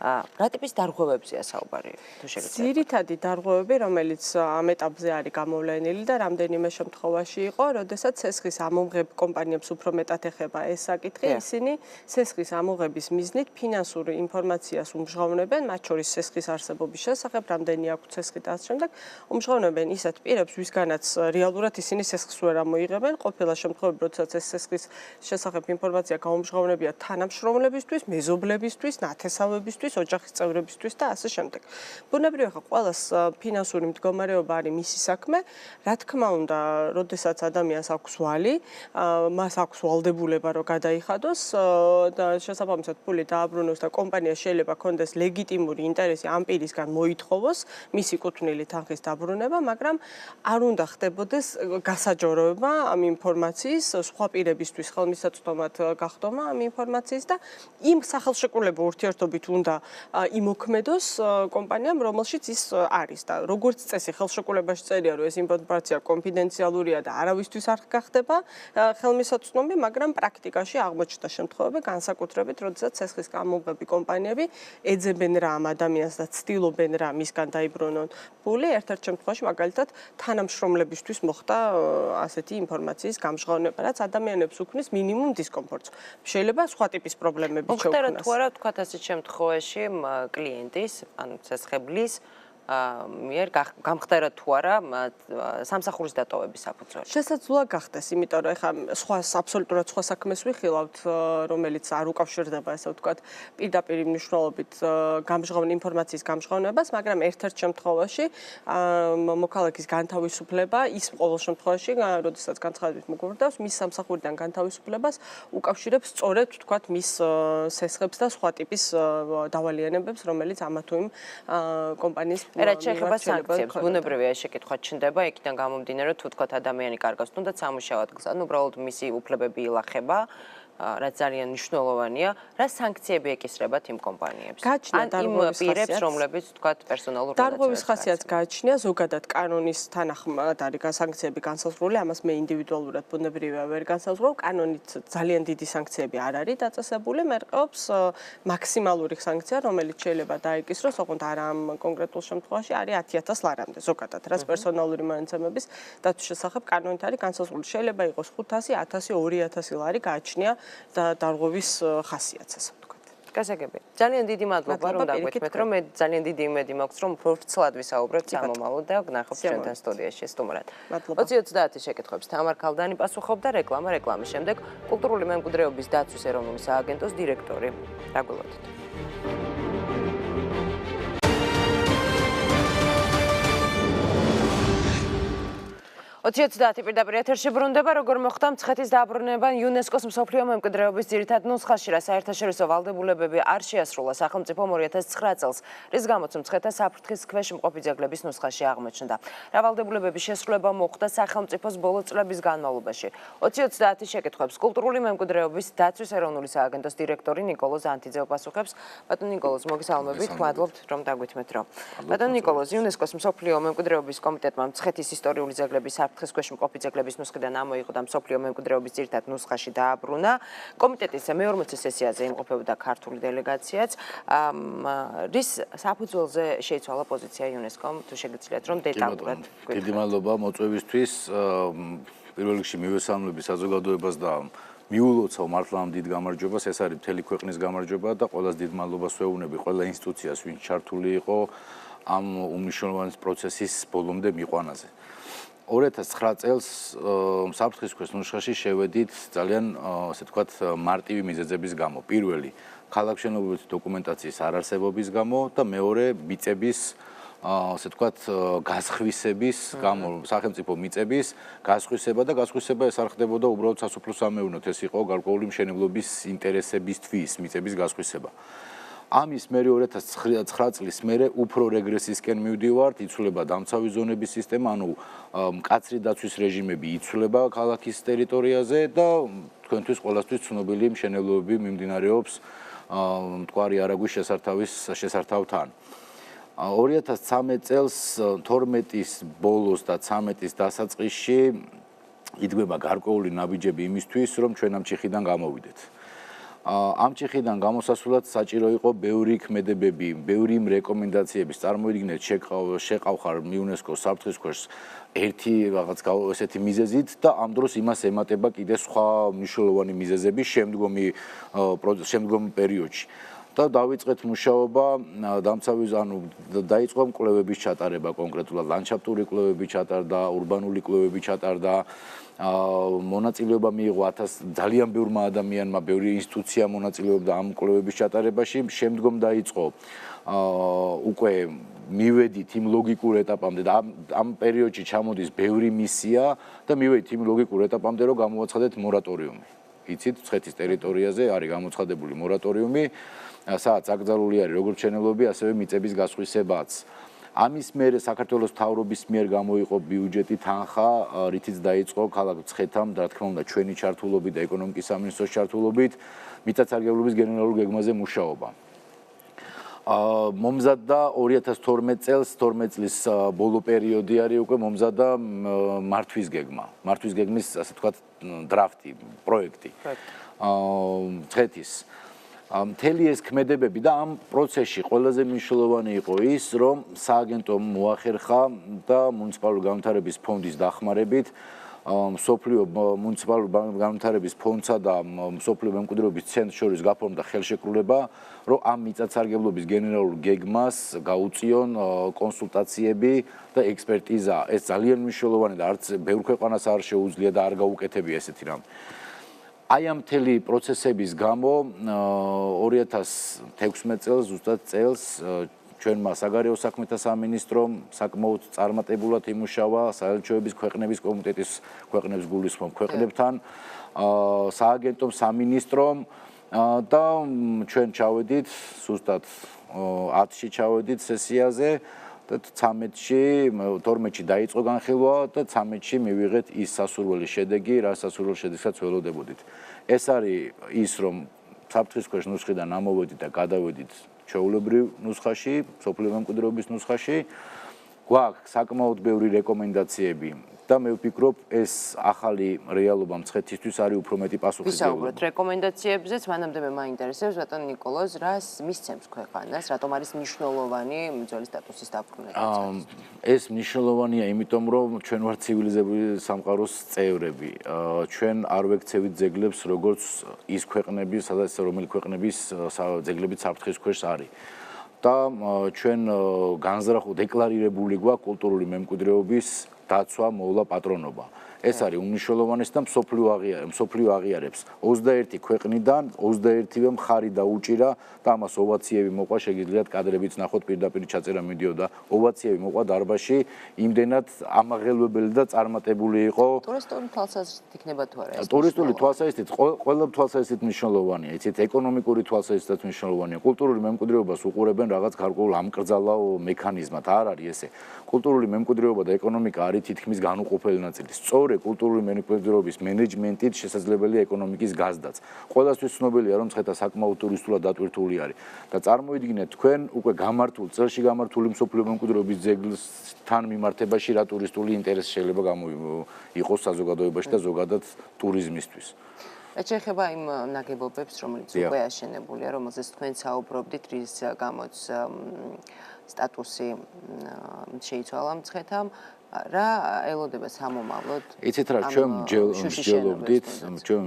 რა ტიპის დარღვევებზეა საუბარი, თუ შეგიძლიათ? ძირითადი დარღვევები, რომელიც ამ ეტაპზე არის გამოვლენილი და რამდენიმე შემთხვევაში იყო, როდესაც სესხის ამომღებ კომპანიებს უფრო მეტად ეხება ეს საკითხი, ისინი სესხის ამოღების მიზნით ფინანსურ ინფორმაციას უმჟღავნებენ, მათ შორის სესხის არსებობის შესახებ, რამდენი აქვს სესხი და ასე შემდეგ, უმჟღავნებენ ისეთ პირებს, ვისგანაც რეალურად ისინი სესხს ვერ ამოიღებენ. ყოფილა შემთხვევები, როდესაც ეს სესხის შესახებ ინფორმაცია გაუმჟღავნებია თანამშრომლებისთვის, მეზობლებისთვის, ნათესავებისთვის, ოჯახის წევრებისთვის და ასე შემდეგ. ბუნებრივია ხა ყველას ფინანსური მდგომარეობა არის მისი საქმე. რა თქმა უნდა, როდესაც ადამიანს აქვს ვალი, მას აქვს ვალდებულება რომ გადაიხადოს და შესაბამისად ფული დააბრუნოს და კომპანია შეიძლება კონდეს ლეგიტიმური ინტერესი ამ პირისგან მოითხოვოს მისი კუთვნილი თანხის დაბრუნება, მაგრამ არ უნდა ხდებოდეს გასაჯოროება ამ ინფორმაციის სხვა პირებისთვის ხელმისაწვდომად გახდომა ამ ინფორმაციის და იმ სახელშეკრულებო ურთიერთობით უნდა იმოქმედოს კომპანიამ, რომელშიც ის არის და როგორც წესი ხელშეკრულებაში წერია, რომ ეს ინფორმაცია კონფიდენციალურია და არავისთვის არ გახდება ხელმისაწვდომი, მაგრამ პრაქტიკაში აღმოჩნდა შემთხვევები, განსაკუთრებით, როდესაც სესხის გამომღები კომპანიები ეძებენ რა ამ ადამიანს და ცდილობენ რა მისგან დაიბრუნონ ფული, ერთ-ერთ შემთხვევაში მაგალითად თანამშრომლებისთვის მოხდა ასეთი ინფორმაციის გამჟღავნება, რაც ადამიანებს უქმნის მინიმუმ დისკომფორტს. შეიძლება სხვა ტიპის პრობლემები შეუქმნას. თუ არა, თქვათ ასეთ შემთხვევაში კლიენტის, ან სესხებლის მიერ გამხდარა თუ არა სამსახურის დატოვების საფუძველი. შესაძლოა გახდეს, იმიტომ რომ ეხლა სხვა აბსოლუტურად სხვა საქმეს ვიხილავთ, რომელიც არ უკავშირდება, ასე ვთქვათ, პირდაპირ მნიშვნელობით ინფორმაციის გამჟღავნებას, მაგრამ ერთ-ერთ შემთხვევაში მოქალაქის განთავისუფლება ის ყოველ შემთხვევაში, როდესაც განცხადებით მოგვარდავს, მის სამსახურიდან განთავისუფლებას უკავშირებს სწორედ, ვთქვათ, მის სესხებს და სხვა ტიპის დავალიანებებს, რომელიც ამა თუ იმ კომპანიის რაც შეეხება სანქციებს, ბუნებრივია ეს შეკითხვა ჩნდება, იქიდან გამომდინარე, თუ თქვათ ადამიანი კარგავს თუნდაც სამუშაო ადგილს, ანუ უბრალოდ მისი უფლებები ილახება, რაც ძალიან მნიშვნელოვანია, რა სანქციები ეკისრებათ იმ კომპანიებს? ან იმ პირებს, რომლებიც თქვათ პერსონალურ დარღვევის ხასიათს გააჩნია, ზოგადად კანონის თანახმად არის სანქციები განსაზღვრული, ამას მე ინდივიდუალურად ბუნებრივია ვერ განსაზღვრობ, კანონით ძალიან დიდი სანქციები არ არის დაწესებული, მერყეობს მაქსიმალური სანქცია, რომელიც შეიძლება დაეკისროს, ოღონდ არა ამ კონკრეტულ შემთხვევაში არის 10,000 ლარამდე, ზოგადად, რაც პერსონალური მონაცემების დაცვის შესახებ კანონით არის განსაზღვრული. შეიძლება იყოს 500, 1000, 2000 ლარი გააჩნია და დარღვევის ხასიათს, ასე ვთქვათ. გასაგები. ძალიან დიდი მადლობა, რომ დაგვეთმეთ, რომ მე ძალიან დიდი იმედი მაქვს, რომ უფრო ვრცლად ვისაუბრებთ სამომავლოდ და ვნახავთ ჩვენთან სტუდიაში სტუმრად. 20-30 შეკითხვებს თამარ ქალდანი პასუხობდა, რეკლამის შემდეგ კულტურული მემკვიდრეობის დაცვის ეროვნული სააგენტოს დირექტორი. დაგველოდით. 20-30 პირდაპირ ეთერში ბრუნდება, როგორ მოხდა მცხეთის დაბრუნება იუნესკოს მსოფლიო მემკვიდრეობის ძირითად ნუსხაში, რა საერთაშორისო ვალდებულებები არ შეასრულა სახელმწიფომ 2009 წელს, რის გამოც მცხეთა საფრთხის ქვეშ მყოფი ძეგლების ნუსხაში აღმოჩნდა. რა ვალდებულებების შესრულება მოხდა სახელმწიფოს ბოლო წლების განმავლობაში. 20-30 შეკითხვებს კულტურული მემკვიდრეობის დაცვის ეროვნული სააგენტოს დირექტორი ნიკოლოზ ანთიძე პასუხებს. ბატონ ნიკოლოზ, მოგესალმებით, მადლობთ, რომ დაგვითმეთ რომ. ბატონ ნიკოლოზ, იუნესკოს მსოფლიო მემკვიდრეობის კომიტეტმა მცხეთის ისტორიული ძეგლების საფრთხის ქვეშ მყოფი ძეგლების ნუსხიდან ამოიღო და მსოფლიო მემკვიდრეობის ძირითად ნუსხაში დააბრუნა. კომიტეტის მე-40 სესიაზე იმყოფებოდა ქართული დელეგაციაც. რის საფუძველზე შეიცვალა პოზიცია იუნესკომ, თუ შეგიძლიათ რომ დეტალურად გითხრათ. დიდი მადლობა მოწვევისთვის. პირველ რიგში მივესალმები საზოგადოებას და მიულოცავ მართლა ამ დიდ გამარჯვებას. ეს არის მთელი ქვეყნის გამარჯვება და ყველას დიდ მადლობას ვეუბნები ყველა ინსტიტუციას, ვინც ჩართული იყო ამ უმნიშვნელოვანეს პროცესის ბოლომდე მიყვანაზე. 2009 წელს საფრთხის ქვეშ ნუსხაში შევედით ძალიან, ასე ვთქვათ, მარტივი მიზეზების გამო. პირველი, ქალაქმშენებლობითი დოკუმენტაციის არარსებობის გამო და მეორე, მიწების, ასე ვთქვათ, გასხვისების გამო, სახელმწიფო მიწების გასხვისება და გასხვისება ეს არ ხდებოდა უბრალოდ სასოფლო-სამეურნეოდ, ეს იყო გარკვეული მშენებლობის ინტერესებისთვის მიწების გასხვისება. ამის მერე 2009 წლის მერე უფრო რეგრესისკენ მივდივართ, იცვლება დამცავი ზონების სისტემა, ანუ მკაცრი დაცვის რეჟიმები იცვლება ქალაქის ტერიტორიაზე და თქვენთვის ყველასთვის ცნობილი მშენებლობები მიმდინარეობს მტკვარი არაგვის შესართავთან. 2013 წელს 12-ის ბოლოს და 13-ის დასაწყისში იდგება გარკვეული ნაბიჯები იმისთვის, რომ ჩვენ ამ ჩიხიდან გამოვიდეთ. ამ ჩიხიდან გამოსასვლელად საჭირო იყო ბევრი ქმედებები, ბევრი რეკომენდაციების წარმოიდგინეთ შეყავხარ იუნესკოს საფრთხის ქვეშ ერთი რაღაც ესეთი მიზეზით და ამ დროს იმას ემატება კიდე სხვა მნიშვნელოვანი მიზეზები შემდგომ პერიოდში. და დავიწყეთ მუშაობა დამცავი დაიწყო კვლევების ჩატარება კონკრეტულად ლანდშაფტური კვლევები ჩატარდა, ურბანული კვლევები ჩატარდა. მონაწილეობა მიიღო 1000 ძალიან ბევრმა ადამიანმა, ბევრი ინსტიტუცია მონაწილეობდა ამ კვლევების ჩატარებაში. შემდგომ დაიწყო უკვე მივედით იმ ლოგიკურ ეტაპამდე და ამ პერიოდში ჩამოდის ბევრი მისია და მივედით იმ ლოგიკურ ეტაპამდე, რომ გამოვაცხადეთ მორატორიუმი. იცით, მცხეთის ტერიტორიაზე არის გამოცხადებული მორატორიუმი, სადაც აკრძალული არის როგორც მშენებლობები, ასევე მიწების გასხვისებაც. ამის მერე საქართველოს მთავრობის მიერ გამოიყო ბიუჯეტი თანხა, რითიც დაიწყო ქალაქ მცხეთამ, რა თქმა უნდა, ჩვენი ჩართულობით და ეკონომიკის სამინისტროს ჩართულობით მიწათსარგებლობის გენერალურ გეგმაზე მუშაობა. მომზადდა 2012 წელს, 12 წლის ბოლო პერიოდი არის უკვე მომზადდა მართვის გეგმა. მართვის გეგმის, ასე ვთქვათ, დრაფტი, პროექტი. მცხეთის მთელი ეს ქმედებები და ამ პროცესში ყველაზე მნიშვნელოვანი იყო ის, რომ სააგენტომ მოახერხა და მუნიციპალური განვითარების ფონდის დახმარებით სოფლიო მუნიციპალური განვითარების ფონდსა და სოფლიო მემკვიდრეობის ცენტრს შორის გაფორმდა ხელშეკრულება, რომ ამ მიწათსარგებლობის გენერალურ გეგმას გაუწიონ კონსულტაციები და ექსპერტიზა. ეს ძალიან მნიშვნელოვანია და არც ბევრ ქვეყანას არ შეუძლია და არ გაუკეთებია ესეთი რამ. აი ამ მთელი პროცესების გამო 2016 წელს ზუსტად წელს ჩვენმა საგარეო საქმეთა სამინისტრომ საკმაოდ წარმატებულად იმუშავა საელჩოების ქვეყნების კომიტეტის ქვეყნებს გულისხმობ ქვეყნებთან სააგენტომ სამინისტრომ და ჩვენ ჩავედით ზუსტად 10-ში ჩავედით სესიაზე და 13-ში 12-ში დაიწყო განხილვა და 13-ში მივიღეთ ის სასურველი შედეგი, რა სასურველ შედეგსაც ველოდებოდით. ეს არის ის, რომ საფრთხის ქვეშ ნუსხიდან ამოვედით და გადავედით ჩვეულებრივ ნუსხაში, სოფლიო მემკვიდრეობის ნუსხაში. გვაქვს საკმაოდ ბევრი რეკომენდაციები და მე ვფიქრობ, ეს ახალი რეალობა მცხეთისთვის არის უფრო მეტი პასუხისმგებლობა. ვისაუბროთ რეკომენდაციებზეც, მანამდე მე მაინტერესებს ბატონ ნიკოლოზ, რას მისცემს ქვეყანას, რატომ არის მნიშვნელოვანი ბრძოლის სტატუსის დაბრუნება? ეს მნიშვნელოვანია, იმიტომ რომ ჩვენ ვართ ცივილიზებული სამყაროს წევრები. ჩვენ არ ვექცევით ძეგლებს, როგორც ის ქვეყნები, სადაც რომელი ქვეყნების ძეგლებით საფრთხის ქვეშ არის. და ჩვენ დეკლარირებული გვაქვს კულტურული მემკვიდრეობის დაცვა, მოვლა, პატრონობა. ეს არის უმნიშვნელოვანესი და მსოფლიო აღიარებს. 21 ქვეყნიდან 21-ვე მხარი დაუჭირა და ამას ოვაციები მოყვა, შეგიძლიათ კადრებიც ნახოთ, პირდაპირ ჩაწერა მიდიოდა. ოვაციები მოყვა დარბაზში, იმდენად ამაღელვებელი და წარმატებული იყო. ტურისტული თვალსაზრისით იქნება თუ არა ეს? ტურისტული თვალსაზრისით ყველა თვალსაზრისით მნიშვნელოვანია. იცით, ეკონომიკური თვალსაზრისითაც მნიშვნელოვანია. კულტურული მემკვიდრეობას უყურებენ რაღაც გარკვეულ ამკრძალავ მექანიზმად, არ არის ესე. კულტურული მემკვიდრეობა და ეკონომიკა არის თითქმის განუყოფელი ნაწილი. სწორედ კულტურული მემკვიდრეობის მენეჯმენტით შესაძლებელია ეკონომიკის გაზრდაც. ყველასთვის ცნობილია, რომ მცხეთა საკმაოდ ტურისტულად დატვირთული არის და წარმოიდგინეთ თქვენ უკვე წელში გამართული მსოფლიო მემკვიდრეობის ძეგლთან მიმართებაში რა ტურისტული ინტერესი შეიძლება იყოს საზოგადოებაში და ზოგადად ტურიზმისთვის. რაც შეეხება იმ ნაგებობებს, რომელიც უკვე აშენებულია, რომელზეც თქვენ საუბრობდით, რის გამოც სტატუსი შეიცვალა მცხეთამ, რა ელოდება სამომავლოდ? იცით რა, ჩვენ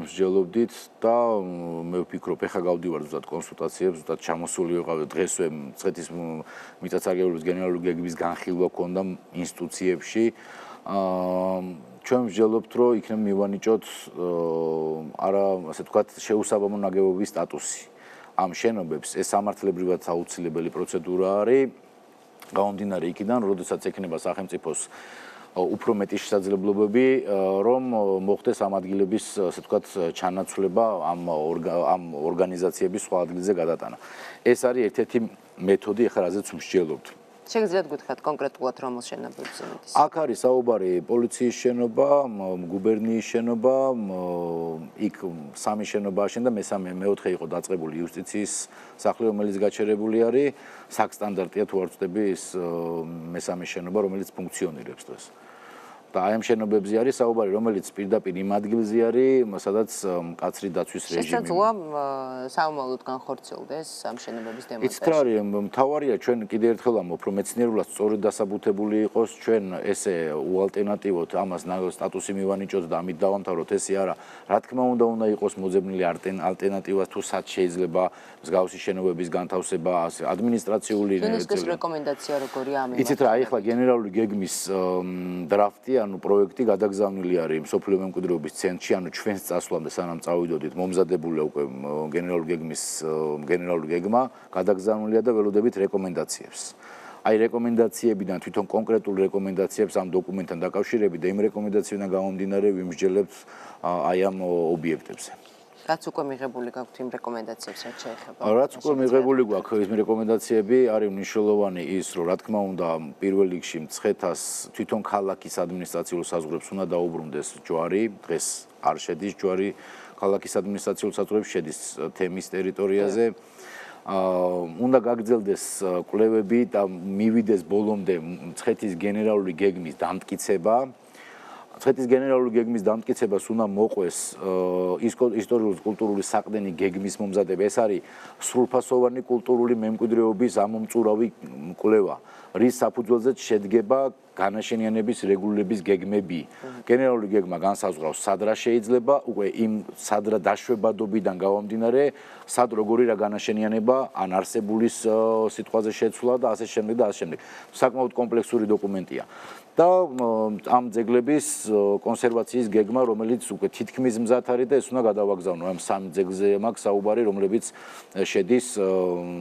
მსჯელობდით და მე ვფიქრობ, ეხლა გავდივარ ზუსტად კონსულტაციებს, ზუსტად ჩამოსული ვიყავ დღესვე მცხეთის მიწათსარგებლობის გენერალური გეგმის განხილვა ქონდა ინსტიტუციებში. ჩვენ ვსჯელობთ, რომ იქნება მივანიჭოთ არა, ასე ვთქვათ, შეუსაბამო ნაგებობის სტატუსი. ამ შენობებს ეს სამართლებრივად აუცილებელი პროცედურა არის. გამომდინარე იქიდან, როდესაც ექნება სახელმწიფოს უფრო მეტი შესაძლებლობები, რომ მოხდეს ამ ადგილების, ასე ვთქვათ, ჩანაცვლება ამ ორგანიზაციების სხვა ადგილზე გადატანა. ეს არის ერთ-ერთი მეთოდი, ახლა რაზეც ვსჯელობთ. შეგიძლიათ გითხრათ კონკრეტულად რომელ შენობებზე მიდის? აქ არის საუბარი პოლიციის შენობა, გუბერნიის შენობა, იქ 3 შენობა აშენდა, მეოთხე იყო დაწყებული იუსტიციის სახლი, რომელიც გაჩერებული არის. საკსტანდარტია თუ არ ვწდები ის მესამე შენობა, რომელიც ფუნქციონირებს დღეს. და აი ამ შენობებზე არის საუბარი, რომელიც პირდაპირ იმ ადგილზე არის, სადაც მკაცრი დაცვის რეჟიმი. შესაძლოა საომალოდ განხორციელდეს ამ შენობების დემონტაჟი. იცით რა არის, მთავარია ჩვენ კიდე ერთხელ ამბობ, რომ მეცნიერულად სწორედ დასაბუთებული იყოს, ჩვენ ესე უალტერნატივოთ ამას სტატუსი მივანიჭოთ და ამით დავამთავროთ, ესე არა. რა თქმა უნდა იყოს მოძებნილი ალტერნატივა, თუ სად შეიძლება მსგავსი შენობების განთავსება, ასე ადმინისტრაციული იუნესკოს რეკომენდაცია როგორია ამ? იცით რა, ეხლა გენერალური გეგმის დრაფტი ანუ პროექტი გადაგზავნილი არის მსოფლიო მემკვიდრეობის ცენტრში, ანუ ჩვენს წასვლამდე სანამ წავიდოდით, მომზადებულია უკვე გენერალური გეგმა, გადაგზავნილია და ველოდებით რეკომენდაციებს. აი რეკომენდაციებიდან თვითონ კონკრეტულ რეკომენდაციებს ამ დოკუმენტთან დაკავშირებით და იმ რეკომენდაციებიდან გამომდინარე ვიმსჯელებთ აი ამ ობიექტებზე. რაც უკვე მიღებული გაქვთ იმ რეკომენდაციებს რაც შეეხება? რაც უკვე მიღებული გვაქვს ის რეკომენდაციები არის მნიშვნელოვანი ის, რომ რა თქმა უნდა პირველ რიგში მცხეთას თვითონ ქალაქის ადმინისტრაციულ საზღვრებს უნდა დაუბრუნდეს ჯვარი, დღეს არ შედის ჯვარი ქალაქის ადმინისტრაციულ საზღვრებს, შედის თემის ტერიტორიაზე. უნდა გაგრძელდეს კვლევები და მივიდეს ბოლომდე მცხეთის გენერალური გეგმის დამტკიცება. მცხეთის გენერალური გეგმის დამტკიცებას უნდა მოყვეს ისტორიული კულტურული საყრდენი გეგმის მომზადება. ეს არის სრულფასოვანი კულტურული მემკვიდრეობის ამომწურავი კვლევა, რის საფუძველზეც შედგება განაშენიანების რეგულირების გეგმები. გენერალური გეგმა განსაზღვრავს სად რა შეიძლება, უკვე იმ სად რა დაშვებადობიდან გამომდინარე, სად როგორი რა განაშენიანება ან არსებულის სიტყვაზე შეცვლა და ასე შემდეგ და ასე შემდეგ. საკმაოდ კომპლექსური დოკუმენტია. და ამ ძეგლების კონსერვაციის გეგმა, რომელიც უკვე თითქმის მზად არის და ეს უნდა გადავაგზავნო. ამ სამი ძეგლზე მაქვს საუბარი, რომლებიც შედის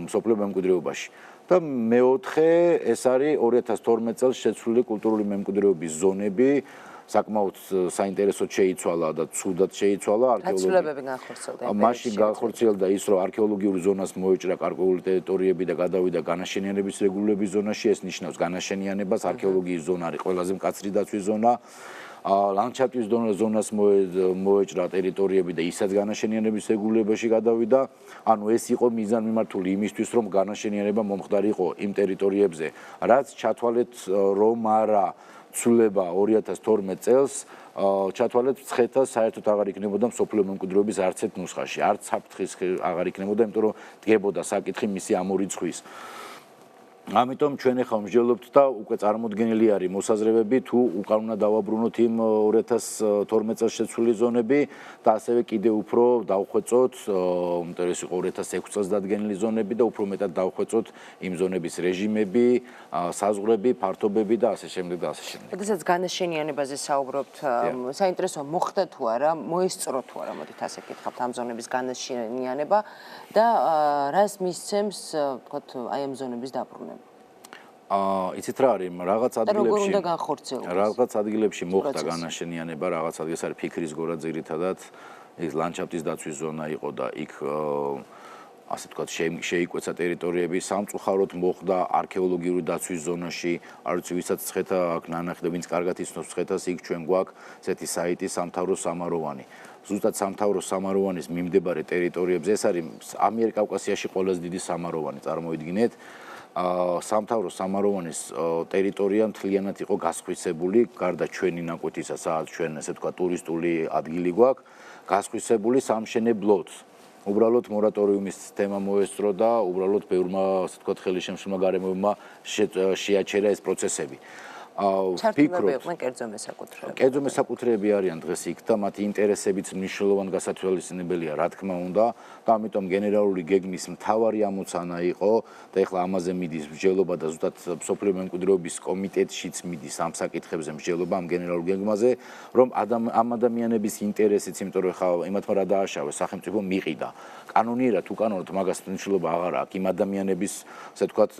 მსოფლიო მემკვიდრეობაში. და მეოთხე ეს არის 2012 წელს შეცვლილი კულტურული მემკვიდრეობის ზონები, საკმაოდ საინტერესოდ შეიცვალა და ცუდად შეიცვალა არქეოლოგები განხორციელდა. მაშინ განხორციელდა ის, რომ არქეოლოგიური ზონას მოეჭრა გარკვეული ტერიტორიები და გადავიდა განაშენიანების რეგულირების ზონაში. ეს ნიშნავს განაშენიანებას, არქეოლოგიის ზონა არის ყველაზე მკაცრი დაცვის ზონა. ლანდშაფტის ზონას მოეჭრა ტერიტორიები და ისაც განაშენიანების რეგულირებაში გადავიდა. ანუ ეს იყო მიზანმიმართული იმისთვის, რომ განაშენიანება მომხდარიყო იმ ტერიტორიებზე, რაც ჩათვალეთ რომ არა ცვლილება 2012 წელს ჩათვალეთ მცხეთა საერთოდ აღარ იქნებოდა მსოფლიო მემკვიდრეობის არც ერთ ნუსხაში, არც საფრთხის აღარ იქნებოდა, იმიტომ რომ დგებოდა საკითხი მისი ამ ორი ცხვის. ამიტომ ჩვენ ახლა მსჯელობთ და უკვე წარმოდგენილი არის მოსაზრებები თუ უკან უნდა დავაბრუნოთ იმ 2012 წელს შეცვლილი ზონები და ასევე კიდევ უფრო დავხვეწოთ, იმიტომ ეს იყო 2006 წელს დადგენილი ზონები და უფრო მეტად დავხვეწოთ იმ ზონების რეჟიმები, საზღვრები, ფართობები და ასე შემდეგ და ასე შემდეგ. როდესაც განაშენიანებაზე საუბრობთ, საინტერესოა მოხდა თუ არა, მოესწრო თუ არა, მოდით ასე გითხავთ ამ ზონების განაშენიანება და რას მისცემს, ვთქვათ, აი ამ ზონების დაბრუნება. იცით რა არის, რაღაც ადგილებში მოხდა განაშენიანება, რაღაც ადგილს არის ფიქრის გორა ძირითადად, ის ლანდშაფტის დაცვის ზონა იყო და იქ ასე ვთქვათ შეიკვეცა ტერიტორიები, სამწუხაროდ მოხდა არქეოლოგიური დაცვის ზონაში, არ ვიცი ვისაც ცხეთა აქ ნანახი და ვინც კარგად იცნობს ცხეთას, იქ ჩვენ გვაქვს ესეთი საიტი სამთავრო სამაროვანი. ზუსტად სამთავრო სამაროვანის მიმდებარე ტერიტორიებზე, ეს არის ამიერკავკასიაში ყველაზე დიდი სამაროვანი, წარმოიდგინეთ. სამთავრო სამაროვანის ტერიტორია მთლიანად იყო გასხვისებული, გარდა ჩვენი ნაკვეთისა, სადაც ჩვენ ესე ვთქვათ ტურისტული ადგილი გვაქვს, გასხვისებული სამშენებლოდ. უბრალოდ მორატორიუმის თემა მოესწრო და უბრალოდ ბევრმა ასე ვთქვათ ხელისშემშლმა გარემოებმა შეაჩერა ეს პროცესები. კერძო მესაკუთრეები არიან დღეს იქ და მათი ინტერესებიც მნიშვნელოვანი გასათვალისწინებელია, რა თქმა უნდა, და ამიტომ გენერალური გეგმის მთავარი ამოცანა იყო და ეხლა ამაზე მიდის მსჯელობა და ზუსტად მსოფლიო მემკვიდრეობის კომიტეტშიც მიდის ამ საკითხებზე მსჯელობა ამ გენერალურ გეგმაზე, რომ ამ ადამიანების ინტერესიც, იმიტომ რომ ეხლა იმათმა რა დააშავეს, სახელმწიფო მიყიდა. კანონიერად უკანონოდ მაგას მნიშვნელობა აღარ აქვს იმ ადამიანების, ასე ვთქვათ,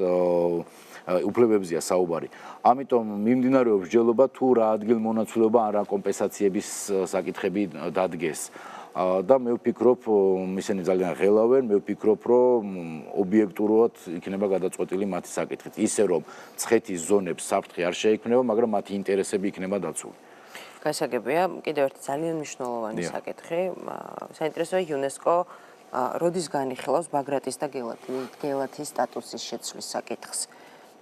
უფლებებზეა საუბარი. ამიტომ მიმდინარეობს მსჯელობა თუ რა ადგილმონაცვლეობა ან რა კომპენსაციების საკითხები დადგეს. და მე ვფიქრობ, ისინი ძალიან ღელავენ, მე ვფიქრობ, რომ ობიექტურად იქნება გადაწყვეტილი მათი საკითხით. ისე რომ ცხეთის ზონებს საფრთხე არ შეექმნება, მაგრამ მათი ინტერესები იქნება დაცული. გასაგებია, კიდევ ერთი ძალიან მნიშვნელოვანი საკითხი. საინტერესოა იუნესკო როდის განიხილავს ბაგრატის და გელათის სტატუსის შეცვლის საკითხს,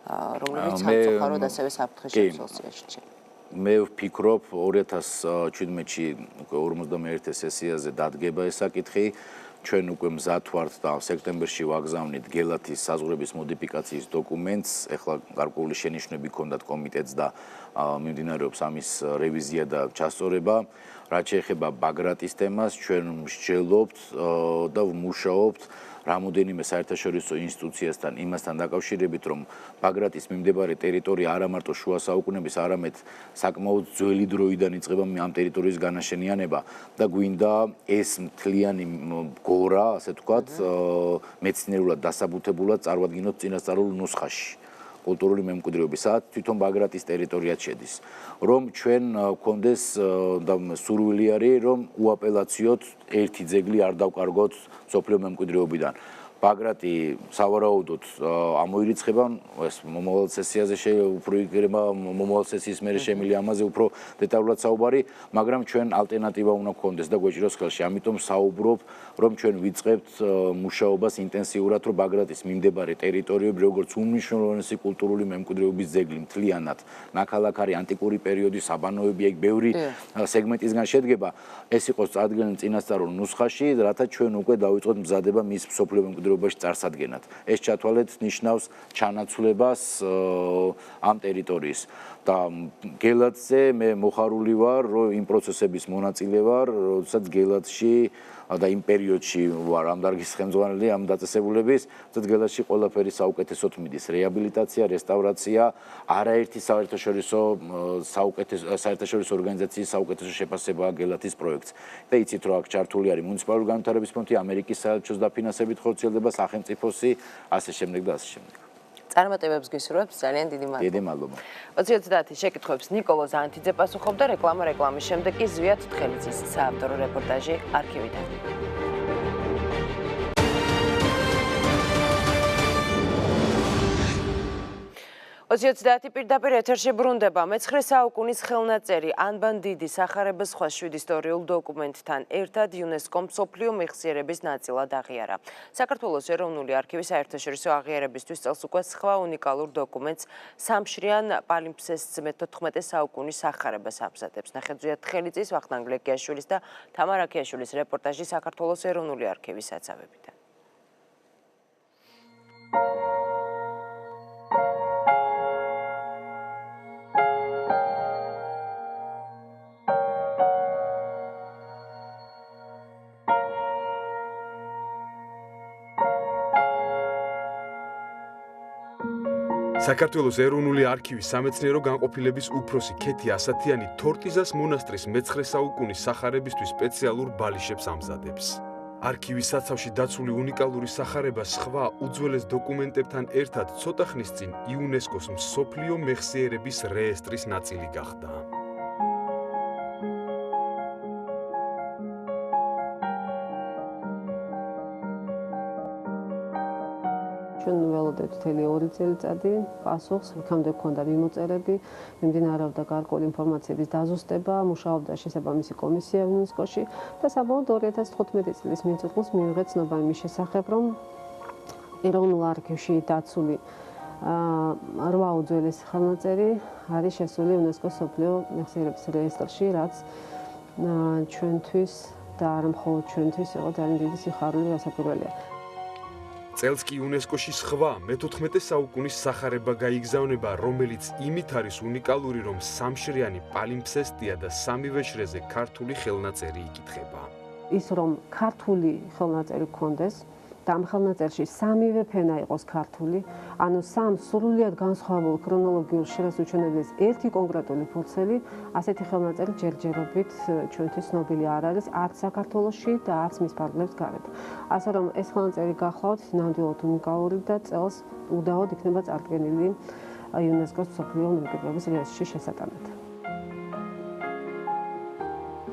რომლებიც სამწუხაროდ ასევე საფრთხის შემცველსიაში. მე ვფიქრობ 2017-ში უკვე 51 სესიაზე დადგება ეს საკითხი. ჩვენ უკვე მზად ვართ და სექტემბერში ვაგზავნით გელათის საზღვრების მოდიფიკაციის დოკუმენტს. ეხლა გარკვეული შენიშვნები ჰქონდათ კომიტეტს და მიმდინარეობს ამის რევიზია და ჩასწორება. რაც შეეხება ბაგრატის თემას, ჩვენ მსჯელობთ და ვმუშაობთ რამოდენიმე საერთაშორისო ინსტიტუციასთან იმასთან დაკავშირებით, რომ ბაგრატის მიმდებარე ტერიტორია არა მარტო შუა საუკუნეების, არამედ საკმაოდ ძველი დროიდან იწყება ამ ტერიტორიის განაშენიანება და გვინდა ეს მთლიანი გორა, ასე ვთქვათ, მეცნიერულად დასაბუთებულად წარვადგინოთ წინასწარულ ნუსხაში. კულტურული მემკვიდრეობის, სადაც თვითონ ბაგრატის ტერიტორიაც შედის. რომ ჩვენ გვქონდეს და სურვილი არის, რომ უაპელაციოდ ერთი ძეგლი არ დავკარგოთ მსოფლიო მემკვიდრეობიდან. ბაგრატი სავარაუდოდ ამოირიცხება, ეს მომავალ სესიაზე უფრო იქნება, მომავალ სესიის მერე შემიძლია ამაზე უფრო დეტალურად საუბარი, მაგრამ ჩვენ ალტერნატივა უნდა გქონდეს და გვეჭიროს ხელში. ამიტომ საუბრობ, რომ ჩვენ ვიწყებთ მუშაობას ინტენსიურად, რომ ბაგრატის მიმდებარე ტერიტორიები, როგორც უმნიშვნელოვანესი კულტურული მემკვიდრეობის ძეგლი მთლიანად, ნაქალაქარი ანტიკური პერიოდი, საბანოები, ეგ ბევრი სეგმენტისგან შედგება, ეს იყოს წარდგენილი წინასწარულ ნუსხაში, რათა ჩვენ უკვე დავიწყოთ მზადება მის მსოფლიო მემკვიდრეობის შემადგენლობაში წარსადგენად. ეს ჩათვალეთ ნიშნავს ჩანაცვლებას ამ ტერიტორიის და გელათზე მე მოხარული ვარ, რომ იმ პროცესების მონაწილე ვარ, როდესაც გელათში და იმ პერიოდში ვარ ამ დარგის ხელმძღვანელი ამ დაწესებულების, თუმცა გელათში ყველაფერი საუკეთესოდ მიდის, რეაბილიტაცია, რესტავრაცია, არაერთი საერთაშორისო ორგანიზაციის საუკეთესო შეფასებაა გელათის პროექტს. და იცით რომ აქ ჩართული არის მუნიციპალური განვითარების ფონდი, ამერიკის საელჩოს დაფინანსებით ხორციელდება სახელმწიფოსი, ასე შემდეგ და ასე შემდეგ. წარმატებებს გისურვებთ, ძალიან დიდი მადლობა. დიდი მადლობა. 20-30 შეკითხვებს ნიკოლოზ ანთიძე პასუხობდა, რეკლამის შემდეგ კი ზვიად თხელიძის საავტორო რეპორტაჟი არქივიდან. 20-30 პირდაპირ ეთერში ბრუნდება მე-9 საუკუნის ხელნაწერი ანბან დიდი სახარების სხვა 7 ისტორიულ დოკუმენტთან ერთად იუნესკომ მსოფლიო მეხსიერების ნაწილად აღიარა. საქართველოს ეროვნული არქივის საერთაშორისო აღიარებისთვის წელს უკვე სხვა უნიკალურ დოკუმენტს სამშრიან პალიმფსესტს მე-14 საუკუნის სახარებას ამზადებს. ნახეთ თხელიძის, ვახტანგ გლეკიაშვილის და თამარ აქიაშვილის რეპორტაჟი საქართველოს ეროვნული არქივის საცავებიდან. საქართველოს ეროვნული არქივის სამეცნიერო განყოფილების უფროსი ქეთი ასათიანი თორტიზას მონასტრის მე-9 საუკუნის სახარებისთვის სპეციალურ ბალიშებს ამზადებს. არქივის საცავში დაცული უნიკალური სახარება სხვა უძველეს დოკუმენტებთან ერთად ცოტა ხნის წინ იუნესკოს მსოფლიო მეხსიერების რეესტრის ნაწილი გახდა. ჩვენ ველოდეთ მთელი 2 წელიწადი პასუხს, იქამდე გვქონდა მიმოწერები, მიმდინარეობდა გარკვეული ინფორმაციების დაზუსტება, მუშაობდა შესაბამისი კომისია იუნესკოში და საბოლოოდ 2015 წლის მიწურულს მივიღეთ ცნობა იმის შესახებ, რომ ეროვნულ არქივში დაცული 8 უძველესი ხელნაწერი არის შესული იუნესკოს მსოფლიო მეხსიერების რეესტრში, რაც ჩვენთვის და არა მხოლოდ ჩვენთვის იყო ძალიან დიდი სიხარული და სასაკვირველია. წელს კი იუნესკოში სხვა მე-14 საუკუნის სახარება გაიგზავნება, რომელიც იმით არის უნიკალური, რომ სამშრიანი პალიმფსესტია და სამივე შრეზე ქართული ხელნაწერი იკითხება. ის რომ ქართული ხელნაწერი გქონდეს და ამ ხელნაწერში სამივე ფენა იყოს ქართული, ანუ სამ სრულიად განსხვავებულ ქრონოლოგიურ შრეს უჩვენებდეს ერთი კონკრეტული ფურცელი, ასეთი ხელნაწერი ჯერჯერობით ჩვენთვის ცნობილი არ არის არც საქართველოში და არც მის ფარგლებს გარეთ. ასე რომ ეს ხელნაწერი გახლავთ ნამდვილად უნიკალური და წელს უდავოდ იქნება წარდგენილი იუნესკოს მსოფლიო მემკვიდრეობის რეესტრში შესატანად.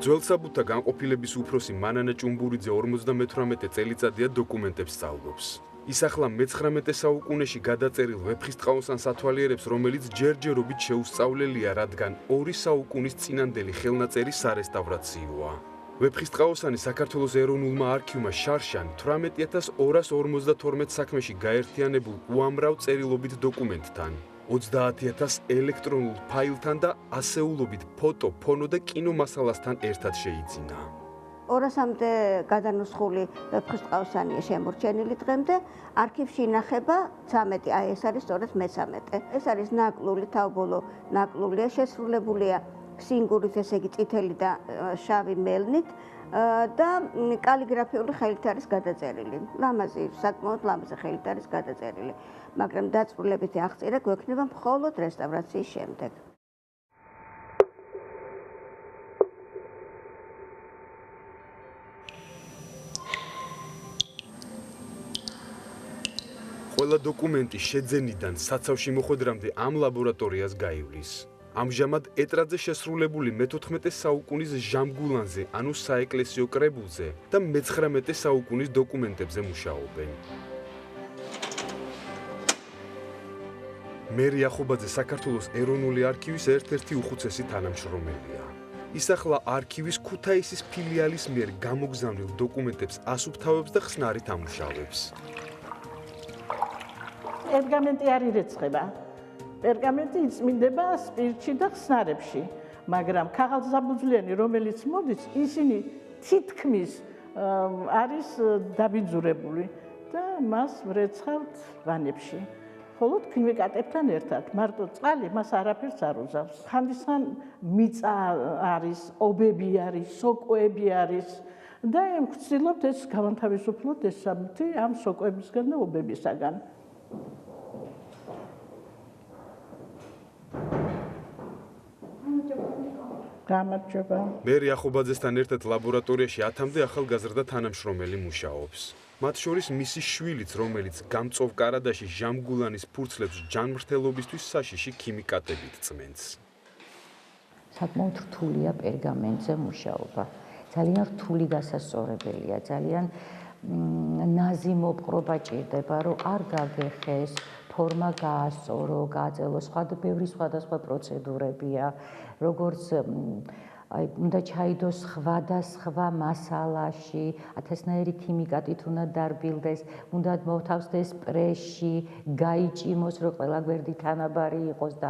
ძველსაბუთთა განყოფილების უფროსი მანანა ჭუმბურიძე 58 წელიწადია დოკუმენტებს სწავლობს. ის ახლა მე-19 საუკუნეში გადაწერილ ვეფხისტყაოსანს ათვალიერებს, რომელიც ჯერჯერობით შეუსწავლელია, რადგან 2 საუკუნის წინანდელი ხელნაწერი სარესტავრაციოა. ვეფხისტყაოსანი საქართველოს ეროვნულმა არქივმა შარშან 18252 საქმეში გაერთიანებულ უამრავ წერილობით დოკუმენტთან 30,000 ელექტრონულ ფაილთან და ასეულობით ფოტო, ფონო და კინო მასალასთან ერთად შეიძინა. 200-მდე გადანუსხული ვეფხისტყაოსანია შემორჩენილი დღემდე, არქივში ინახება 13, აი ეს არის სწორედ მე-13. ეს არის ნაკლული, თავბოლო ნაკლულია, შესრულებულია სინგურით, ესე იგი წითელი და შავი მელნით და კალიგრაფიული ხელით არის გადაწერილი. ლამაზი, საკმაოდ ლამაზი ხელით არის გადაწერილი. მაგრამ დაწვრილებითი აღწერა გვექნება მხოლოდ რესტავრაციის შემდეგ. ყველა დოკუმენტი შეძენიდან საცავში მოხვედრამდე ამ ლაბორატორიას გაივლის. ამჟამად ეტრადზე შესრულებული მე-14 საუკუნის ჟამგულანზე, ანუ საეკლესიო კრებულზე და მე-19 საუკუნის დოკუმენტებზე მუშაობენ. მერი ახობაძე საქართველოს ეროვნული არქივის ერთ-ერთი უხუცესი თანამშრომელია. ის ახლა არქივის ქუთაისის ფილიალის მიერ გამოგზავნილ დოკუმენტებს ასუფთავებს და ხსნარით ამუშავებს. პერგამენტი არ ირეცხება. პერგამენტი იწმინდება სპირტში და ხსნარებში, მაგრამ ქაღალდზაბუძვლიანი, რომელიც მოდის, ისინი თითქმის არის დაბინძურებული და მას ვრეცხავთ ვანებში. მხოლოდ ქიმიკატებთან ერთად, მარტო წყალი მას არაფერს არ უზავს. ხანდისხან მიწა არის, ობები არის, სოკოები არის და ვცდილობთ ეს გავანთავისუფლოთ ეს საბუთი ამ სოკოებისგან და ობებისაგან. გამარჯობა. მე რიახობაძესთან ერთად ლაბორატორიაში 10-მდე ახალგაზრდა თანამშრომელი მუშაობს. მათ შორის მისი შვილიც, რომელიც გამწოვ კარადაში ჟამგულანის ფურცლებს ჯანმრთელობისთვის საშიში ქიმიკატებით წმენს. საკმაოდ რთულია პერგამენტზე მუშაობა. ძალიან რთული გასასწორებელია, ძალიან ნაზი მოპყრობა ჭირდება, რომ არ გაგეხეს, ფორმა გაასწორო, გააწელო, ბევრი სხვადასხვა პროცედურებია, როგორც აი უნდა ჩაიდოს სხვადასხვა მასალაში, 1000-ნაირი ქიმიკატით უნდა დარბილდეს, უნდა მოთავსდეს პრესში, გაიჭიმოს, რომ ყველა გვერდი თანაბარი იყოს და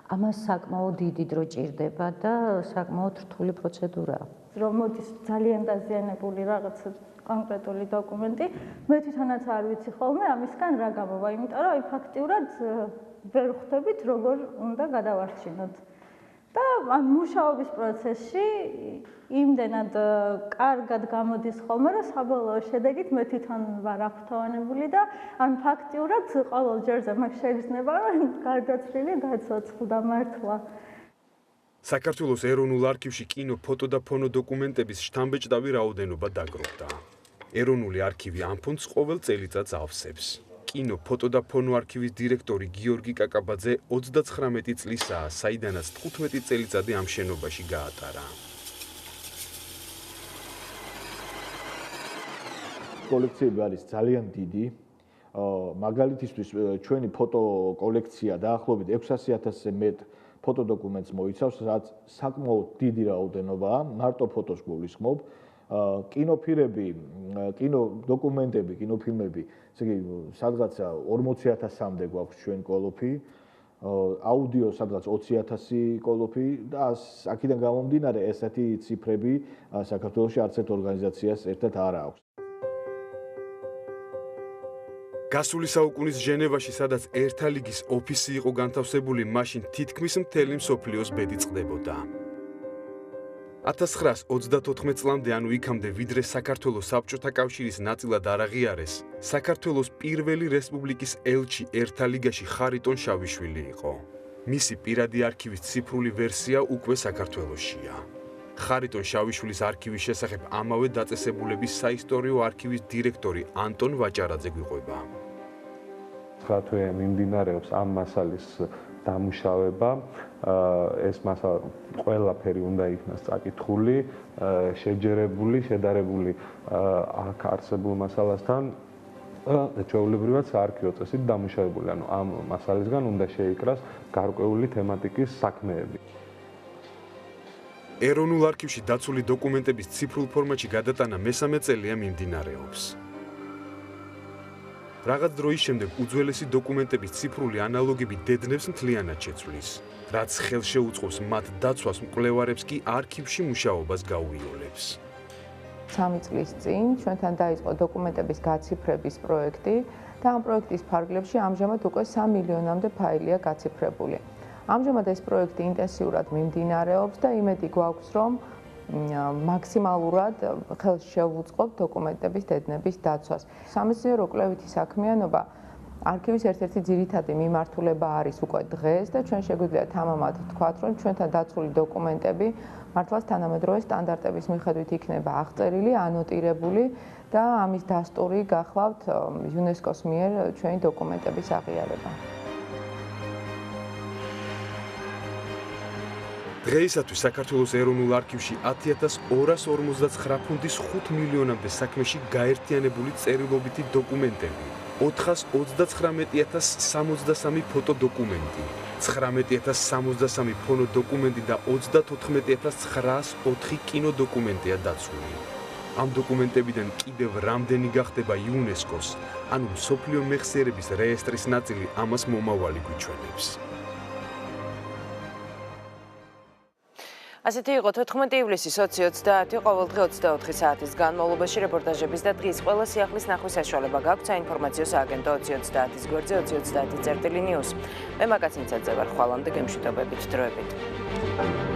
ამას საკმაოდ დიდი დრო ჭირდება და საკმაოდ რთული პროცედურაა. რომ მოდის ძალიან დაზიანებული რაღაცა კონკრეტული დოკუმენტი, მე თვითონაც არ ვიცი ხოლმე ამისგან რა გამოვა, იმიტომ რომ აი ფაქტიურად ვერ ხვდებით როგორ უნდა გადავარჩინოთ. და ამ მუშაობის პროცესში იმდენად კარგად გამოდის ხოლმე, რომ საბოლოო შედეგით მე თვითონ ვარ აღფრთოვანებული და ან ფაქტიურად ყოველ ჯერზე მაგ შეიძლება რომ გარდაცვლილი გაცოცხლდა მართლა. საქართველოს ეროვნულ არქივში კინო, ფოტო და ფონო დოკუმენტების შთამბეჭდავი რაოდენობა დაგროვდა. ეროვნული არქივი ამ ფონდს ყოველ წელიწადს ავსებს. კინო, ფოტო და ფონო არქივის დირექტორი გიორგი კაკაბაძე 39 წლისაა, საიდანაც 15 წელიწადი ამ შენობაში გაატარა. კოლექციები არის ძალიან დიდი. მაგალითისთვის ჩვენი ფოტო კოლექცია დაახლოებით 600.000-ზე მეტ ფოტო დოკუმენტს მოიცავს, რაც საკმაოდ დიდი რაოდენობაა, მარტო ფოტოს გულისხმობ. კინოფილმები, კინო დოკუმენტები, კინოფილმები, ესე იგი, სადღაცა 40.000-მდე გვაქვს ჩვენ კოლოფი, აუდიო სადღაც 20.000 კოლოფი და აქედან გამომდინარე ესეთი ციფრები საქართველოში არც ერთ ორგანიზაციას ერთად არ აქვს. გასული საუკუნის ჟენევაში, სადაც ერთა ლიგის ოფისი იყო განთავსებული, მაშინ თითქმის მთელი მსოფლიოს ბედი წყდებოდა. 1934 წლამდე, ანუ იქამდე, ვიდრე საქართველოს საბჭოთა კავშირის ნაწილად არ აღიარეს, საქართველოს პირველი რესპუბლიკის ელჩი ერთა ლიგაში ხარიტონ შავიშვილი იყო. მისი პირადი არქივის ციფრული ვერსია უკვე საქართველოშია. ხარიტონ შავიშვილის არქივის შესახებ ამავე დაწესებულების საისტორიო არქივის დირექტორი ანტონ ვაჭარაძე გვიყვება. ხათვე მიმდინარეობს ამ მასალის დამუშავება, ეს მასალა ყველაფერი უნდა იქნას წაკითხული, შეჯერებული, შედარებული აქ არსებულ მასალასთან და ჩვეულებრივად საარქივო წესით დამუშავებული, ანუ ამ მასალისგან უნდა შეიკრას გარკვეული თემატიკის საქმეები. ეროვნულ არქივში დაცული დოკუმენტების ციფრულ ფორმატში გადატანა მესამე წელია მიმდინარეობს. რაღაც დროის შემდეგ უძველესი დოკუმენტების ციფრული ანალოგები დედნებს მთლიანად შეცვლის, რაც ხელშეუწყობს მათ დაცვას, მკვლევარებს კი არქივში მუშაობას გაუიოლებს. 3 წლის წინ ჩვენთან დაიწყო დოკუმენტების გაციფრების პროექტი და ამ პროექტის ფარგლებში ამჟამად უკვე 3 მილიონამდე ფაილია გაციფრებული. ამჟამად ეს პროექტი ინტენსიურად მიმდინარეობს და იმედი გვაქვს, რომ მაქსიმალურად ხელს შევუწყობთ დოკუმენტების დედნების დაცვას. სამეცნიერო კვლევითი საქმიანობა არქივის ერთ-ერთი ძირითადი მიმართულება არის უკვე დღეს და ჩვენ შეგვიძლია თამამად ვთქვათ, რომ ჩვენთან დაცული დოკუმენტები მართლაც თანამედროვე სტანდარტების მიხედვით იქნება აღწერილი, ანოტირებული და ამის დასტური გახლავთ იუნესკოს მიერ ჩვენი დოკუმენტების აღიარება. დღეისათვის საქართველოს ეროვნულ არქივში 10.259 ფუნდის 5 მილიონამდე საქმეში გაერთიანებული წერილობითი დოკუმენტები, 429.063 ფოტო დოკუმენტი, 19.063 ფონო დოკუმენტი და 34.904 კინო დოკუმენტია დაცული. ამ დოკუმენტებიდან კიდევ რამდენი გახდება იუნესკოს, ანუ მსოფლიო მეხსიერების რეესტრის ნაწილი, ამას მომავალი გვიჩვენებს. ასეთი იყო 14 ივლისის 20:30 ყოველდღე 24 საათის განმავლობაში რეპორტაჟების და დღის ყველა სიახლის ნახვის საშუალება გაქვთ საინფორმაციო სააგენტო 20:30-ის გვერდზე 20:30-news. მე მაგაცინცაძე ვარ, ხვალამდე გემშვიდობებით, დროებით.